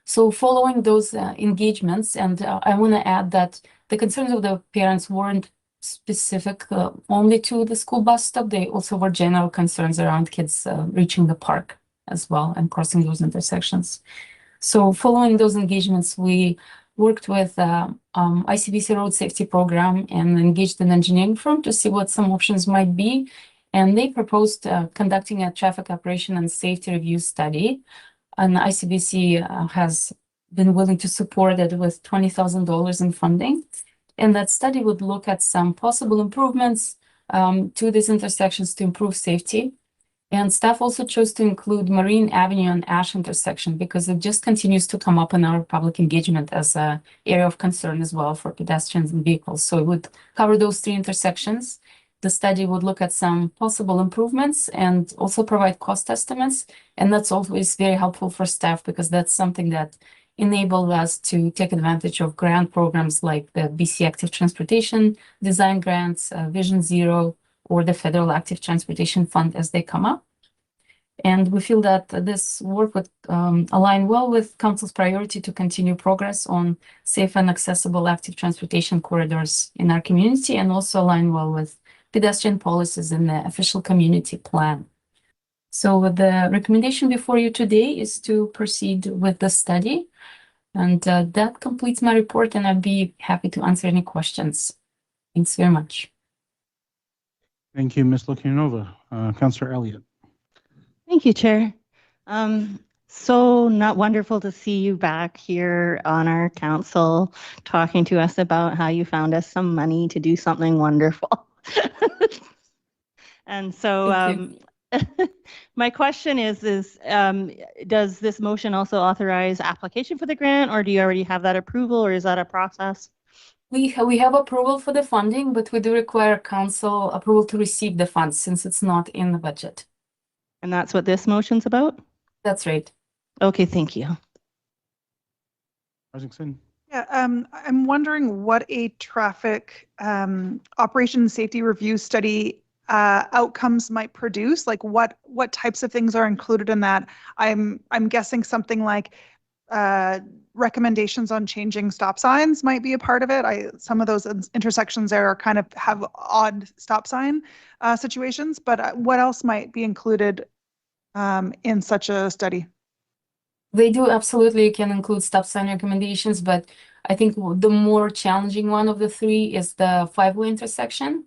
So following those engagements, and I want to add that the concerns of the parents weren't specific only to the school bus stop. They also were general concerns around kids reaching the park as well and crossing those intersections. So following those engagements, we worked with ICBC Road Safety Program and engaged an engineering firm to see what some options might be. And they proposed conducting a traffic operation and safety review study. And ICBC has been willing to support it with $20,000 in funding. And that study would look at some possible improvements to these intersections to improve safety. And staff also chose to include Marine Avenue and Ash intersection because it just continues to come up in our public engagement as an area of concern as well for pedestrians and vehicles. So it would cover those three intersections. The study would look at some possible improvements and also provide cost estimates. And that's always very helpful for staff because that's something that enabled us to take advantage of grant programs like the BC Active Transportation Design Grants, Vision Zero, or the Federal Active Transportation Fund as they come up. And we feel that this work would align well with Council's priority to continue progress on safe and accessible active transportation corridors in our community, and also align well with pedestrian policies in the official community plan. So the recommendation before you today is to proceed with the study. And that completes my report, and I'd be happy to answer any questions. Thanks very much. Thank you, Ms. Lukianova. Councillor Elliott. Thank you, Chair. So not wonderful to see you back here on our council talking to us about how you found us some money to do something wonderful. And so my question is does this motion also authorize application for the grant, or do you already have that approval, or is that a process? We have approval for the funding, but we do require council approval to receive the funds since it's not in the budget. And that's what this motion's about? That's right. Okay, thank you. Yeah, I'm wondering what a traffic operation safety review study outcomes might produce. Like what types of things are included in that? I'm guessing something like recommendations on changing stop signs might be a part of it. Some of those intersections there are kind of have odd stop sign situations, but what else might be included in such a study? They do absolutely can include stop sign recommendations, but I think the more challenging one of the three is the five-way intersection.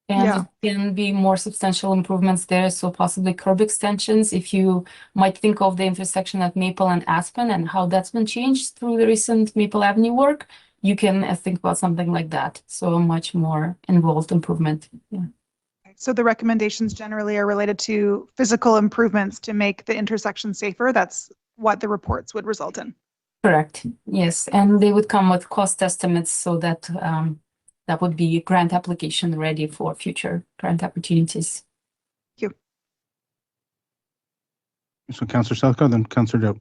And it can be more substantial improvements there, so possibly curb extensions. If you might think of the intersection at Maple and Aspen and how that's been changed through the recent Maple Avenue work, you can think about something like that. So a much more involved improvement. Yeah. So the recommendations generally are related to physical improvements to make the intersection safer. That's what the reports would result in. Correct. Yes, and they would come with cost estimates so that that would be grant application ready for future grant opportunities. Thank you. So Councillor Selko, then Councillor Dope.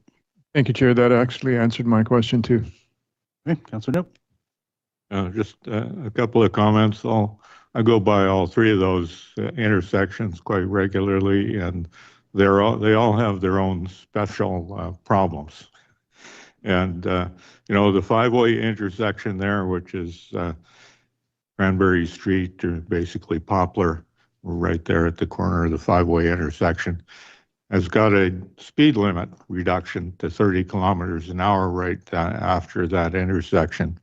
Thank you, Chair. That actually answered my question too. Okay, Councillor Dope. Just a couple of comments. I go by all three of those intersections quite regularly, and they all have their own special problems. And the five-way intersection there, which is Cranberry Street, or basically Poplar, right there at the corner of the five-way intersection, has got a speed limit reduction to 30 kilometers an hour right after that intersection.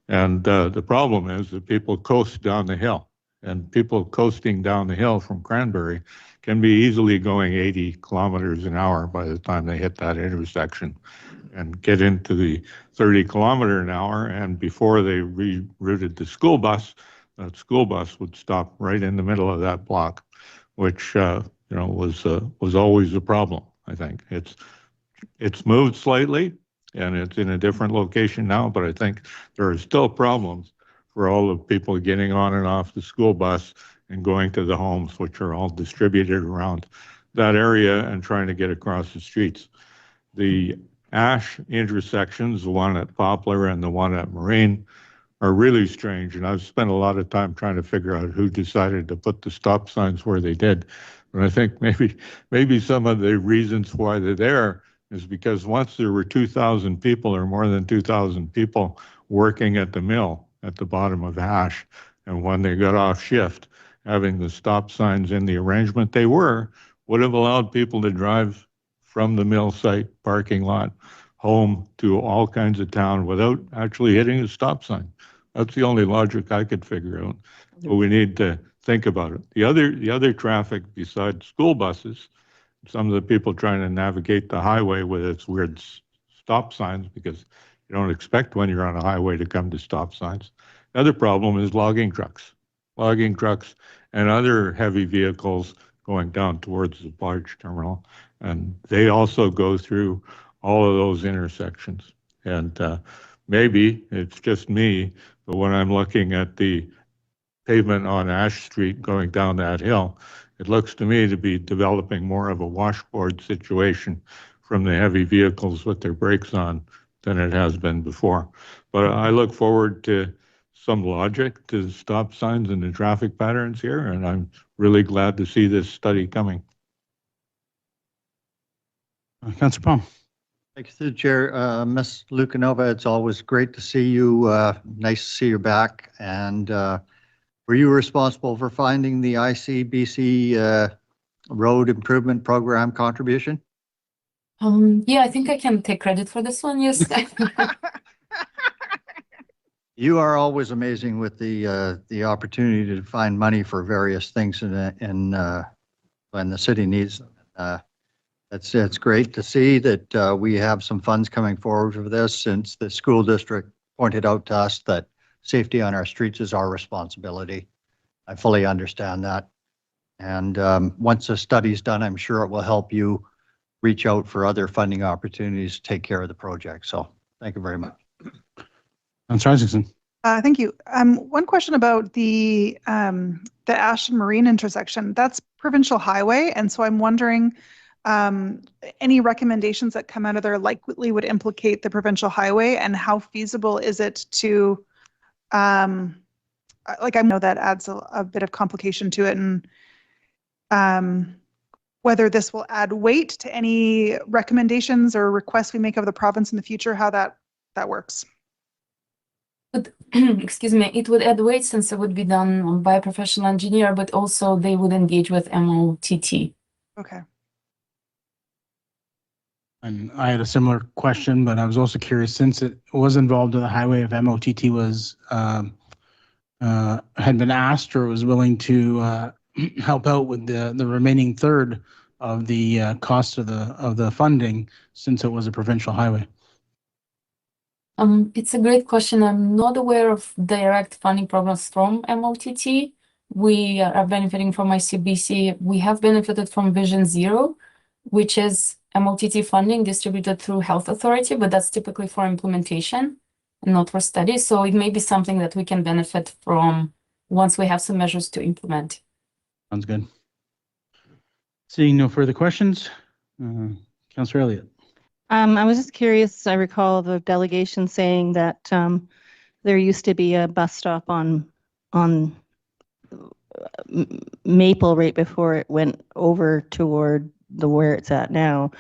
And the problem is that people coast down the hill And people coasting down the hill from Cranberry can be easily going 80 kilometers an hour by the time they hit that intersection and get into the 30 kilometer an hour. And before they rerouted the school bus, that school bus would stop right in the middle of that block, which was always a problem. I think it's moved slightly and it's in a different location now, but I think there are still problems for all the people getting on and off the school bus and going to the homes, which are all distributed around that area and trying to get across the streets. The Ash intersections, the one at Poplar and the one at Marine, are really strange. And I've spent a lot of time trying to figure out who decided to put the stop signs where they did. But I think maybe some of the reasons why they're there is because once there were 2,000 people or more than 2,000 people working at the mill at the bottom of Ash, and when they got off shift, having the stop signs in the arrangement they would have allowed people to drive from the mill site parking lot home to all kinds of town without actually hitting a stop sign. That's the only logic I could figure out. But we need to think about it. The other traffic besides school buses, some of the people trying to navigate the highway with its weird stop signs, because you don't expect when you're on a highway to come to stop signs. The other problem is logging trucks and other heavy vehicles going down towards the barge terminal. And they also go through all of those intersections. And maybe it's just me, but when I'm looking at the pavement on Ash Street going down that hill, it looks to me to be developing more of a washboard situation from the heavy vehicles with their brakes on than it has been before. But I look forward to some logic to the stop signs and the traffic patterns here, and I'm really glad to see this study coming. Councillor Palm. Thank you, through the chair. Ms. Lukanova, it's always great to see you. Nice to see you back. And were you responsible for finding the ICBC road improvement program contribution? Yeah, I think I can take credit for this one. Yes. You are always amazing with the opportunity to find money for various things in when the city needs them. It's great to see that we have some funds coming forward for this, since the school district pointed out to us that safety on our streets is our responsibility. I fully understand that. And once the study's done, I'm sure it will help you reach out for other funding opportunities to take care of the project. So thank you very much. Councillor Isaacson. Thank you. One question about the Ash and Marine intersection. That's provincial highway, and so I'm wondering, any recommendations that come out of there likely would implicate the provincial highway, and how feasible is it to, I know that adds a bit of complication to it, and whether this will add weight to any recommendations or requests we make of the province in the future, how that works. But, excuse me, it would add weight since it would be done by a professional engineer, but also they would engage with MOTT. Okay. And I had a similar question, but I was also curious, since it was involved in the highway, if MOTT was had been asked or was willing to help out with the remaining third of the cost of the funding, since it was a provincial highway. It's a great question. I'm not aware of direct funding programs from MOTT. We are benefiting from ICBC. We have benefited from Vision Zero, which is MOTT funding distributed through Health Authority, but that's typically for implementation and not for studies. So it may be something that we can benefit from once we have some measures to implement. Sounds good. Seeing no further questions, Councillor Elliott. I was just curious, I recall the delegation saying that there used to be a bus stop on Maple right before it went over toward where it's at now,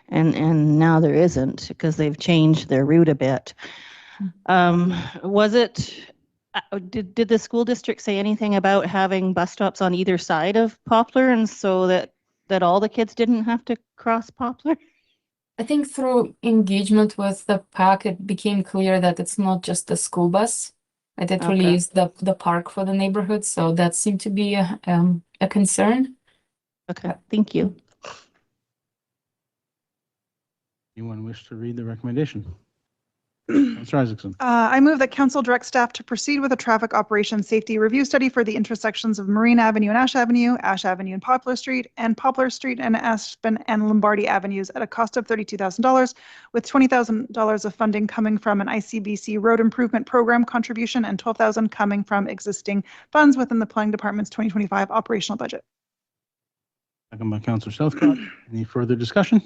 and now there isn't, because they've changed their route a bit. Was it, did the school district say anything about having bus stops on either side of Poplar, and so that all the kids didn't have to cross Poplar? I think through engagement with the PAC, it became clear that it's not just the school bus That Okay. really is the park for the neighborhood. So that seemed to be a concern. Okay, thank you. Anyone wish to read the recommendation? Councillor Isaacson. I move that council direct staff to proceed with a traffic operations safety review study for the intersections of Marine Avenue and Ash Avenue and Poplar Street and Aspen and Lombardy Avenues at a cost of $32,000, with $20,000 of funding coming from an ICBC road improvement program contribution and $12,000 coming from existing funds within the planning department's 2025 operational budget. Second by Councillor Southcott. Any further discussion?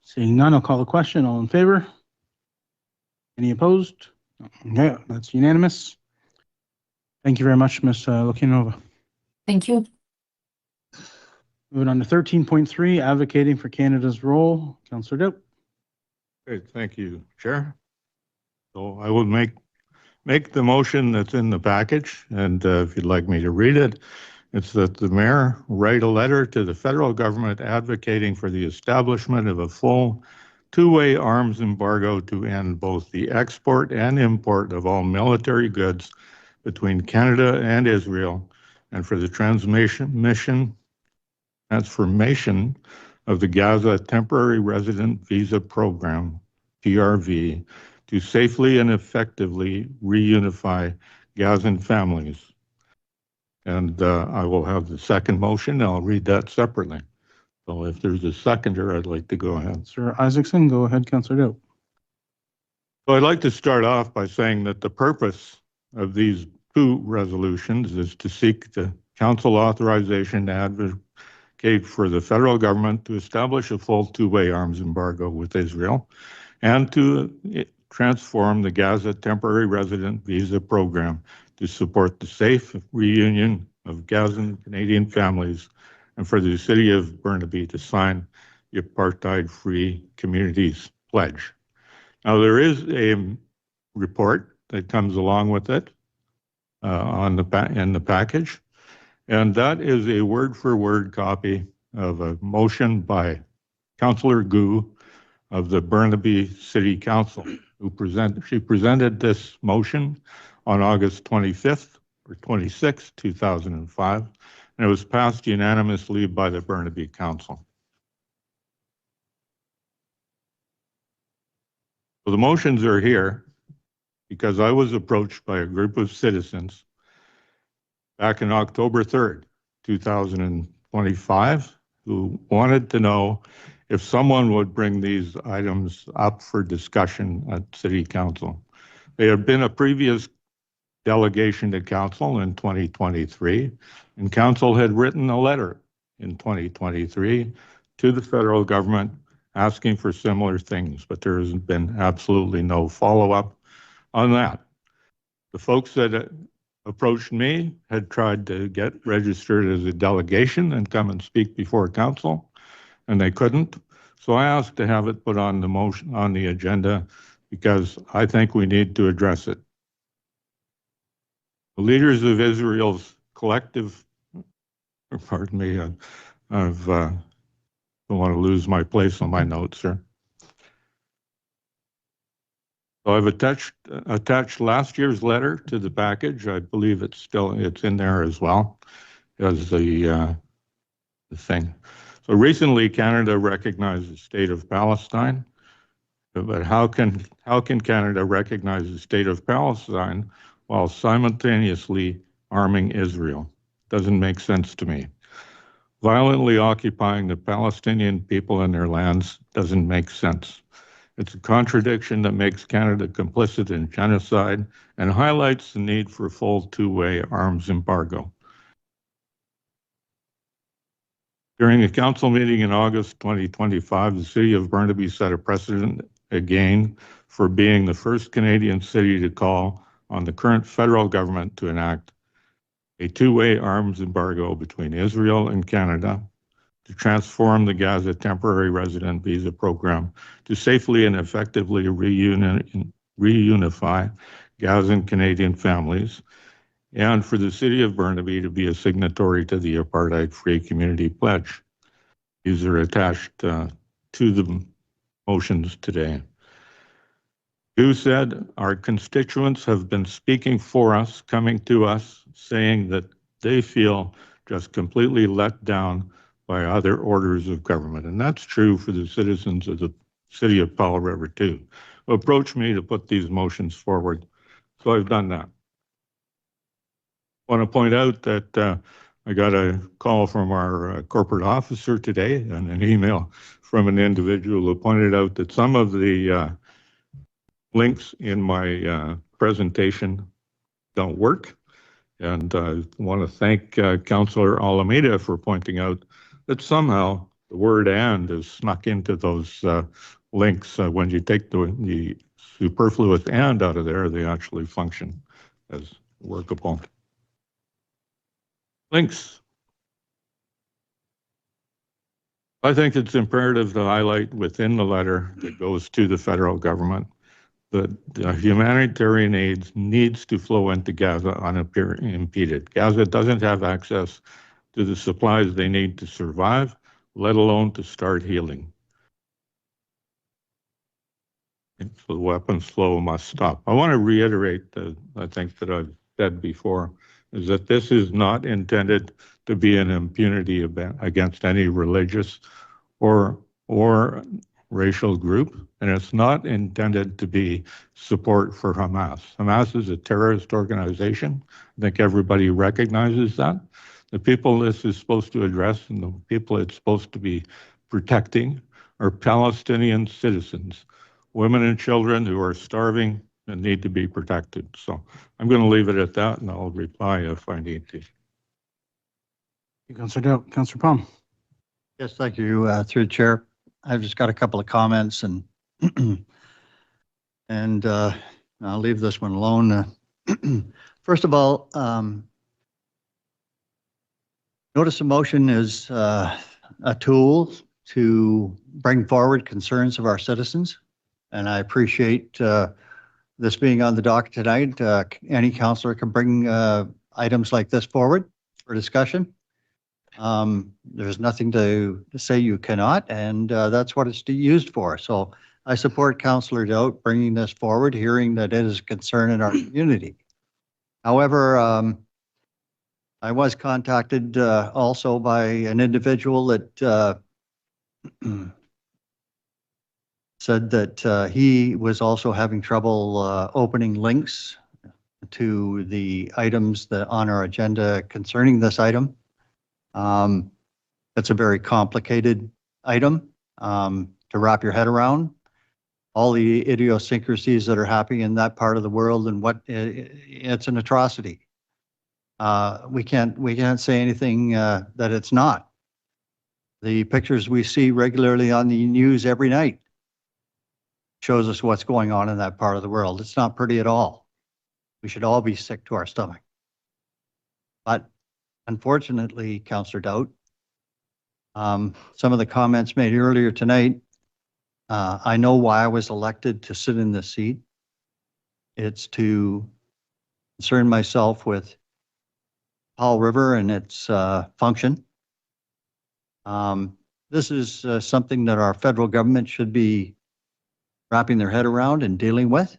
Seeing none, I'll call the question. All in favor? Any opposed? Okay, that's unanimous. Thank you very much, Ms. Lukinova. Thank you. Moving on to 13.3, advocating for Canada's role. Councillor Dope. Okay, thank you, Chair. So I will make the motion that's in the package, and if you'd like me to read it, it's that the mayor write a letter to the federal government advocating for the establishment of a full two-way arms embargo to end both the export and import of all military goods between Canada and Israel, and for the transformation of the Gaza Temporary Resident Visa Program, TRV, to safely and effectively reunify Gazan families. And I will have the second motion. I'll read that separately. So if there's a seconder, I'd like to go ahead. Sir Isaacson, go ahead, Councillor Dope. So I'd like to start off by saying that the purpose of these two resolutions is to seek the council authorization to advocate for the federal government to establish a full two-way arms embargo with Israel and to transform the Gaza Temporary Resident Visa Program to support the safe reunion of Gazan Canadian families, and for the city of Burnaby to sign the Apartheid-Free Communities Pledge. Now, there is a report that comes along with it in the package, and that is a word-for-word copy of a motion by Councillor Gu of the Burnaby City Council, she presented this motion on August 25th or 26th, 2005, and it was passed unanimously by the Burnaby Council. So the motions are here because I was approached by a group of citizens back in October 3rd, 2025, who wanted to know if someone would bring these items up for discussion at City Council. They had been a previous delegation to Council in 2023, and Council had written a letter in 2023 to the federal government asking for similar things, but there has been absolutely no follow-up on that. The folks that approached me had tried to get registered as a delegation and come and speak before Council, and they couldn't. So I asked to have it put on the motion on the agenda because I think we need to address it. The leaders of Israel's collective, pardon me, don't want to lose my place on my notes, sir. So I've attached last year's letter to the package. I believe it's in there as well as the thing. So recently, Canada recognized the state of Palestine, but how can Canada recognize the state of Palestine while simultaneously arming Israel? Doesn't make sense to me. Violently occupying the Palestinian people and their lands doesn't make sense. It's a contradiction that makes Canada complicit in genocide and highlights the need for full two-way arms embargo. During a council meeting in August 2025, the city of Burnaby set a precedent again for being the first Canadian city to call on the current federal government to enact a two-way arms embargo between Israel and Canada to transform the Gaza Temporary Resident Visa Program to safely and effectively reunify Gazan Canadian families, and for the city of Burnaby to be a signatory to the Apartheid-Free Community Pledge. These are attached to the motions today. You said our constituents have been speaking for us, coming to us, saying that they feel just completely let down by other orders of government. And that's true for the citizens of the city of Powell River too, who approached me to put these motions forward. So I've done that. I want to point out that I got a call from our corporate officer today and an email from an individual who pointed out that some of the links in my presentation don't work. And I want to thank Councillor Alameda for pointing out that somehow the word "and" is snuck into those links. When you take the superfluous "and" out of there, they actually function as workable. Links. I think it's imperative to highlight within the letter that goes to the federal government that the humanitarian aid needs to flow into Gaza unimpeded. Gaza doesn't have access to the supplies they need to survive, let alone to start healing. And so the weapons flow must stop. I want to reiterate that I think that I've said before, is that this is not intended to be an impunity against any religious or racial group, and it's not intended to be support for Hamas. Hamas is a terrorist organization. I think everybody recognizes that. The people this is supposed to address and the people it's supposed to be protecting are Palestinian citizens, women and children who are starving and need to be protected. So I'm going to leave it at that, and I'll reply if I need to. Councillor Doak. Councillor Palm. Yes, thank you, through the chair. I've just got a couple of comments and I'll leave this one alone. First of all, notice of motion is a tool to bring forward concerns of our citizens. And I appreciate this being on the docket tonight. Any councillor can bring items like this forward for discussion. There's nothing to say you cannot, and that's what it's used for. So I support Councillor Doak bringing this forward, hearing that it is a concern in our community. However, I was contacted also by an individual that said that he was also having trouble opening links to the items that on our agenda concerning this item. It's a very complicated item to wrap your head around. All the idiosyncrasies that are happening in that part of the world and what it's an atrocity. We can't say anything that it's not. The pictures we see regularly on the news every night shows us what's going on in that part of the world. It's not pretty at all. We should all be sick to our stomach. But unfortunately, Councillor Doak, some of the comments made earlier tonight, I know why I was elected to sit in this seat. It's to concern myself with Powell River and its function. This is something that our federal government should be wrapping their head around and dealing with,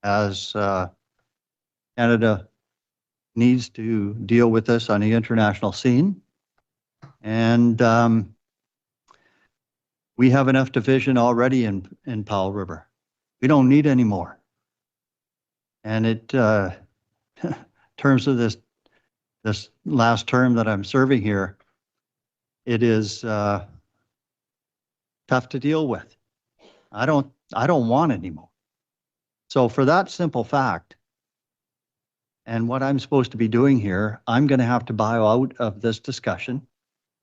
as Canada needs to deal with this on the international scene. And we have enough division already in Powell River. We don't need any more. And it, in terms of this last term that I'm serving here, it is tough to deal with. I don't want any more. So for that simple fact, and what I'm supposed to be doing here, I'm going to have to bow out of this discussion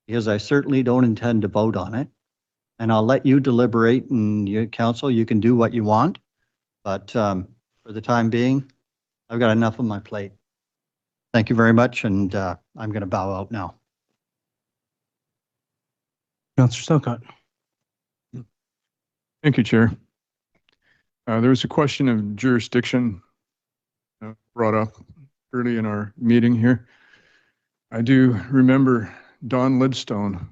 because I certainly don't intend to vote on it. And I'll let you deliberate, and you, council, you can do what you want. But for the time being, I've got enough on my plate. Thank you very much, and I'm going to bow out now. Councillor Stokot. Thank you, Chair. There was a question of jurisdiction brought up early in our meeting here. I do remember Don Lidstone,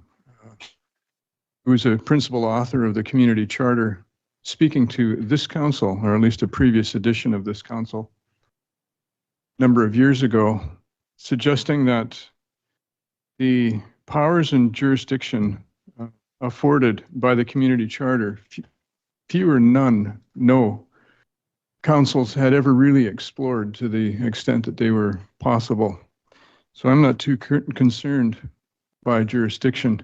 who was a principal author of the community charter, speaking to this council, or at least a previous edition of this council, a number of years ago, suggesting that the powers and jurisdiction afforded by the community charter, few or none, no councils had ever really explored to the extent that they were possible. So I'm not too concerned by jurisdiction.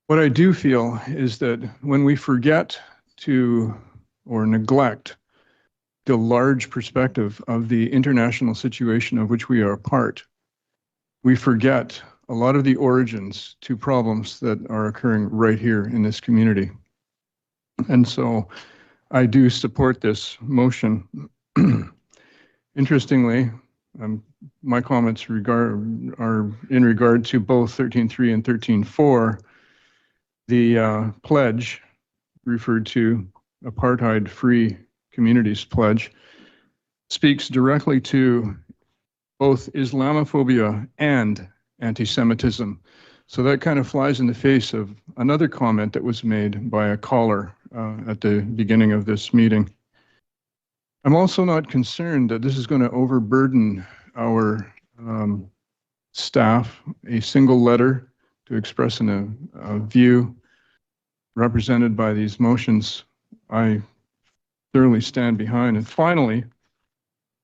What I do feel is that when we forget to or neglect the large perspective of the international situation of which we are a part, we forget a lot of the origins to problems that are occurring right here in this community. And so I do support this motion. Interestingly, my comments are in regard to both 13.3 and 13.4. The pledge referred to, apartheid-free communities pledge, speaks directly to both Islamophobia and anti-Semitism. So that kind of flies in the face of another comment that was made by a caller at the beginning of this meeting. I'm also not concerned that this is going to overburden our staff. A single letter to express a view represented by these motions, I thoroughly stand behind. And finally,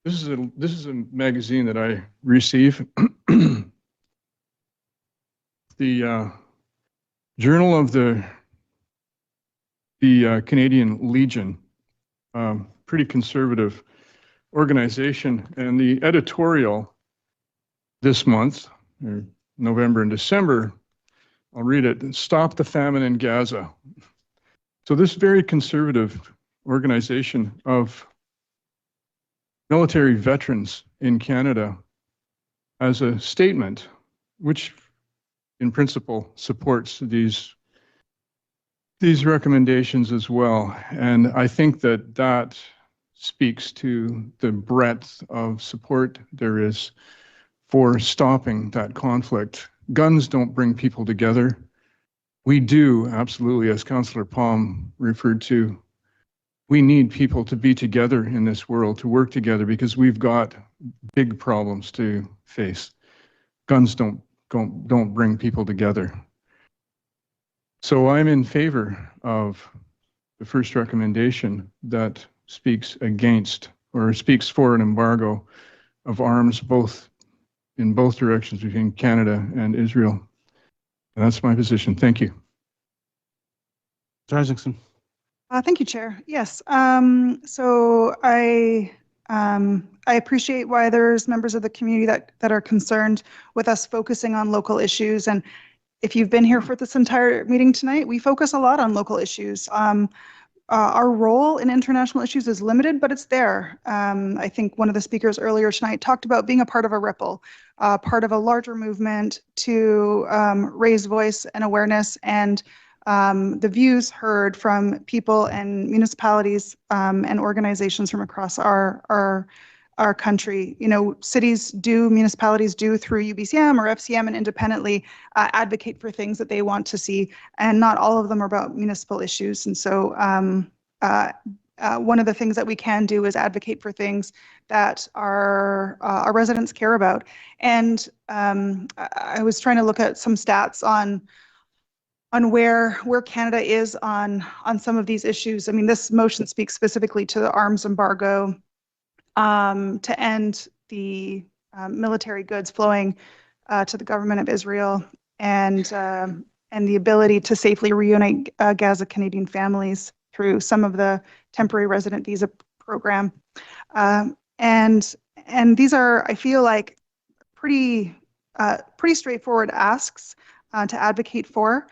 this is a magazine that I receive. The Journal of the Canadian Legion, pretty conservative organization, and the editorial this month, or November and December, I'll read it: "Stop the Famine in Gaza." So this very conservative organization of military veterans in Canada has a statement which in principle supports these recommendations as well. And I think that that speaks to the breadth of support there is for stopping that conflict. Guns don't bring people together. We do, absolutely, as Councillor Palm referred to, we need people to be together in this world, to work together, because we've got big problems to face. Guns don't bring people together. So I'm in favor of the first recommendation that speaks against, or speaks for, an embargo of arms in both directions between Canada and Israel. And that's my position. Thank you. Mr. Isaacson. Thank you, Chair. Yes. So I appreciate why there's members of the community that are concerned with us focusing on local issues. And if you've been here for this entire meeting tonight, we focus a lot on local issues. Our role in international issues is limited, but it's there. I think one of the speakers earlier tonight talked about being a part of a ripple, part of a larger movement to raise voice and awareness and the views heard from people and municipalities and organizations from across our country. You know, cities do, municipalities do, through UBCM or FCM and independently advocate for things that they want to see, and not all of them are about municipal issues. And so one of the things that we can do is advocate for things that our residents care about. And I was trying to look at some stats on where Canada is on some of these issues. I mean, this motion speaks specifically to the arms embargo, to end the military goods flowing to the government of Israel, and the ability to safely reunite Gaza Canadian families through some of the temporary resident visa program. And these are, I feel like, pretty straightforward asks to advocate for.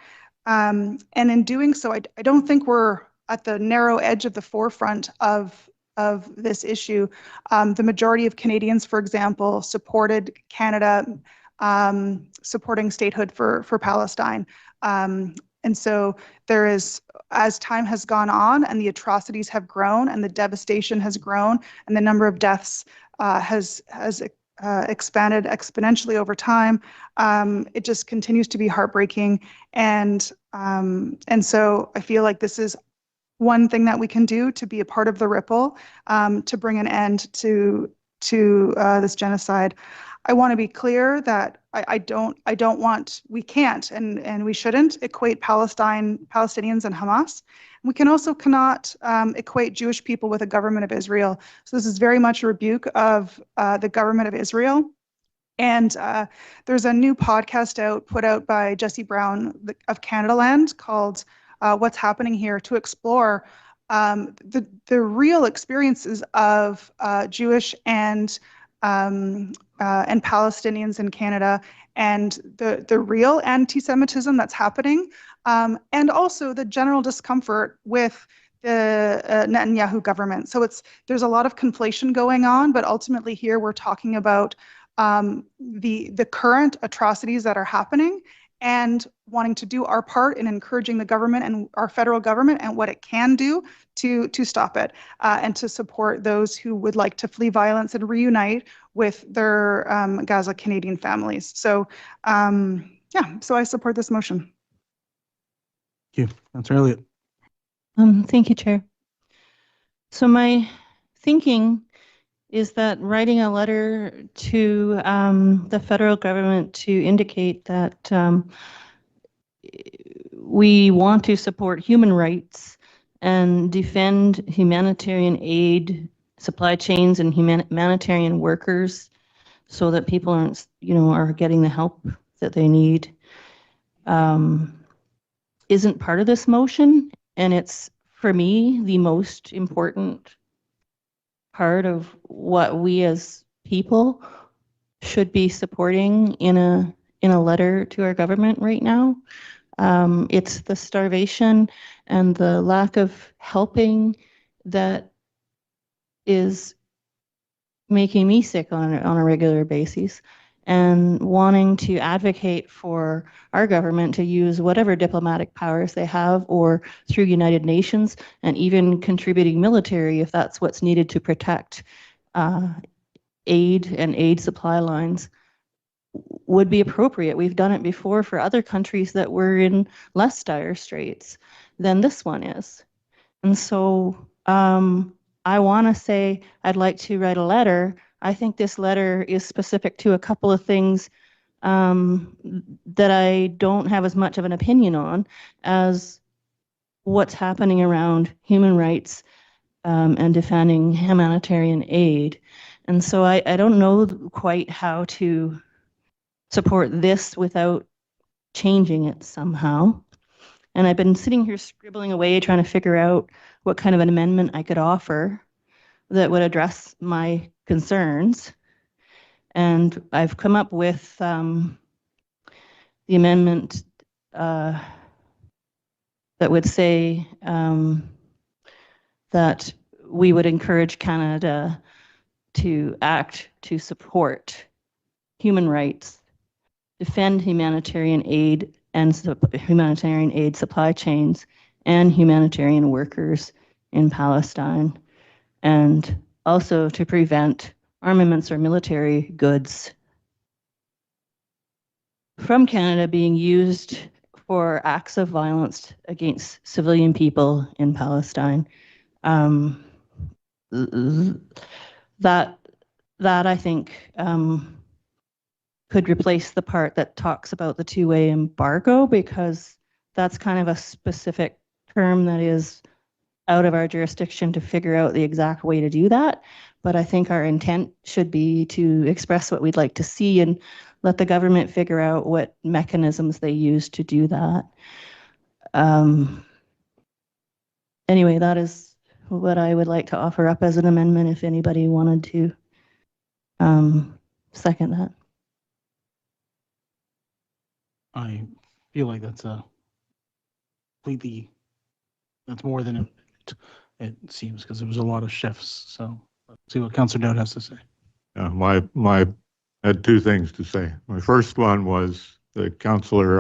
And in doing so, I don't think we're at the narrow edge of the forefront of this issue. The majority of Canadians, for example, supported Canada supporting statehood for Palestine. And so there is, as time has gone on and the atrocities have grown and the devastation has grown and the number of deaths has expanded exponentially over time, it just continues to be heartbreaking. And so I feel like this is one thing that we can do to be a part of the ripple, to bring an end to this genocide. I want to be clear that I don't want, we can't and we shouldn't equate Palestinians and Hamas. We can also cannot equate Jewish people with a government of Israel. So this is very much a rebuke of the government of Israel. And there's a new podcast put out by Jesse Brown of Canadaland called What's Happening Here, to explore the real experiences of Jewish and Palestinians in Canada, and the real anti-Semitism that's happening, and also the general discomfort with the Netanyahu government. So there's a lot of conflation going on, but ultimately here we're talking about the current atrocities that are happening and wanting to do our part in encouraging the government and our federal government and what it can do to stop it, and to support those who would like to flee violence and reunite with their Gaza Canadian families. So so I support this motion. Thank you. Councillor Elliott. Thank you, Chair. So my thinking is that writing a letter to the federal government to indicate that we want to support human rights and defend humanitarian aid, supply chains, and humanitarian workers, so that people are getting the help that they need, isn't part of this motion, and it's, for me, the most important part of what we as people should be supporting in a letter to our government right now. It's the starvation and the lack of helping that is making me sick on a regular basis, and wanting to advocate for our government to use whatever diplomatic powers they have, or through United Nations, and even contributing military if that's what's needed to protect aid and aid supply lines, would be appropriate. We've done it before for other countries that were in less dire straits than this one is. And so I want to say I'd like to write a letter. I think this letter is specific to a couple of things that I don't have as much of an opinion on as what's happening around human rights and defending humanitarian aid. And so I don't know quite how to support this without changing it somehow. And I've been sitting here scribbling away, trying to figure out what kind of an amendment I could offer that would address my concerns. And I've come up with the amendment that would say that we would encourage Canada to act to support human rights, defend humanitarian aid and humanitarian aid supply chains and humanitarian workers in Palestine, and also to prevent armaments or military goods from Canada being used for acts of violence against civilian people in Palestine. That I think could replace the part that talks about the two-way embargo, because that's kind of a specific term that is out of our jurisdiction to figure out the exact way to do that. But I think our intent should be to express what we'd like to see and let the government figure out what mechanisms they use to do that. Anyway, that is what I would like to offer up as an amendment if anybody wanted to second that. I feel like that's that's more than it seems, because there was a lot of shifts. So let's see what Councillor Dowd has to say. I had two things to say. My first one was the Councillor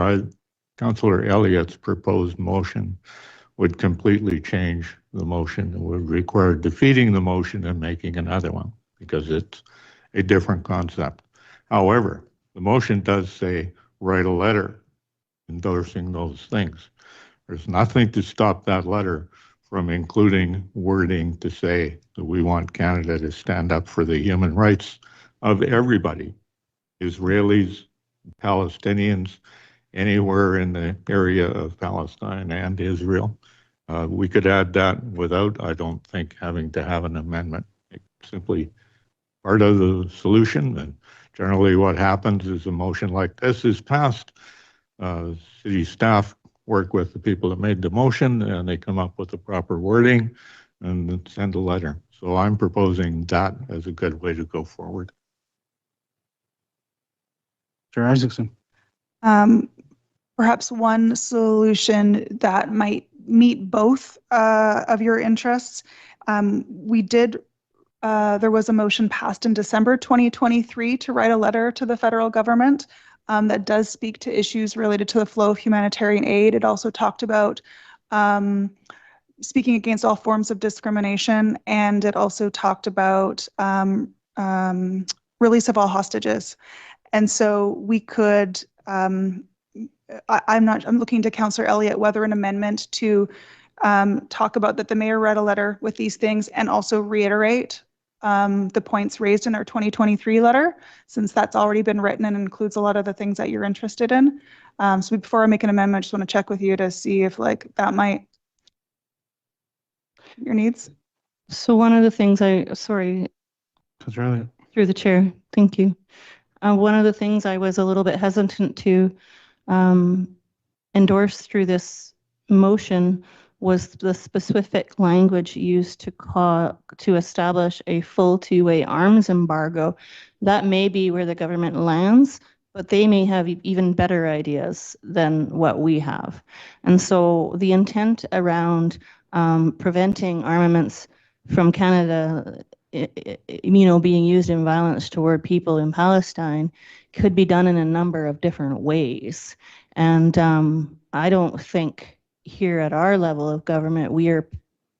Elliott's proposed motion would completely change the motion. It would require defeating the motion and making another one, because it's a different concept. However, the motion does say write a letter endorsing those things. There's nothing to stop that letter from including wording to say that we want Canada to stand up for the human rights of everybody, Israelis, Palestinians, anywhere in the area of Palestine and Israel. We could add that without, I don't think, having to have an amendment. It's simply part of the solution. And generally what happens is a motion like this is passed. City staff work with the people that made the motion and they come up with the proper wording and then send a letter. So I'm proposing that as a good way to go forward. Mr. Isaacson. Perhaps one solution that might meet both of your interests. There was a motion passed in December 2023 to write a letter to the federal government that does speak to issues related to the flow of humanitarian aid. It also talked about speaking against all forms of discrimination, and it also talked about release of all hostages. And so we could, I'm looking to Councillor Elliott whether an amendment to talk about that the mayor read a letter with these things and also reiterate the points raised in our 2023 letter, since that's already been written and includes a lot of the things that you're interested in. So before I make an amendment, I just want to check with you to see if like that might your needs. So one of the things through the chair, thank you. One of the things I was a little bit hesitant to endorse through this motion was the specific language used to establish a full two-way arms embargo. That may be where the government lands, but they may have even better ideas than what we have. And so the intent around preventing armaments from Canada being used in violence toward people in Palestine could be done in a number of different ways. And I don't think here at our level of government, we are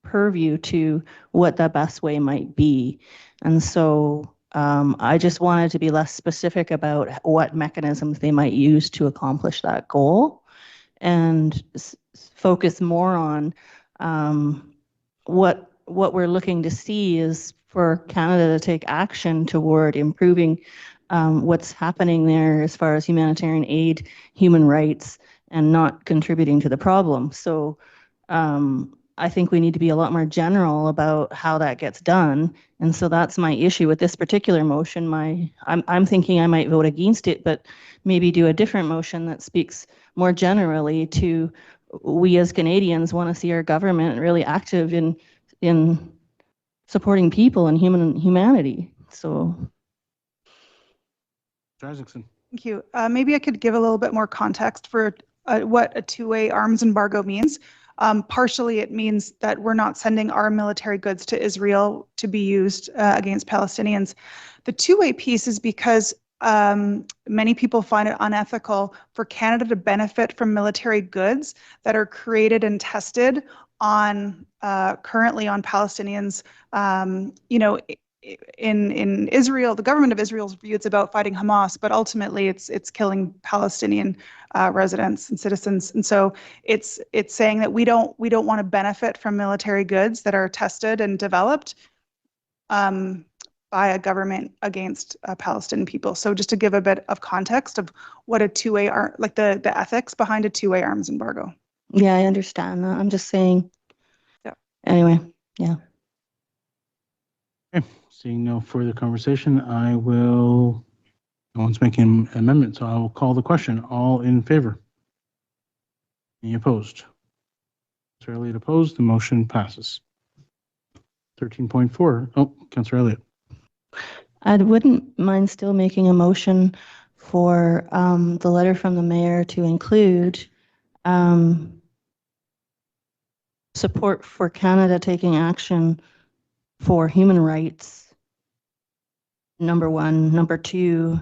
purview to what the best way might be. And so I just wanted to be less specific about what mechanisms they might use to accomplish that goal and focus more on what we're looking to see is for Canada to take action toward improving what's happening there as far as humanitarian aid, human rights, and not contributing to the problem. So I think we need to be a lot more general about how that gets done. And so that's my issue with this particular motion. I'm thinking I might vote against it, but maybe do a different motion that speaks more generally to we as Canadians want to see our government really active in supporting people and humanity. So. Isaacson. Thank you. Maybe I could give a little bit more context for what a two-way arms embargo means. Partially, it means that we're not sending our military goods to Israel to be used against Palestinians. The two-way piece is because many people find it unethical for Canada to benefit from military goods that are created and tested on currently on Palestinians. In Israel, the government of Israel's view it's about fighting Hamas, but ultimately it's killing Palestinian residents and citizens. And so it's saying that we don't want to benefit from military goods that are tested and developed by a government against Palestinian people. So just to give a bit of context of what a two-way like the ethics behind a two-way arms embargo. Yeah, I understand that. I'm just saying. Yeah. Anyway, yeah. Okay, seeing no further conversation, no one's making an amendment, so I will call the question. All in favor? Any opposed? Councillor Elliott opposed, the motion passes. 13.4, oh, Councillor Elliott. I wouldn't mind still making a motion for the letter from the mayor to include support for Canada taking action for human rights, number one. Number two,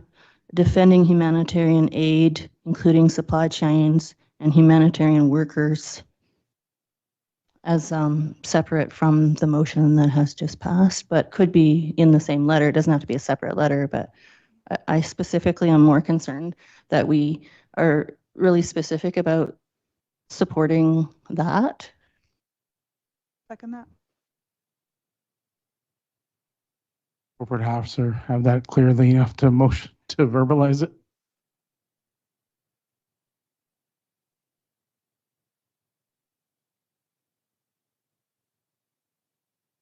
defending humanitarian aid, including supply chains and humanitarian workers, as separate from the motion that has just passed, but could be in the same letter. It doesn't have to be a separate letter, but I specifically am more concerned that we are really specific about supporting that. Second that. Corporate officer, have that clearly enough to motion to verbalize it?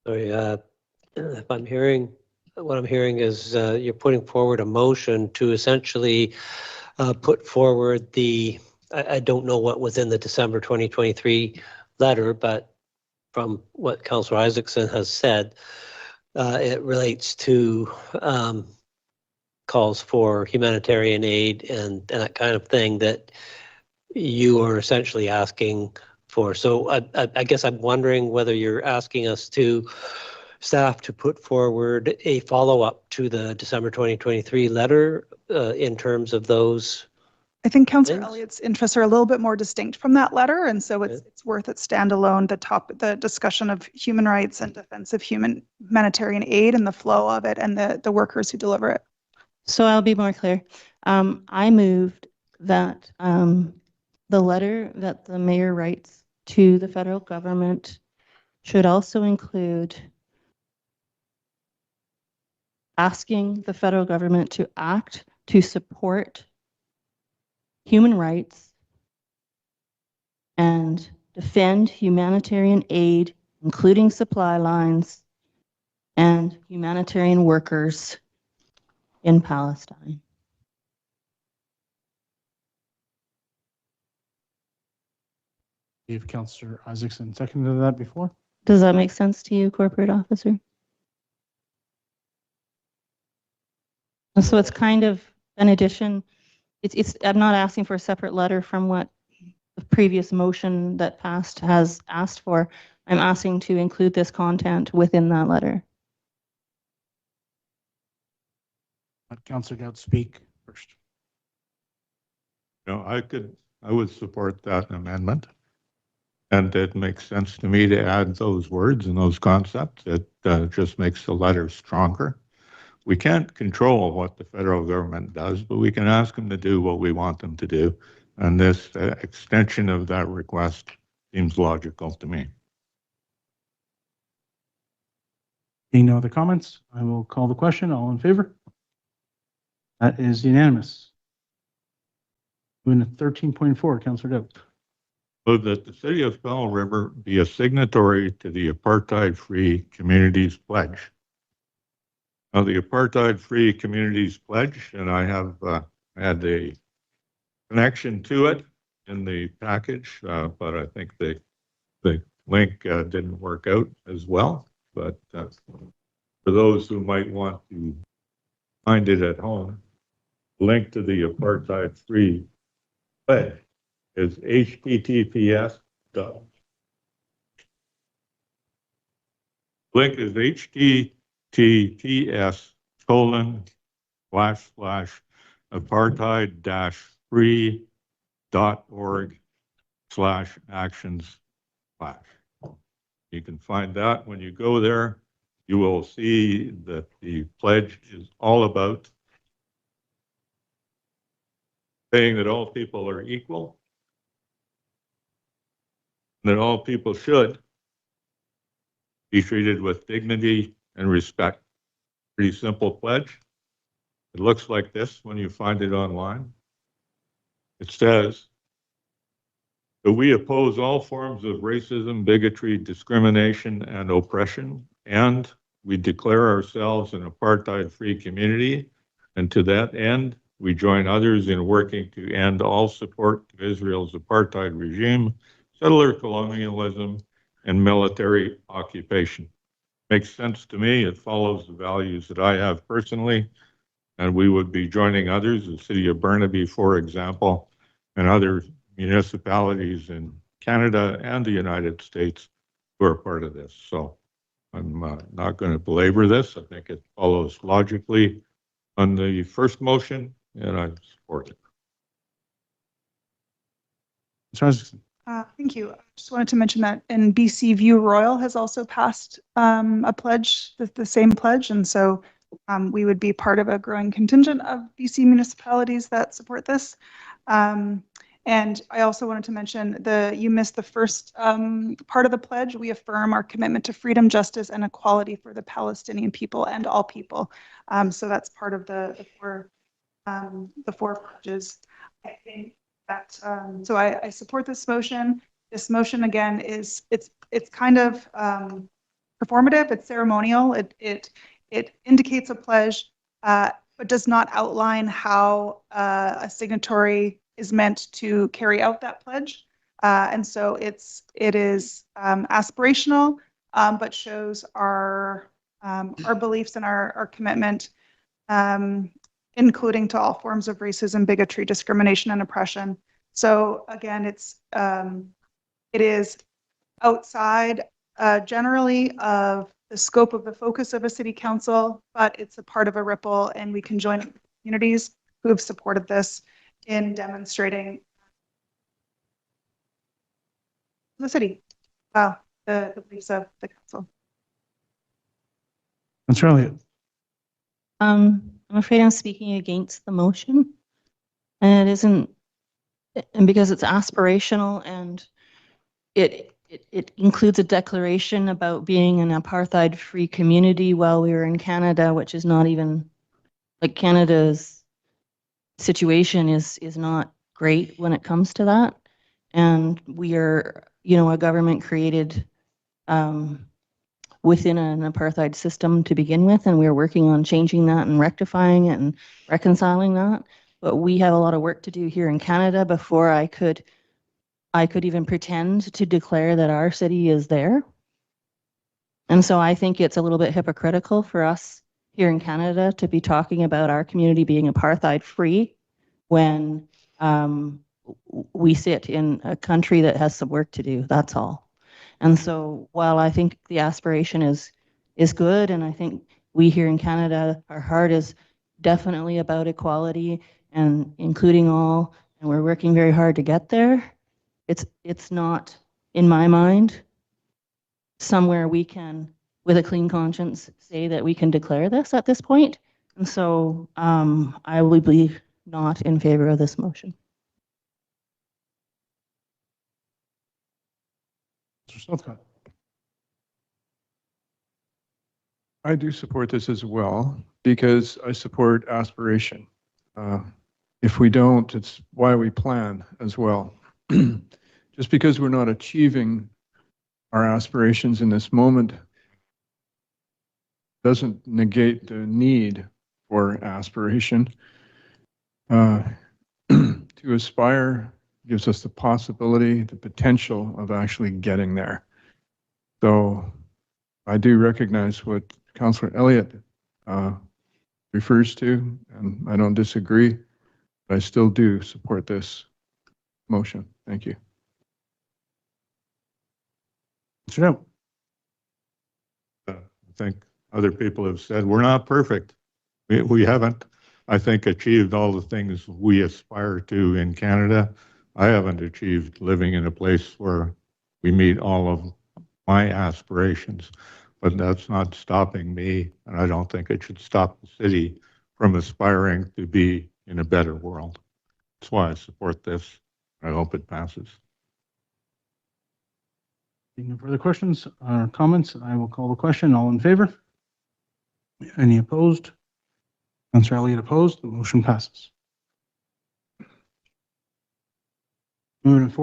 Sorry, if I'm hearing, what I'm hearing is you're putting forward a motion to essentially put forward I don't know what was in the December 2023 letter, but from what Councillor Isaacson has said, it relates to calls for humanitarian aid and that kind of thing that you are essentially asking for. So I guess I'm wondering whether you're asking us staff to put forward a follow-up to the December 2023 letter in terms of those. I think Councillor things? Elliott's interests are a little bit more distinct from that letter, and so it's worth it standalone. The discussion of human rights and defense of humanitarian aid and the flow of it and the workers who deliver it. So I'll be more clear. I moved that the letter that the mayor writes to the federal government should also include asking the federal government to act to support human rights and defend humanitarian aid, including supply lines and humanitarian workers in Palestine. Gave Councillor Isaacson seconded that before. Does that make sense to you, corporate officer? So it's kind of an addition. I'm not asking for a separate letter from what the previous motion that passed has asked for. I'm asking to include this content within that letter. Let Councillor Gautt speak first. No, I would support that amendment. And it makes sense to me to add those words and those concepts. It just makes the letter stronger. We can't control what the federal government does, but we can ask them to do what we want them to do. And this extension of that request seems logical to me. Seeing no other comments, I will call the question. All in favor? That is unanimous. Moving to 13.4, Councillor Gautt. Move that the City of Powell River be a signatory to the Apartheid-Free Communities Pledge. Now, the Apartheid-Free Communities Pledge, and I have had a connection to it in the package, but I think the link didn't work out as well. But for those who might want to find it at home, link to the Apartheid-Free Pledge is https. Link is https://apartheid-free.org/actions/. You can find that when you go there. You will see that the pledge is all about saying that all people are equal, that all people should be treated with dignity and respect. Pretty simple pledge. It looks like this when you find it online. It says that we oppose all forms of racism, bigotry, discrimination, and oppression, and we declare ourselves an apartheid-free community, and to that end, we join others in working to end all support to Israel's apartheid regime, settler colonialism, and military occupation. Makes sense to me. It follows the values that I have personally, and we would be joining others, the city of Burnaby, for example, and other municipalities in Canada and the United States who are part of this. So I'm not going to belabor this. I think it follows logically on the first motion, and I support it. Thank you. I just wanted to mention that in BC, View Royal has also passed a pledge, the same pledge, and so we would be part of a growing contingent of BC municipalities that support this. And I also wanted to mention you missed the first part of the pledge. We affirm our commitment to freedom, justice, and equality for the Palestinian people and all people. So that's part of the four pledges. I think that so I support this motion. This motion again it's kind of performative. It's ceremonial. It indicates a pledge, but does not outline how a signatory is meant to carry out that pledge. And so it is aspirational, but shows our beliefs and our commitment, including to all forms of racism, bigotry, discrimination, and oppression. So again, it is outside generally of the scope of the focus of a city council, but it's a part of a ripple, and we can join communities who have supported this in demonstrating the city, the beliefs of the council. Councillor Elliott. I'm afraid I'm speaking against the motion, and it isn't, and because it's aspirational and it includes a declaration about being an apartheid-free community while we were in Canada, which is not even, like, Canada's situation is not great when it comes to that. And we are, a government created within an apartheid system to begin with, and we're working on changing that and rectifying it and reconciling that. But we have a lot of work to do here in Canada before I could even pretend to declare that our city is there. And so I think it's a little bit hypocritical for us here in Canada to be talking about our community being apartheid free when we sit in a country that has some work to do. That's all. And so while I think the aspiration is good, and I think we here in Canada, our heart is definitely about equality and including all, and we're working very hard to get there. It's not, in my mind, somewhere we can, with a clean conscience, say that we can declare this at this point. And so I will be not in favor of this motion. I do support this as well because I support aspiration. If we don't, it's why we plan as well. Just because we're not achieving our aspirations in this moment doesn't negate the need for aspiration. To aspire gives us the possibility, the potential of actually getting there. So I do recognize what Councillor Elliott refers to, and I don't disagree, but I still do support this motion. Thank you. I think other people have said we're not perfect. We haven't, I think, achieved all the things we aspire to in Canada. I haven't achieved living in a place where we meet all of my aspirations, but that's not stopping me, and I don't think it should stop the city from aspiring to be in a better world. That's why I support this. I hope it passes. No further questions or comments? I will call the question. All in favor? Any opposed? Councillor Elliott opposed. The motion passes. Moving to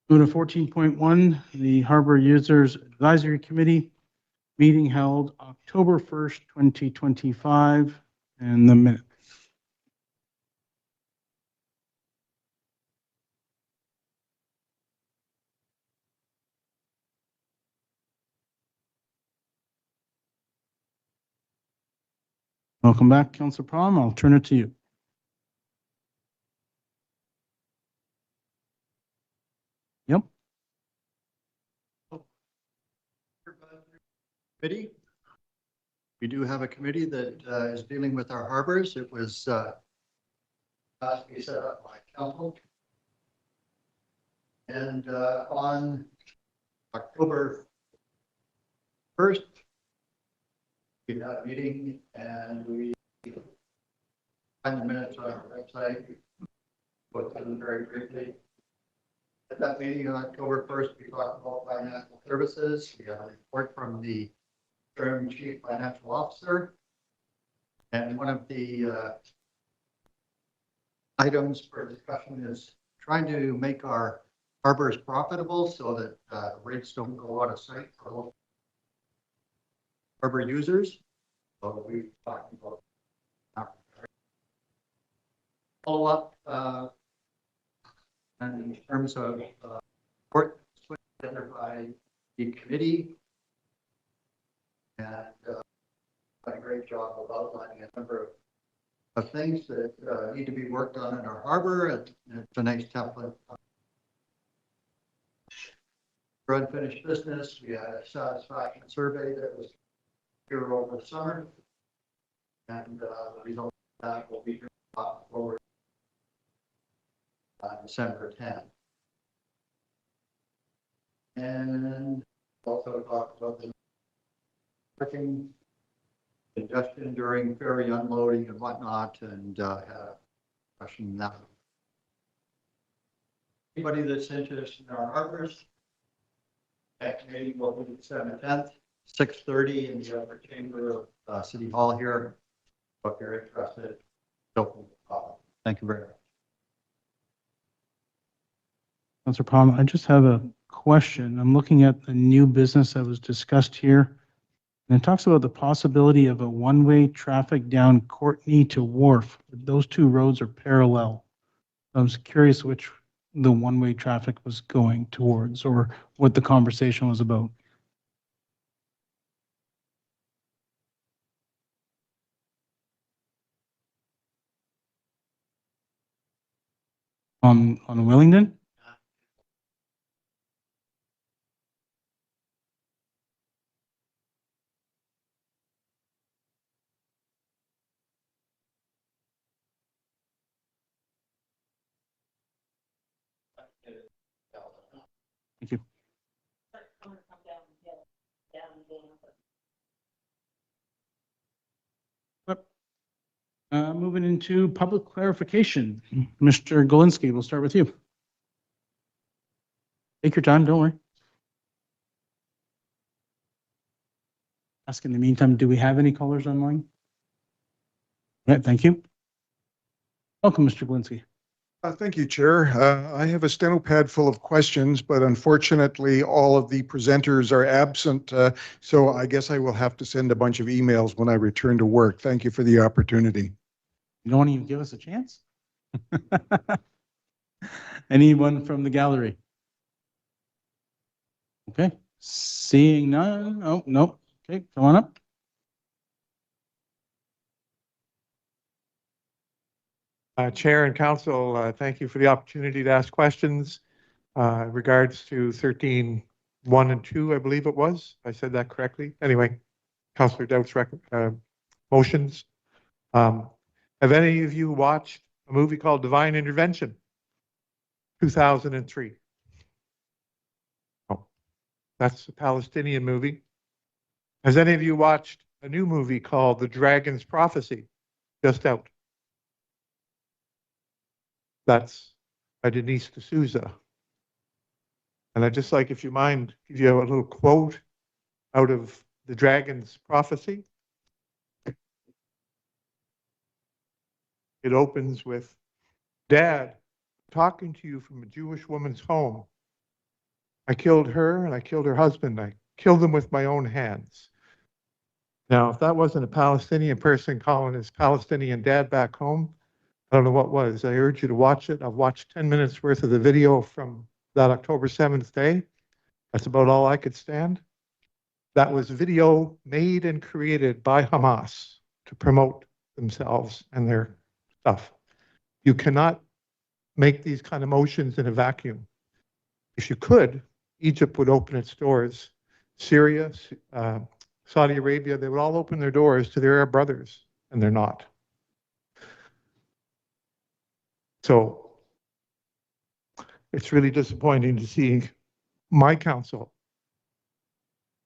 14.1, the Harbor Users Advisory Committee meeting held October 1st, 2025, and the minutes. Welcome back, Councillor Palm. I'll turn it to you. Yep. Committee. We do have a committee that is dealing with our harbors. It was set up by council. And on October 1st, we had a meeting and we find the minutes on our website. Put them very briefly. At that meeting on October 1st, we talked about financial services. We have a report from the Interim Chief Financial Officer. And one of the items for discussion is trying to make our harbors profitable so that rates don't go out of sight for harbor users. So we talked about follow up and in terms of report put together by the committee, and done a great job of outlining a number of things that need to be worked on in our harbor. And it's a nice template. For unfinished business, we had a satisfaction survey that was here over the summer, and the results of that will be brought forward December 10th. And also talked about the parking congestion during ferry unloading and whatnot, and had a question that. Anybody that's interested in our harbors, that meeting will be December 10th, 6:30 in the upper chamber of City Hall here. If you're interested, thank you very much. Councilor Palmer, I just have a question. I'm looking at the new business that was discussed here. And it talks about the possibility of a one-way traffic down Courtney to Wharf. Those two roads are parallel. I was curious which the one-way traffic was going towards or what the conversation was about. On Willingdon? Thank you. Moving into public clarification. Mr. Golinsky, we'll start with you. Take your time, don't worry. Ask in the meantime, do we have any callers online? All right, thank you. Welcome, Mr. Golinsky. Thank you, Chair. I have a steno pad full of questions, but unfortunately, all of the presenters are absent. So I guess I will have to send a bunch of emails when I return to work. Thank you for the opportunity. You don't want to even give us a chance? Anyone from the gallery? Okay, seeing none. Oh, no. Okay, come on up. Chair and Council, thank you for the opportunity to ask questions regards to 13.1 and 2, I believe it was. I said that correctly. Anyway, Councillor Doubt's motions. Have any of you watched a movie called Divine Intervention? 2003. Oh, that's a Palestinian movie. Has any of you watched a new movie called The Dragon's Prophecy? Just out. That's by Denise D'Souza. And I'd just like, if you mind, give you a little quote out of The Dragon's Prophecy. It opens with, "Dad, talking to you from a Jewish woman's home. I killed her and I killed her husband. I killed them with my own hands." Now, if that wasn't a Palestinian person calling his Palestinian dad back home, I don't know what was. I urge you to watch it. I've watched 10 minutes worth of the video from that October 7th day. That's about all I could stand. That was video made and created by Hamas to promote themselves and their stuff. You cannot make these kind of motions in a vacuum. If you could, Egypt would open its doors. Syria, Saudi Arabia, they would all open their doors to their Arab brothers, and they're not. So it's really disappointing to see my council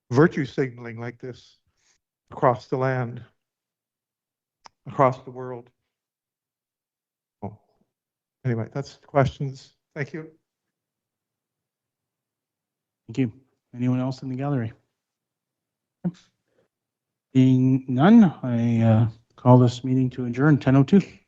virtue signaling like this across the land, across the world. Anyway, that's the questions. Thank you. Thank you. Anyone else in the gallery? Being none, I call this meeting to adjourn 10:02.